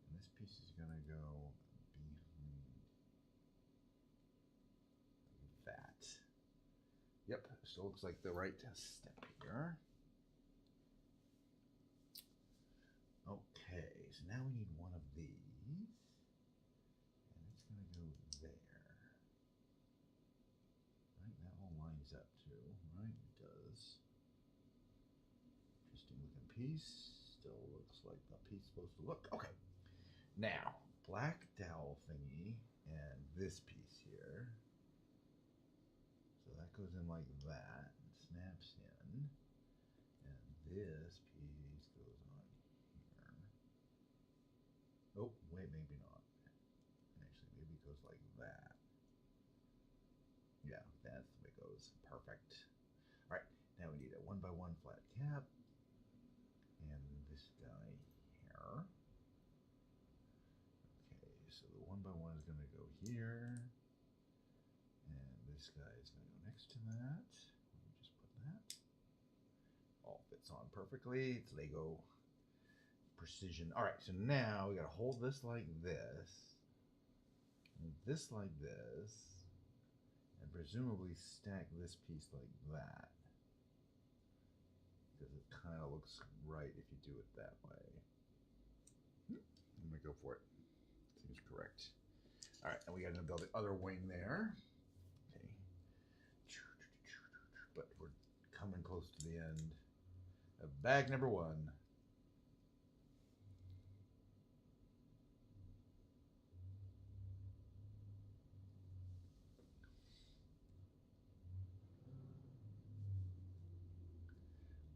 And this piece is going to go behind that. Yep, still looks like the right step here. so now we need one of these. And it's going to go there. Right, that all lines up too, right? It does. Interesting looking piece. Still looks like the piece is supposed to look. Okay. Now, black dowel thingy and this piece here. So that goes in like that and snaps in. And this piece goes on here. Oh, wait, maybe not. Actually, maybe it goes like that. Yeah, that's the way it goes. Perfect. All right, now we need a 1x1 flat cap. And this guy here. Okay, so the 1x1 is going to go here. And this guy is going to go next to that. Let me just put that. All fits on perfectly. It's Lego precision. All right, so now we got to hold this like this. And this like this. And presumably stack this piece like that. Because it kind of looks right if you do it that way. I'm going to go for it. Seems correct. All right, and we got to build the other wing there. Okay. But we're coming close to the end of bag number 1.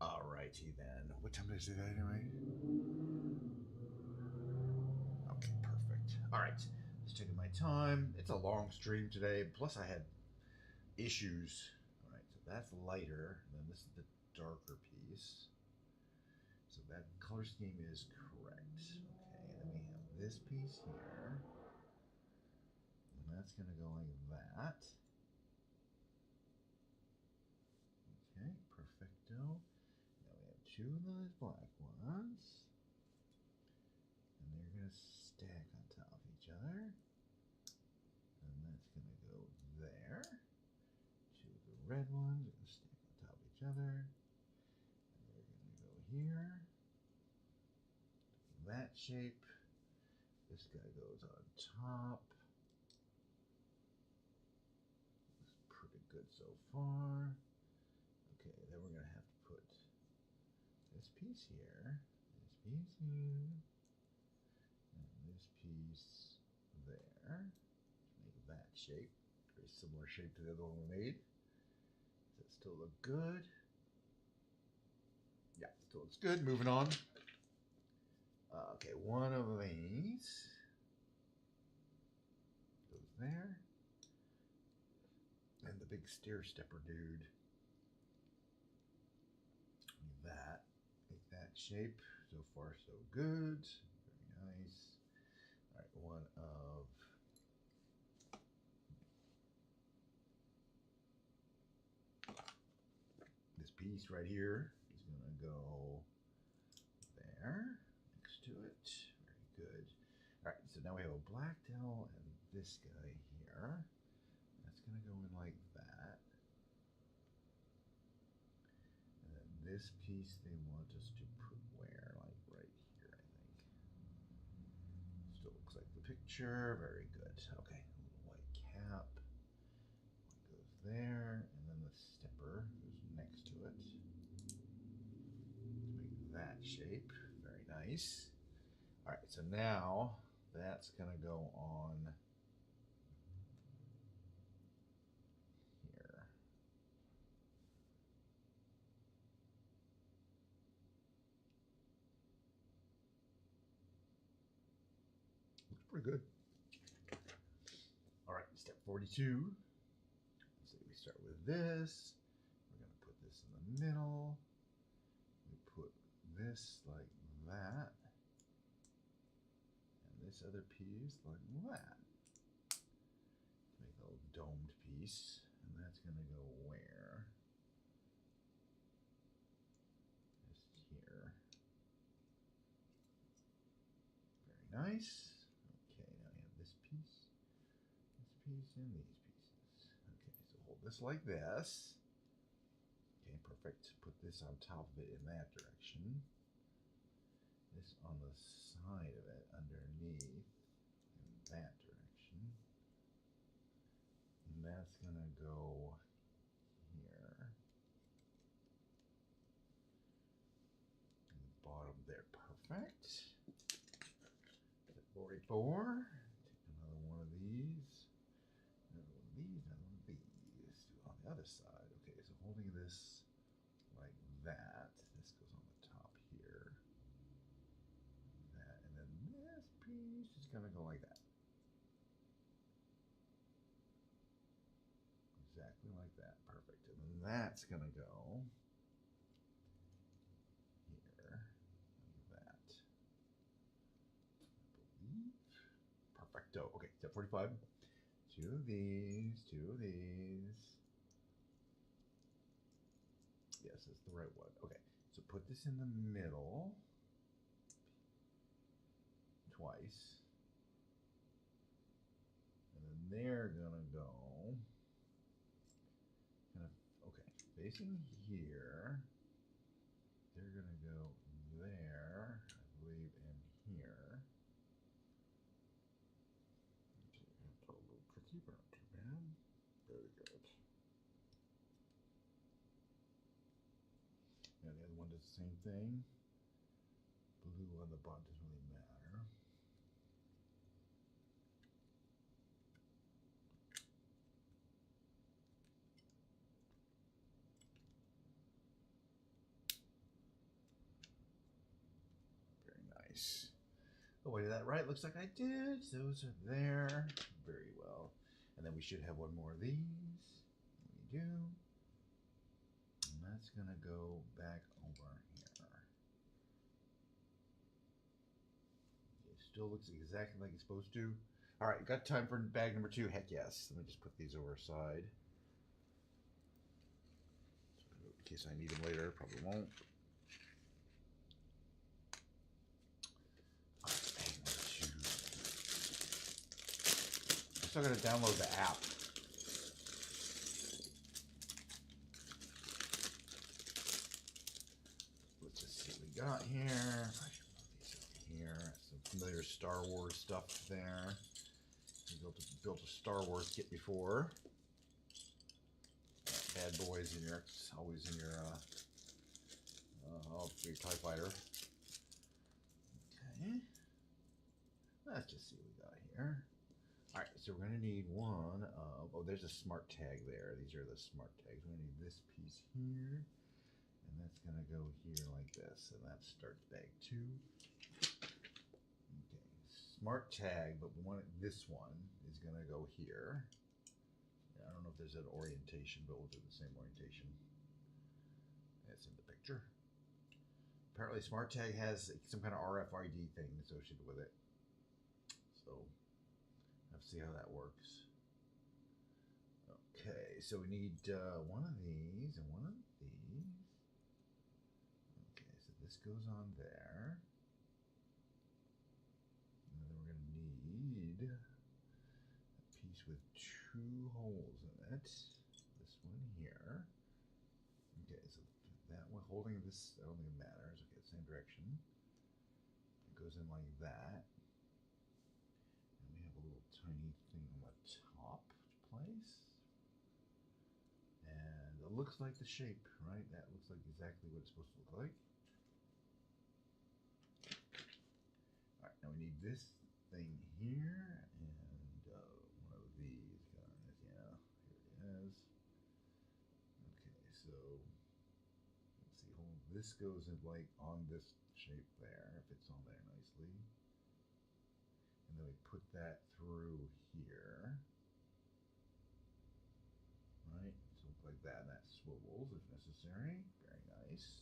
Alrighty then. What time did I say that anyway? Okay, perfect. Alright, just taking my time. It's a long stream today, plus I had issues. Alright, so that's lighter, and then this is the darker piece. So that color scheme is correct. Okay, then we have this piece here. And that's going to go like that. Okay, perfecto. Now we have 2 of those black ones. And they're going to stack on top of each other. And that's going to go there. 2 of the red ones are going to stack on top of each other. And they're going to go here. That shape. This guy goes on top. Looks pretty good so far. Okay, then we're going to have to put this piece here, this piece here, and this piece there. Make that shape. Very similar shape to the other one we made. Does that still look good? Yeah, still looks good. Moving on. Okay, one of these goes there. And the big stair stepper dude. That. Make that shape. So far, so good. Very nice. All right, one of this piece right here is going to go there next to it. Very good. All right, so now we have a black dowel and this guy here. That's going to go in like that. And then this piece they want us to put where? Like right here, I think. Still looks like the picture. Very good. Okay, a little white cap. One goes there, and then the stepper goes next to it. Let's make that shape. Very nice. All right, so now that's going to go on here. Looks pretty good. All right, step 42. So we start with this. We're going to put this in the middle. We put this like that. And this other piece like that. Make a little domed piece. And that's going to go where? Just here. Very nice. Okay, now we have this piece, and these pieces. Okay, so hold this like this. Okay, perfect. Put this on top of it in that direction. This on the side of it underneath in that direction. And that's going to go here. And the bottom there. Perfect. 44. Take another one of these. Another one of these. Another one of these. Do it on the other side. Okay, so holding this like that. This goes on the top here. That, and then this piece is going to go like that. Exactly like that. Perfect. And then that's going to go here. Like that. I believe. Perfecto. Okay, step 45. Two of these. Two of these. Yes, that's the right one. Okay, so put this in the middle. Twice. And then they're going to go kind of, okay, facing here. They're going to go there, I believe, and here. Okay, that's a little tricky, but not too bad. Very good. And the other one does the same thing. Blue on the bottom doesn't really matter. Very nice. Oh, wait, is that right? Looks like I did. Those are there. Very well. And then we should have one more of these. We do. And that's going to go back over here. It still looks exactly like it's supposed to. All right, got time for bag number 2? Heck yes. Let me just put these over aside. In case I need them later, probably won't. I'm still going to download the app. Let's just see what we got here. I should put these over here. Some familiar Star Wars stuff there. We built a Star Wars kit before. Bad boys in your, always in your, your TIE fighter. Okay. Let's just see what we got here. All right, so we're going to need one of, oh, there's a smart tag there. These are the smart tags. We're going to need this piece here, and that's going to go here like this, and that starts bag 2. Okay, smart tag, but we want it, this one is going to go here. I don't know if there's an orientation, but we'll do the same orientation. It's in the picture. Apparently, smart tag has some kind of RFID thing associated with it. So, let's see how that works. Okay, so we need one of these and one of these. Okay, so this goes on there. And then we're going to need a piece with 2 holes in it. This one here. Okay, so that one holding this, I don't think it matters. Okay, same direction. It goes in like that. And we have a little tiny thing on the top place. And it looks like the shape, right? That looks like exactly what it's supposed to look like. All right, now we need this thing here and one of these guys. Yeah, here it is. Okay, so let's see. This goes in like on this shape there, if it's on there nicely. And then we put that through here. Right, so look like that, and that swivels if necessary. Very nice.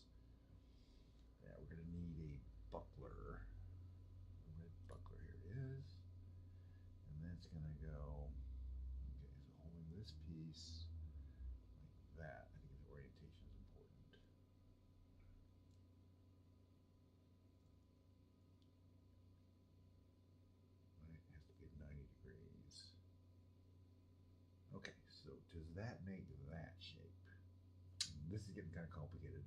Yeah, we're gonna need a buckler. A red buckler, here it is. And that's gonna go, okay, so holding this piece like that. I think the orientation is important. Right, it has to be 90 degrees. Okay, so does that make that shape? This is getting kind of complicated.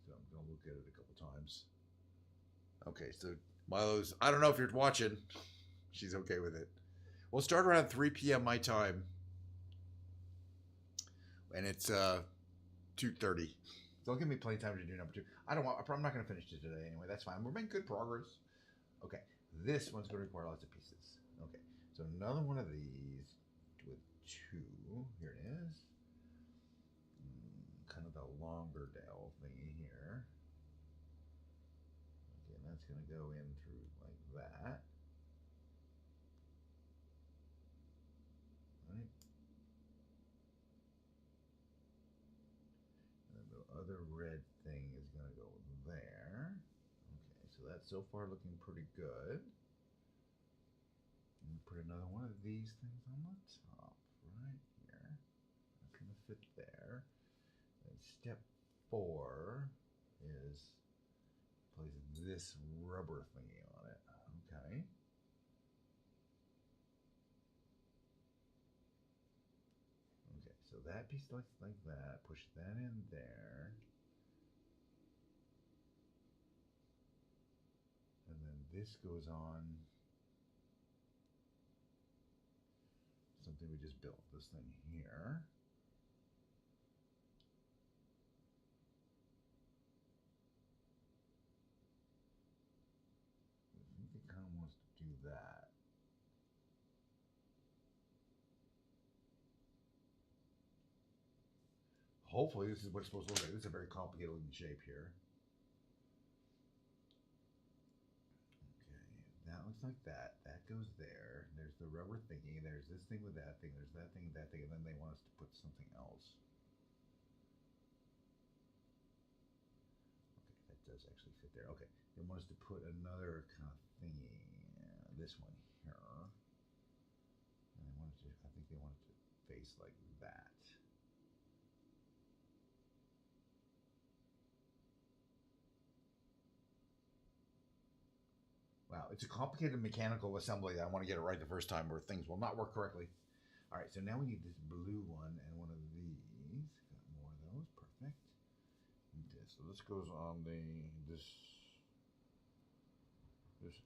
So I'm gonna look at it a couple times. Okay, so Milo's. I don't know if you're watching. She's okay with it. We'll start around 3 p.m. my time, and it's 2:30. So it'll give me plenty of time to do number 2. I'm not going to finish it today anyway. That's fine. We're making good progress. Okay, this one's going to require lots of pieces. Okay, so another one of these with 2. Here it is. Kind of the longer dowel thingy here. Okay, and that's going to go in through like that. Right. And the other red thing is going to go there. Okay, so that's so far looking pretty good. And put another one of these things on the top right here. That's going to fit there. And step 4 is place this rubber thingy on it. Okay. Okay, so that piece looks like that. Push that in there. And then this goes on something we just built. This thing here. I think it kind of wants to do that. Hopefully this is what it's supposed to look like. This is a very complicated looking shape here. Okay, that looks like that. That goes there. There's the rubber thingy. There's this thing with that thing. There's that thing, and then they want us to put something else. Okay, that does actually fit there. Okay, they want us to put another kind of thingy. This one here. And they want it to, I think they want it to face like that. Wow, it's a complicated mechanical assembly that I want to get it right the first time or things will not work correctly. All right, so now we need this blue one and one of these. Got more of those, perfect. Okay, so this goes on this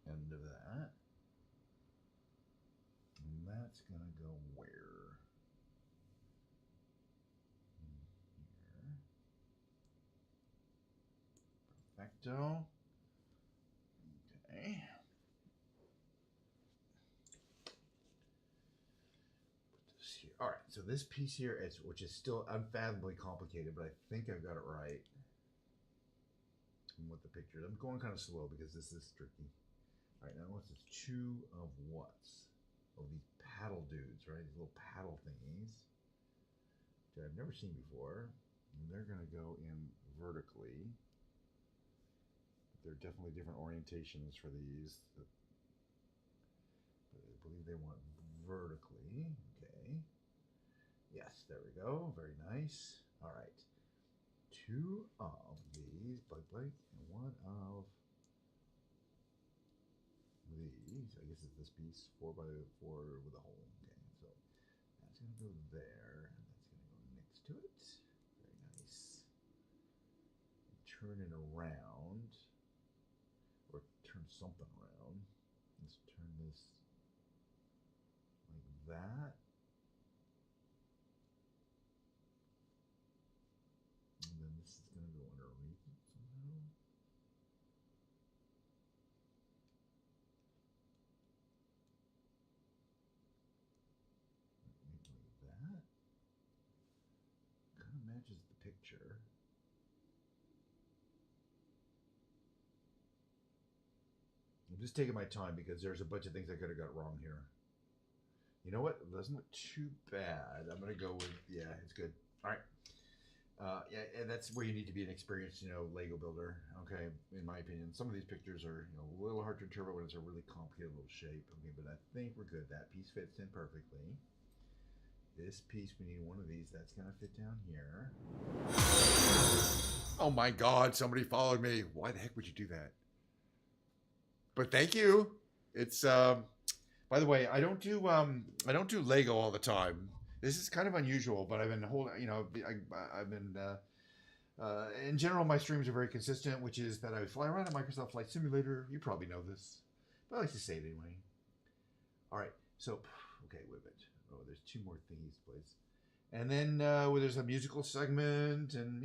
end of that. And that's gonna go where? In here. Perfecto. Okay. Put this here. All right. So this piece here is, which is still unfathomably complicated, but I think I've got it right. And with the pictures, I'm going kind of slow because this is tricky. All right. Now what's this? 2 of what's? Oh, these paddle dudes, right? These little paddle thingies that I've never seen before. And they're gonna go in vertically. There are definitely different orientations for these. But I believe they want vertically. Okay. Yes, there we go. Very nice. All right. 2 of these, blank, and 1 of these. I guess it's this piece, 4 by 4 with a hole. Okay, so that's going to go there, and that's going to go next to it. Very nice. Turn it around. Or turn something around. Let's turn this like that. And then this is going to go underneath it somehow. Maybe like that. Kind of matches the picture. I'm just taking my time because there's a bunch of things I could have got wrong here. You know what? It doesn't look too bad. I'm gonna go with, yeah, it's good. All right. Yeah, and that's where you need to be an experienced, Lego builder. Okay, in my opinion, some of these pictures are, a little hard to interpret when it's a really complicated little shape. Okay, but I think we're good. That piece fits in perfectly. This piece, we need one of these. That's gonna fit down here. Oh my God! Somebody followed me. Why the heck would you do that? But thank you. It's by the way, I don't do Lego all the time. This is kind of unusual, but I've been holding, I've been In general, my streams are very consistent, which is that I fly around a Microsoft Flight Simulator. You probably know this, but I like to say it anyway. All right, so okay, wait a minute. Oh, there's two more thingies, please. And then there's a musical segment, and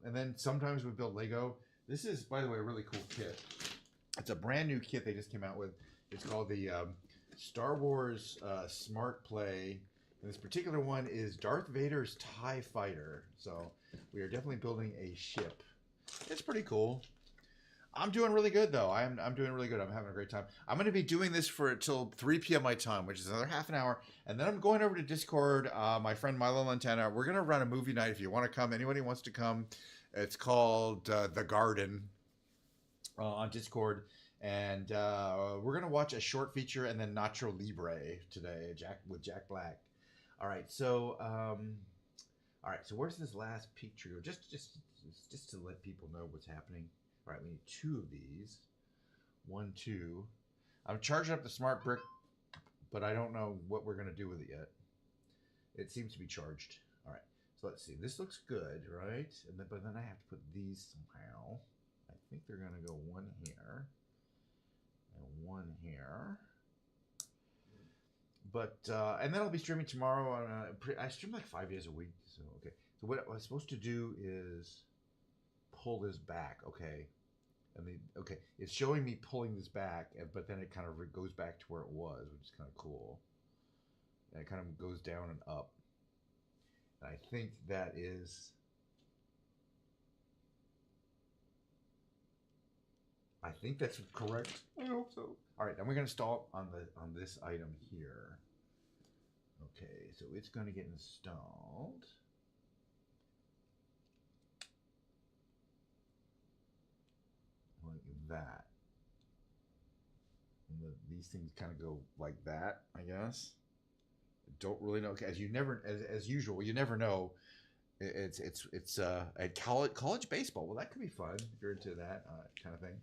and then sometimes we build Lego. This is, by the way, a really cool kit. It's a brand new kit they just came out with. It's called the Star Wars Smart Play. And this particular one is Darth Vader's TIE Fighter. So we are definitely building a ship. It's pretty cool. I'm doing really good, though. I'm doing really good. I'm having a great time. I'm going to be doing this for till 3 p.m. my time, which is another half an hour. And then I'm going over to Discord. My friend Milo Lantana. We're going to run a movie night if you want to come. Anybody wants to come. It's called The Garden on Discord. And we're going to watch a short feature and then Nacho Libre today with Jack Black. All right, so where's this last picture? Just to let people know what's happening. All right, we need 2 of these. 1, 2. I'm charging up the smart brick, but I don't know what we're gonna do with it yet. It seems to be charged. All right, so let's see. This looks good, right? But then I have to put these somehow. I think they're gonna go 1 here and 1 here. But and then I'll be streaming tomorrow. I stream like 5 days a week. So okay. So what I'm supposed to do is pull this back. Okay. Okay, it's showing me pulling this back, but then it kind of goes back to where it was, which is kind of cool. And it kind of goes down and up. And I think that is. I think that's correct. I hope so. All right, then we're going to install on this item here. Okay, so it's going to get installed. Like that. And these things kind of go like that, I guess. Don't really know, as usual, you never know. It's at college baseball. Well, that could be fun if you're into that kind of thing.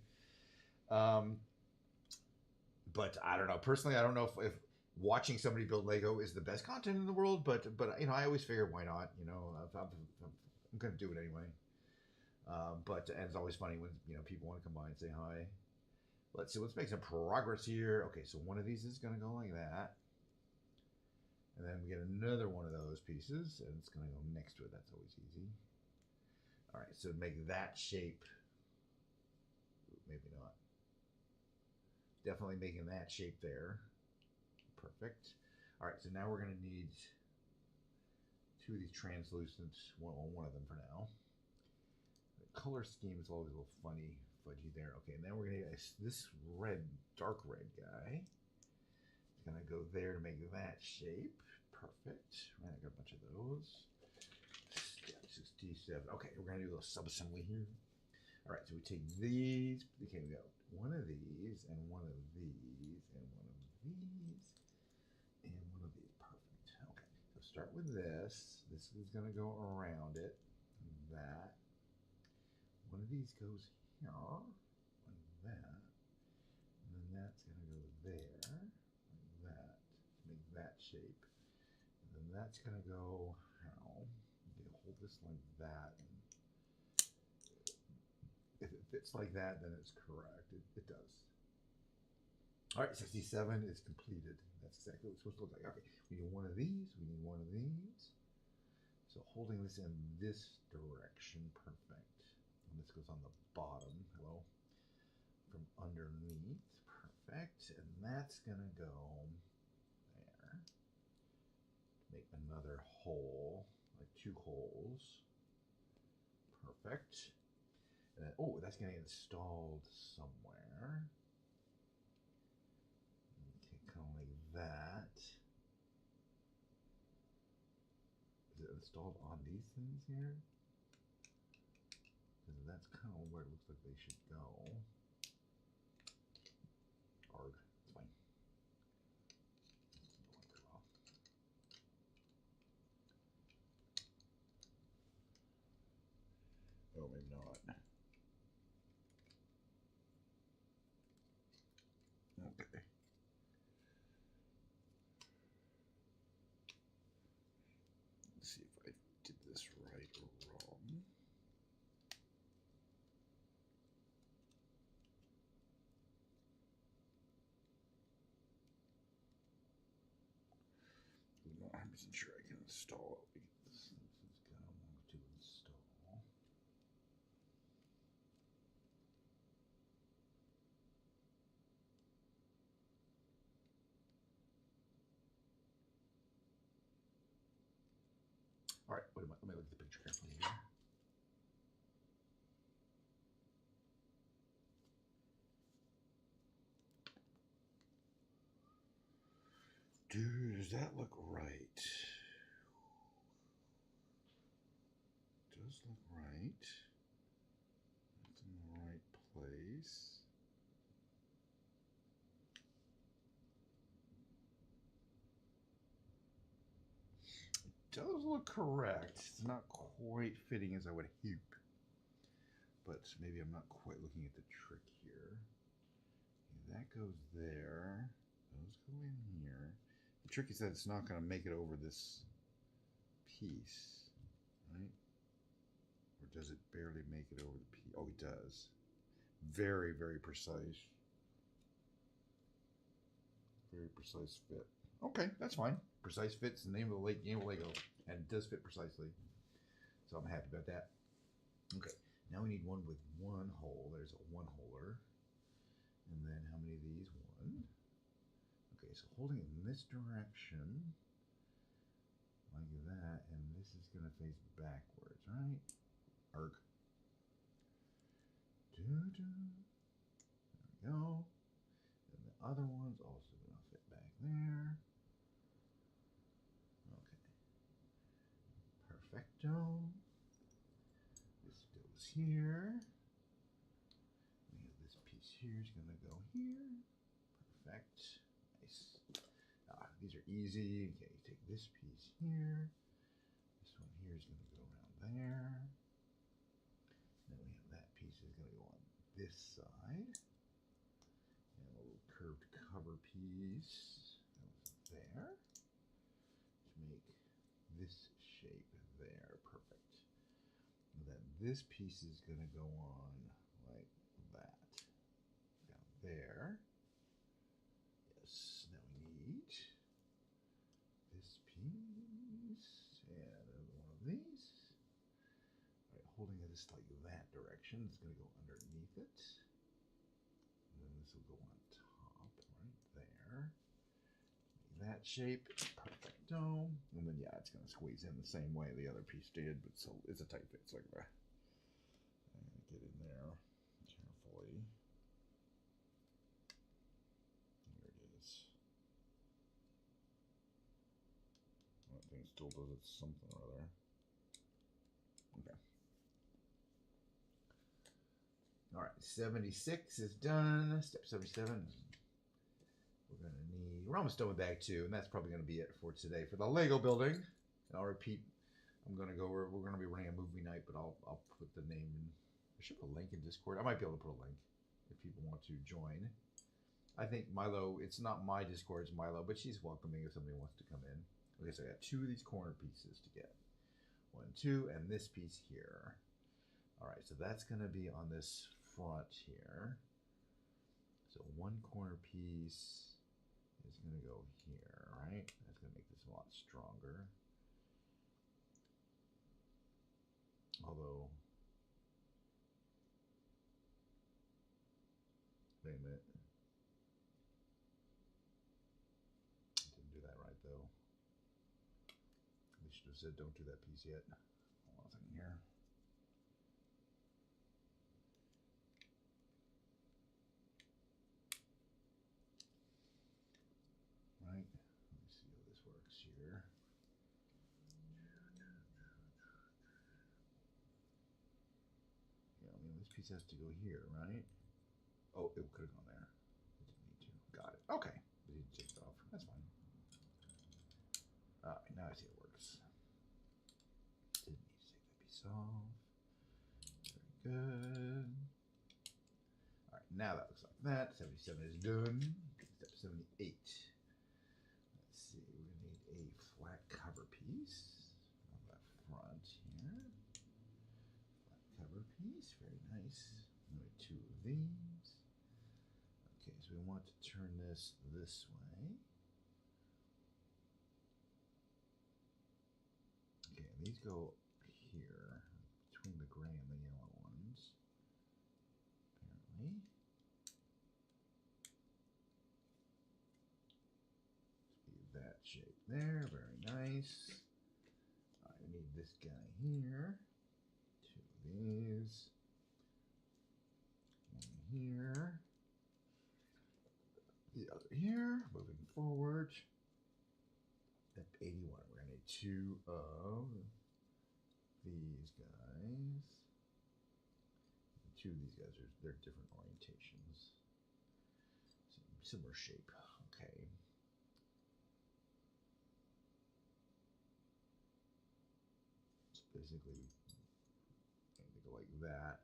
But I don't know. Personally, I don't know if watching somebody build Lego is the best content in the world. But I always figure, why not? I'm going to do it anyway. And it's always funny when people want to come by and say hi. Let's see. Let's make some progress here. Okay, so one of these is going to go like that. And then we get another one of those pieces, and it's going to go next to it. That's always easy. All right, so make that shape. Maybe not. Definitely making that shape there. Perfect. All right, so now we're going to need 2 of these translucent, one of them for now. The color scheme is always a little funny, fudgy there. Okay, and then we're going to get this red, dark red guy. It's going to go there to make that shape. Perfect. Right, I got a bunch of those. Step 67. Okay, we're going to do a little sub-assembly here. All right, so we take these. Okay, we got one of these, and one of these, and one of these, and one of these. Perfect. Okay, so start with this. This is going to go around it. That. One of these goes here, like that. And then that's going to go there, like that, to make that shape. And then that's going to go how? You hold this like that. And if it fits like that, then it's correct. It does. All right, 67 is completed. That's exactly what it's supposed to look like. Okay, we need one of these. We need one of these. So holding this in this direction, perfect. And this goes on the bottom. Hello. From underneath, perfect. And that's gonna go there. Make another hole, like 2 holes. Perfect. And then, oh, that's gonna get installed somewhere. Okay, kind of like that. Is it installed on these things here? Because that's kind of where it looks like they should go. Arg, it's fine. Oh, maybe not. Okay. Let's see if I did this right or wrong. wasn't sure I can install it. This is kind of long to install. All right, let me look at the picture carefully here. Does that look right? Does look right. It's in the right place. It does look correct. It's not quite fitting as I would hope. But maybe I'm not quite looking at the trick here. Okay, that goes there. Those go in here. The trick is that it's not going to make it over this piece, right? Or does it barely make it over the piece? Oh, it does. Very, very precise. Very precise fit. Okay, that's fine. Precise fit's the name of the late game of Lego, and it does fit precisely. So I'm happy about that. Okay, now we need one with one hole. There's a one holer. And then how many of these? One. Okay, so holding it in this direction, like that, and this is going to face backwards, right? Arc. There we go. And the other one's also going to fit back there. Okay. Perfecto. This goes here. We have this piece here is going to go here. Perfect. Nice. These are easy. Okay, you take this piece here. This one here is going to go around there. Then we have that piece is going to go on this side. And a little curved cover piece goes there to make this shape there. Perfect. And then this piece is going to go on like that. Down there. Yes. Now we need this piece and another one of these. All right, holding this like that direction, it's going to go underneath it. And then this will go on top right there. That shape, perfecto. And then yeah, it's going to squeeze in the same way the other piece did, but so it's a tight fit. So I'm going to get in there carefully. There it is. That thing still does its something or other. Okay. All right, 76 is done. Step 77. We're almost done with bag 2, and that's probably going to be it for today for the Lego building. And I'll repeat. We're going to be running a movie night, but I'll put the name in. I should put a link in Discord. I might be able to put a link if people want to join. I think Milo. It's not my Discord, it's Milo, but she's welcoming if somebody wants to come in. Okay, so I got 2 of these corner pieces to get. 1, 2, and this piece here. All right, so that's going to be on this front here. So one corner piece is going to go here, right? That's going to make this a lot stronger. Although, wait a minute. Didn't do that right, though. They should have said don't do that piece yet. Hold on a second here. Right? Let me see how this works here. Yeah, I mean, this piece has to go here, right? Oh, it could have gone there. It didn't need to. Got it. Okay. It didn't take it off. That's fine. All right, now I see it works. Didn't need to take that piece off. Very good. All right, now that looks like that. 77 is done. Step 78. Let's see, we're going to need a flat cover piece on the front here. Flat cover piece, very nice. We need 2 of these. Okay, so we want to turn this way. these go here between the gray and the yellow ones. Apparently. That shape there, very nice. I need this guy here. Two of these. One here. The other here. Moving forward. At 81, we're going to need two of these guys. Two of these guys they're different orientations. Similar shape. Okay. Basically, they go like that.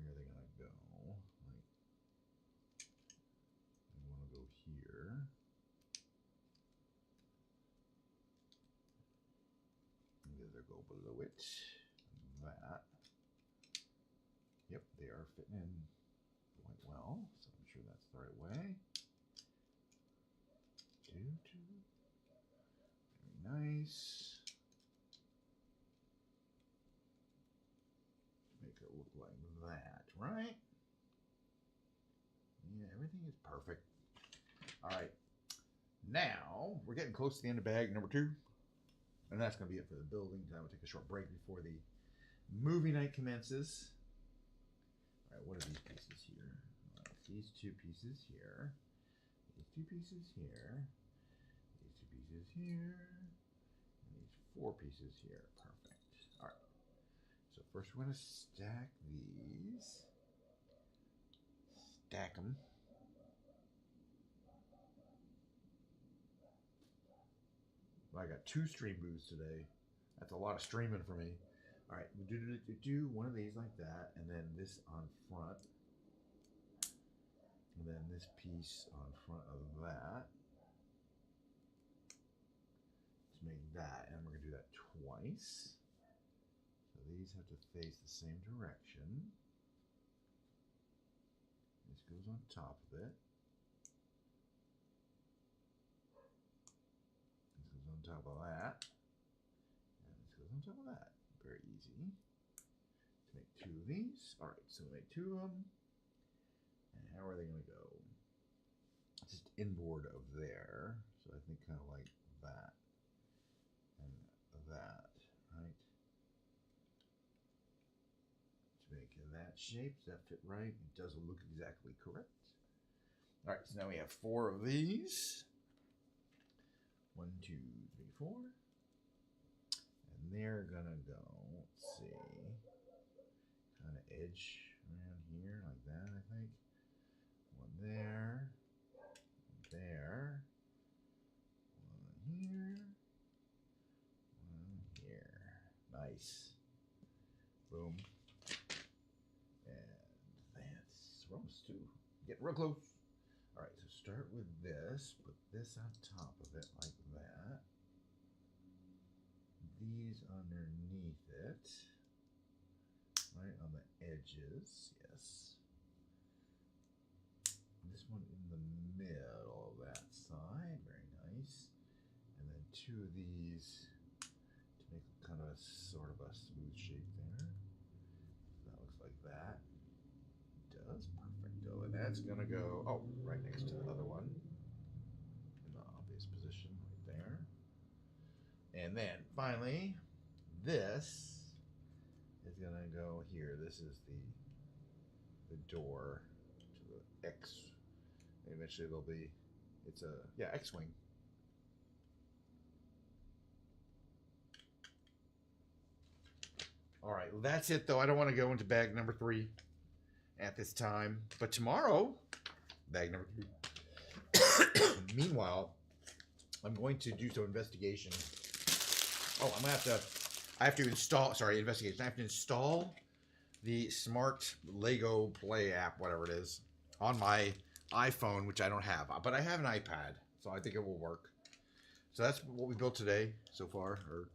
Where are they gonna go? Like, they want to go here. And the other go below it. That. Yep, they are fitting in quite well. So I'm sure that's the right way. Very nice. Make it look like that, right? Yeah, everything is perfect. All right. Now, we're getting close to the end of bag number 2. And that's going to be it for the building. Now we'll take a short break before the movie night commences. All right, what are these pieces here? These 2 pieces here. These 2 pieces here. These 2 pieces here. And these 4 pieces here. Perfect. All right. So first we're going to stack these. Stack them. Well, I got 2 stream booths today. That's a lot of streaming for me. All right, we'll do one of these like that, and then this on front. And then this piece on front of that. To make that, and we're going to do that twice. So these have to face the same direction. This goes on top of it. This goes on top of that. And this goes on top of that. Very easy. Let's make 2 of these. All right, so we make 2 of them. And how are they going to go? Just inboard of there. So I think kind of like that. And that, right? To make that shape. Does that fit right? It does look exactly correct. All right, so now we have 4 of these. 1, 2, 3, 4. And they're gonna go, let's see, kind of edge around here like that, I think. 1 there. 1 there. 1 here. 1 here. Nice. Boom. And that's almost 2. Getting real close. All right, so start with this. Put this on top of it like that. These underneath it. Right on the edges. Yes. This one in the middle of that side. Very nice. And then 2 of these to make kind of a sort of a smooth shape there. That looks like that. Does perfecto, and that's gonna go right next to the other one in the obvious position right there. And then finally this is gonna go here. This is the door to the X. And eventually there'll be it's a X-wing. All right, well that's it though. I don't want to go into bag number 3 at this time, but tomorrow, bag number 3. Meanwhile, I'm going to do some investigation. Oh, I have to install, investigation. I have to install the Smart Lego Play app, whatever it is, on my iPhone, which I don't have, but I have an iPad, so I think it will work. So that's what we built today so far, or,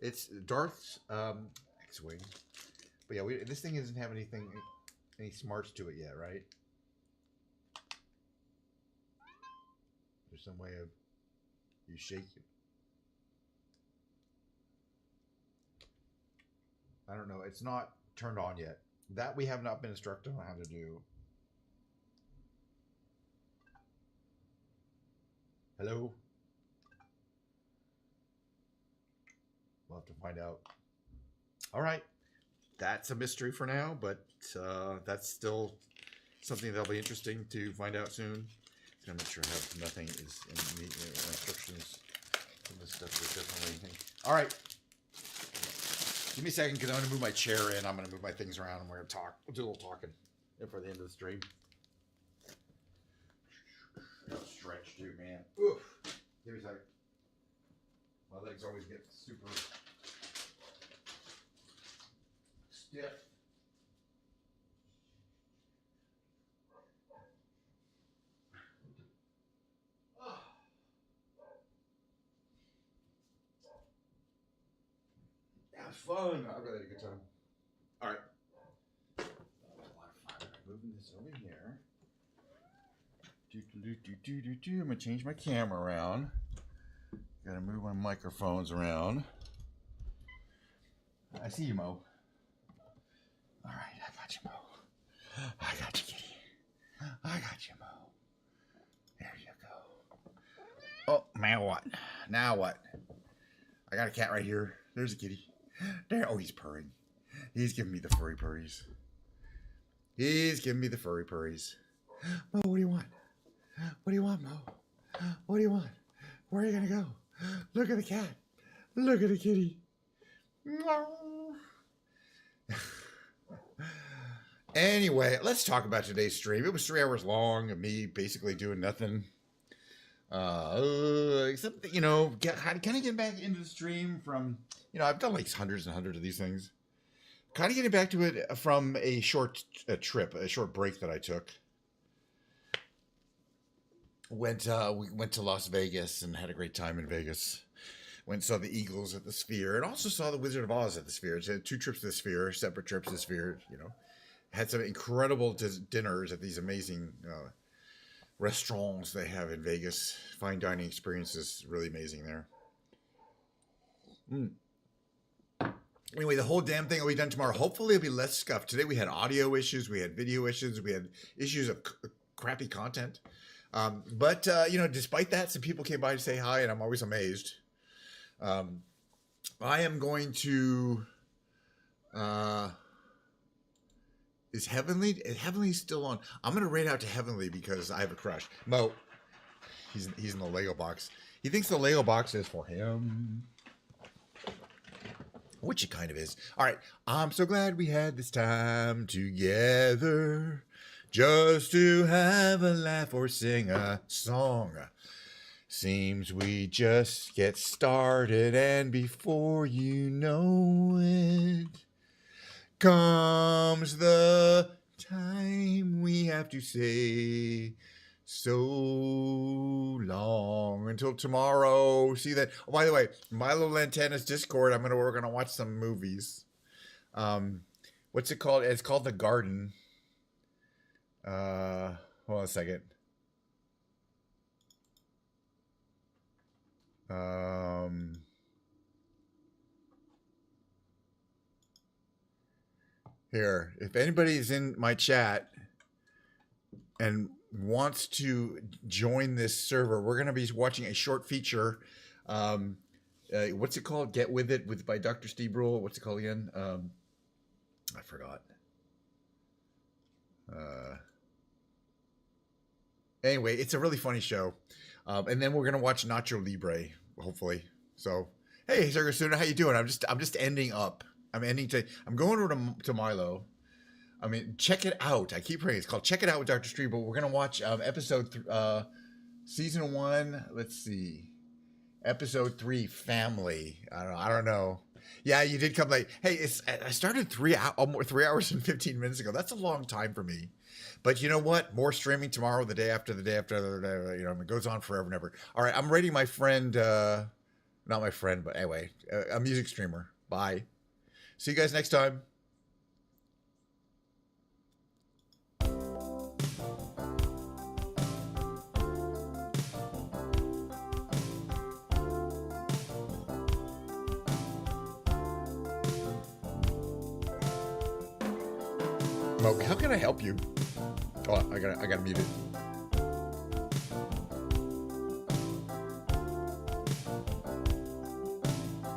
it's Darth's X-Wing. But yeah, this thing doesn't have any smarts to it yet, right? There's some way of you shake it. I don't know. It's not turned on yet. That we have not been instructed on how to do. Hello? We'll have to find out. All right. That's a mystery for now, but that's still something that'll be interesting to find out soon. I'm not sure how nothing is in the instructions. This stuff is definitely anything. All right. Give me a second because I'm going to move my chair in. I'm going to move my things around and we're going to talk. We'll do a little talking for the end of the stream. Stretch too, man. Oof. Give me a second. My legs always get super stiff. That was fun. I really had a good time. All right. That was a lot of fun. Moving this over here. I'm going to change my camera around. Got to move my microphones around. I see you, Mo. All right, I got you, Mo. I got you, kitty. I got you, Mo. There you go. Oh, now what? Now what? I got a cat right here. There's a kitty. There. Oh, he's purring. He's giving me the furry purries. He's giving me the furry purries. Mo, what do you want? What do you want, Mo? What do you want? Where are you going to go? Look at the cat. Look at the kitty. Anyway, let's talk about today's stream. It was 3 hours long of me basically doing nothing. Except, you know, kind of getting back into the stream from, you know, I've done like hundreds and hundreds of these things. Kind of getting back to it from a short trip, a short break that I took. We went to Las Vegas and had a great time in Vegas. Went and saw the Eagles at the Sphere and also saw the Wizard of Oz at the Sphere. So 2 trips to the Sphere, separate trips to the Sphere, you know. Had some incredible dinners at these amazing restaurants they have in Vegas. Fine dining experiences, really amazing there. Anyway, the whole damn thing will be done tomorrow. Hopefully it'll be less scuffed. Today we had audio issues, we had video issues, we had issues of crappy content. But you know, despite that, some people came by to say hi, and I'm always amazed. I am going to. Is Heavenly still on? I'm gonna raid out to Heavenly because I have a crush. Mo, he's in the Lego box. He thinks the Lego box is for him, which it kind of is. All right, I'm so glad we had this time together. Just to have a laugh or sing a song. Seems we just get started, and before you know it, comes the time we have to say so long until tomorrow. See that? Oh, by the way, Milo Lantana's Discord. We're gonna watch some movies. What's it called? It's called The Garden. Hold on a second. Here, if anybody's in my chat and wants to join this server, we're going to be watching a short feature. What's it called? Get With It by Dr. Steve Brule. What's it called again? I forgot. Anyway, it's a really funny show. And then we're going to watch Nacho Libre, hopefully. So, hey, Sergio Suna, how you doing? I'm just ending up. I'm going over to Milo. I mean, check it out. I keep praying. It's called Check It Out with Dr. Streeble. We're going to watch season 1. Let's see. Episode 3, Family. I don't know. Yeah, you did come late. Hey, I started 3 hours and 15 minutes ago. That's a long time for me. But you know what? More streaming tomorrow, the day after, you know, it goes on forever and ever. All right, I'm rating my friend, not my friend, but anyway, a music streamer. Bye. See you guys next time. Mo, how can I help you? Oh, I gotta mute it.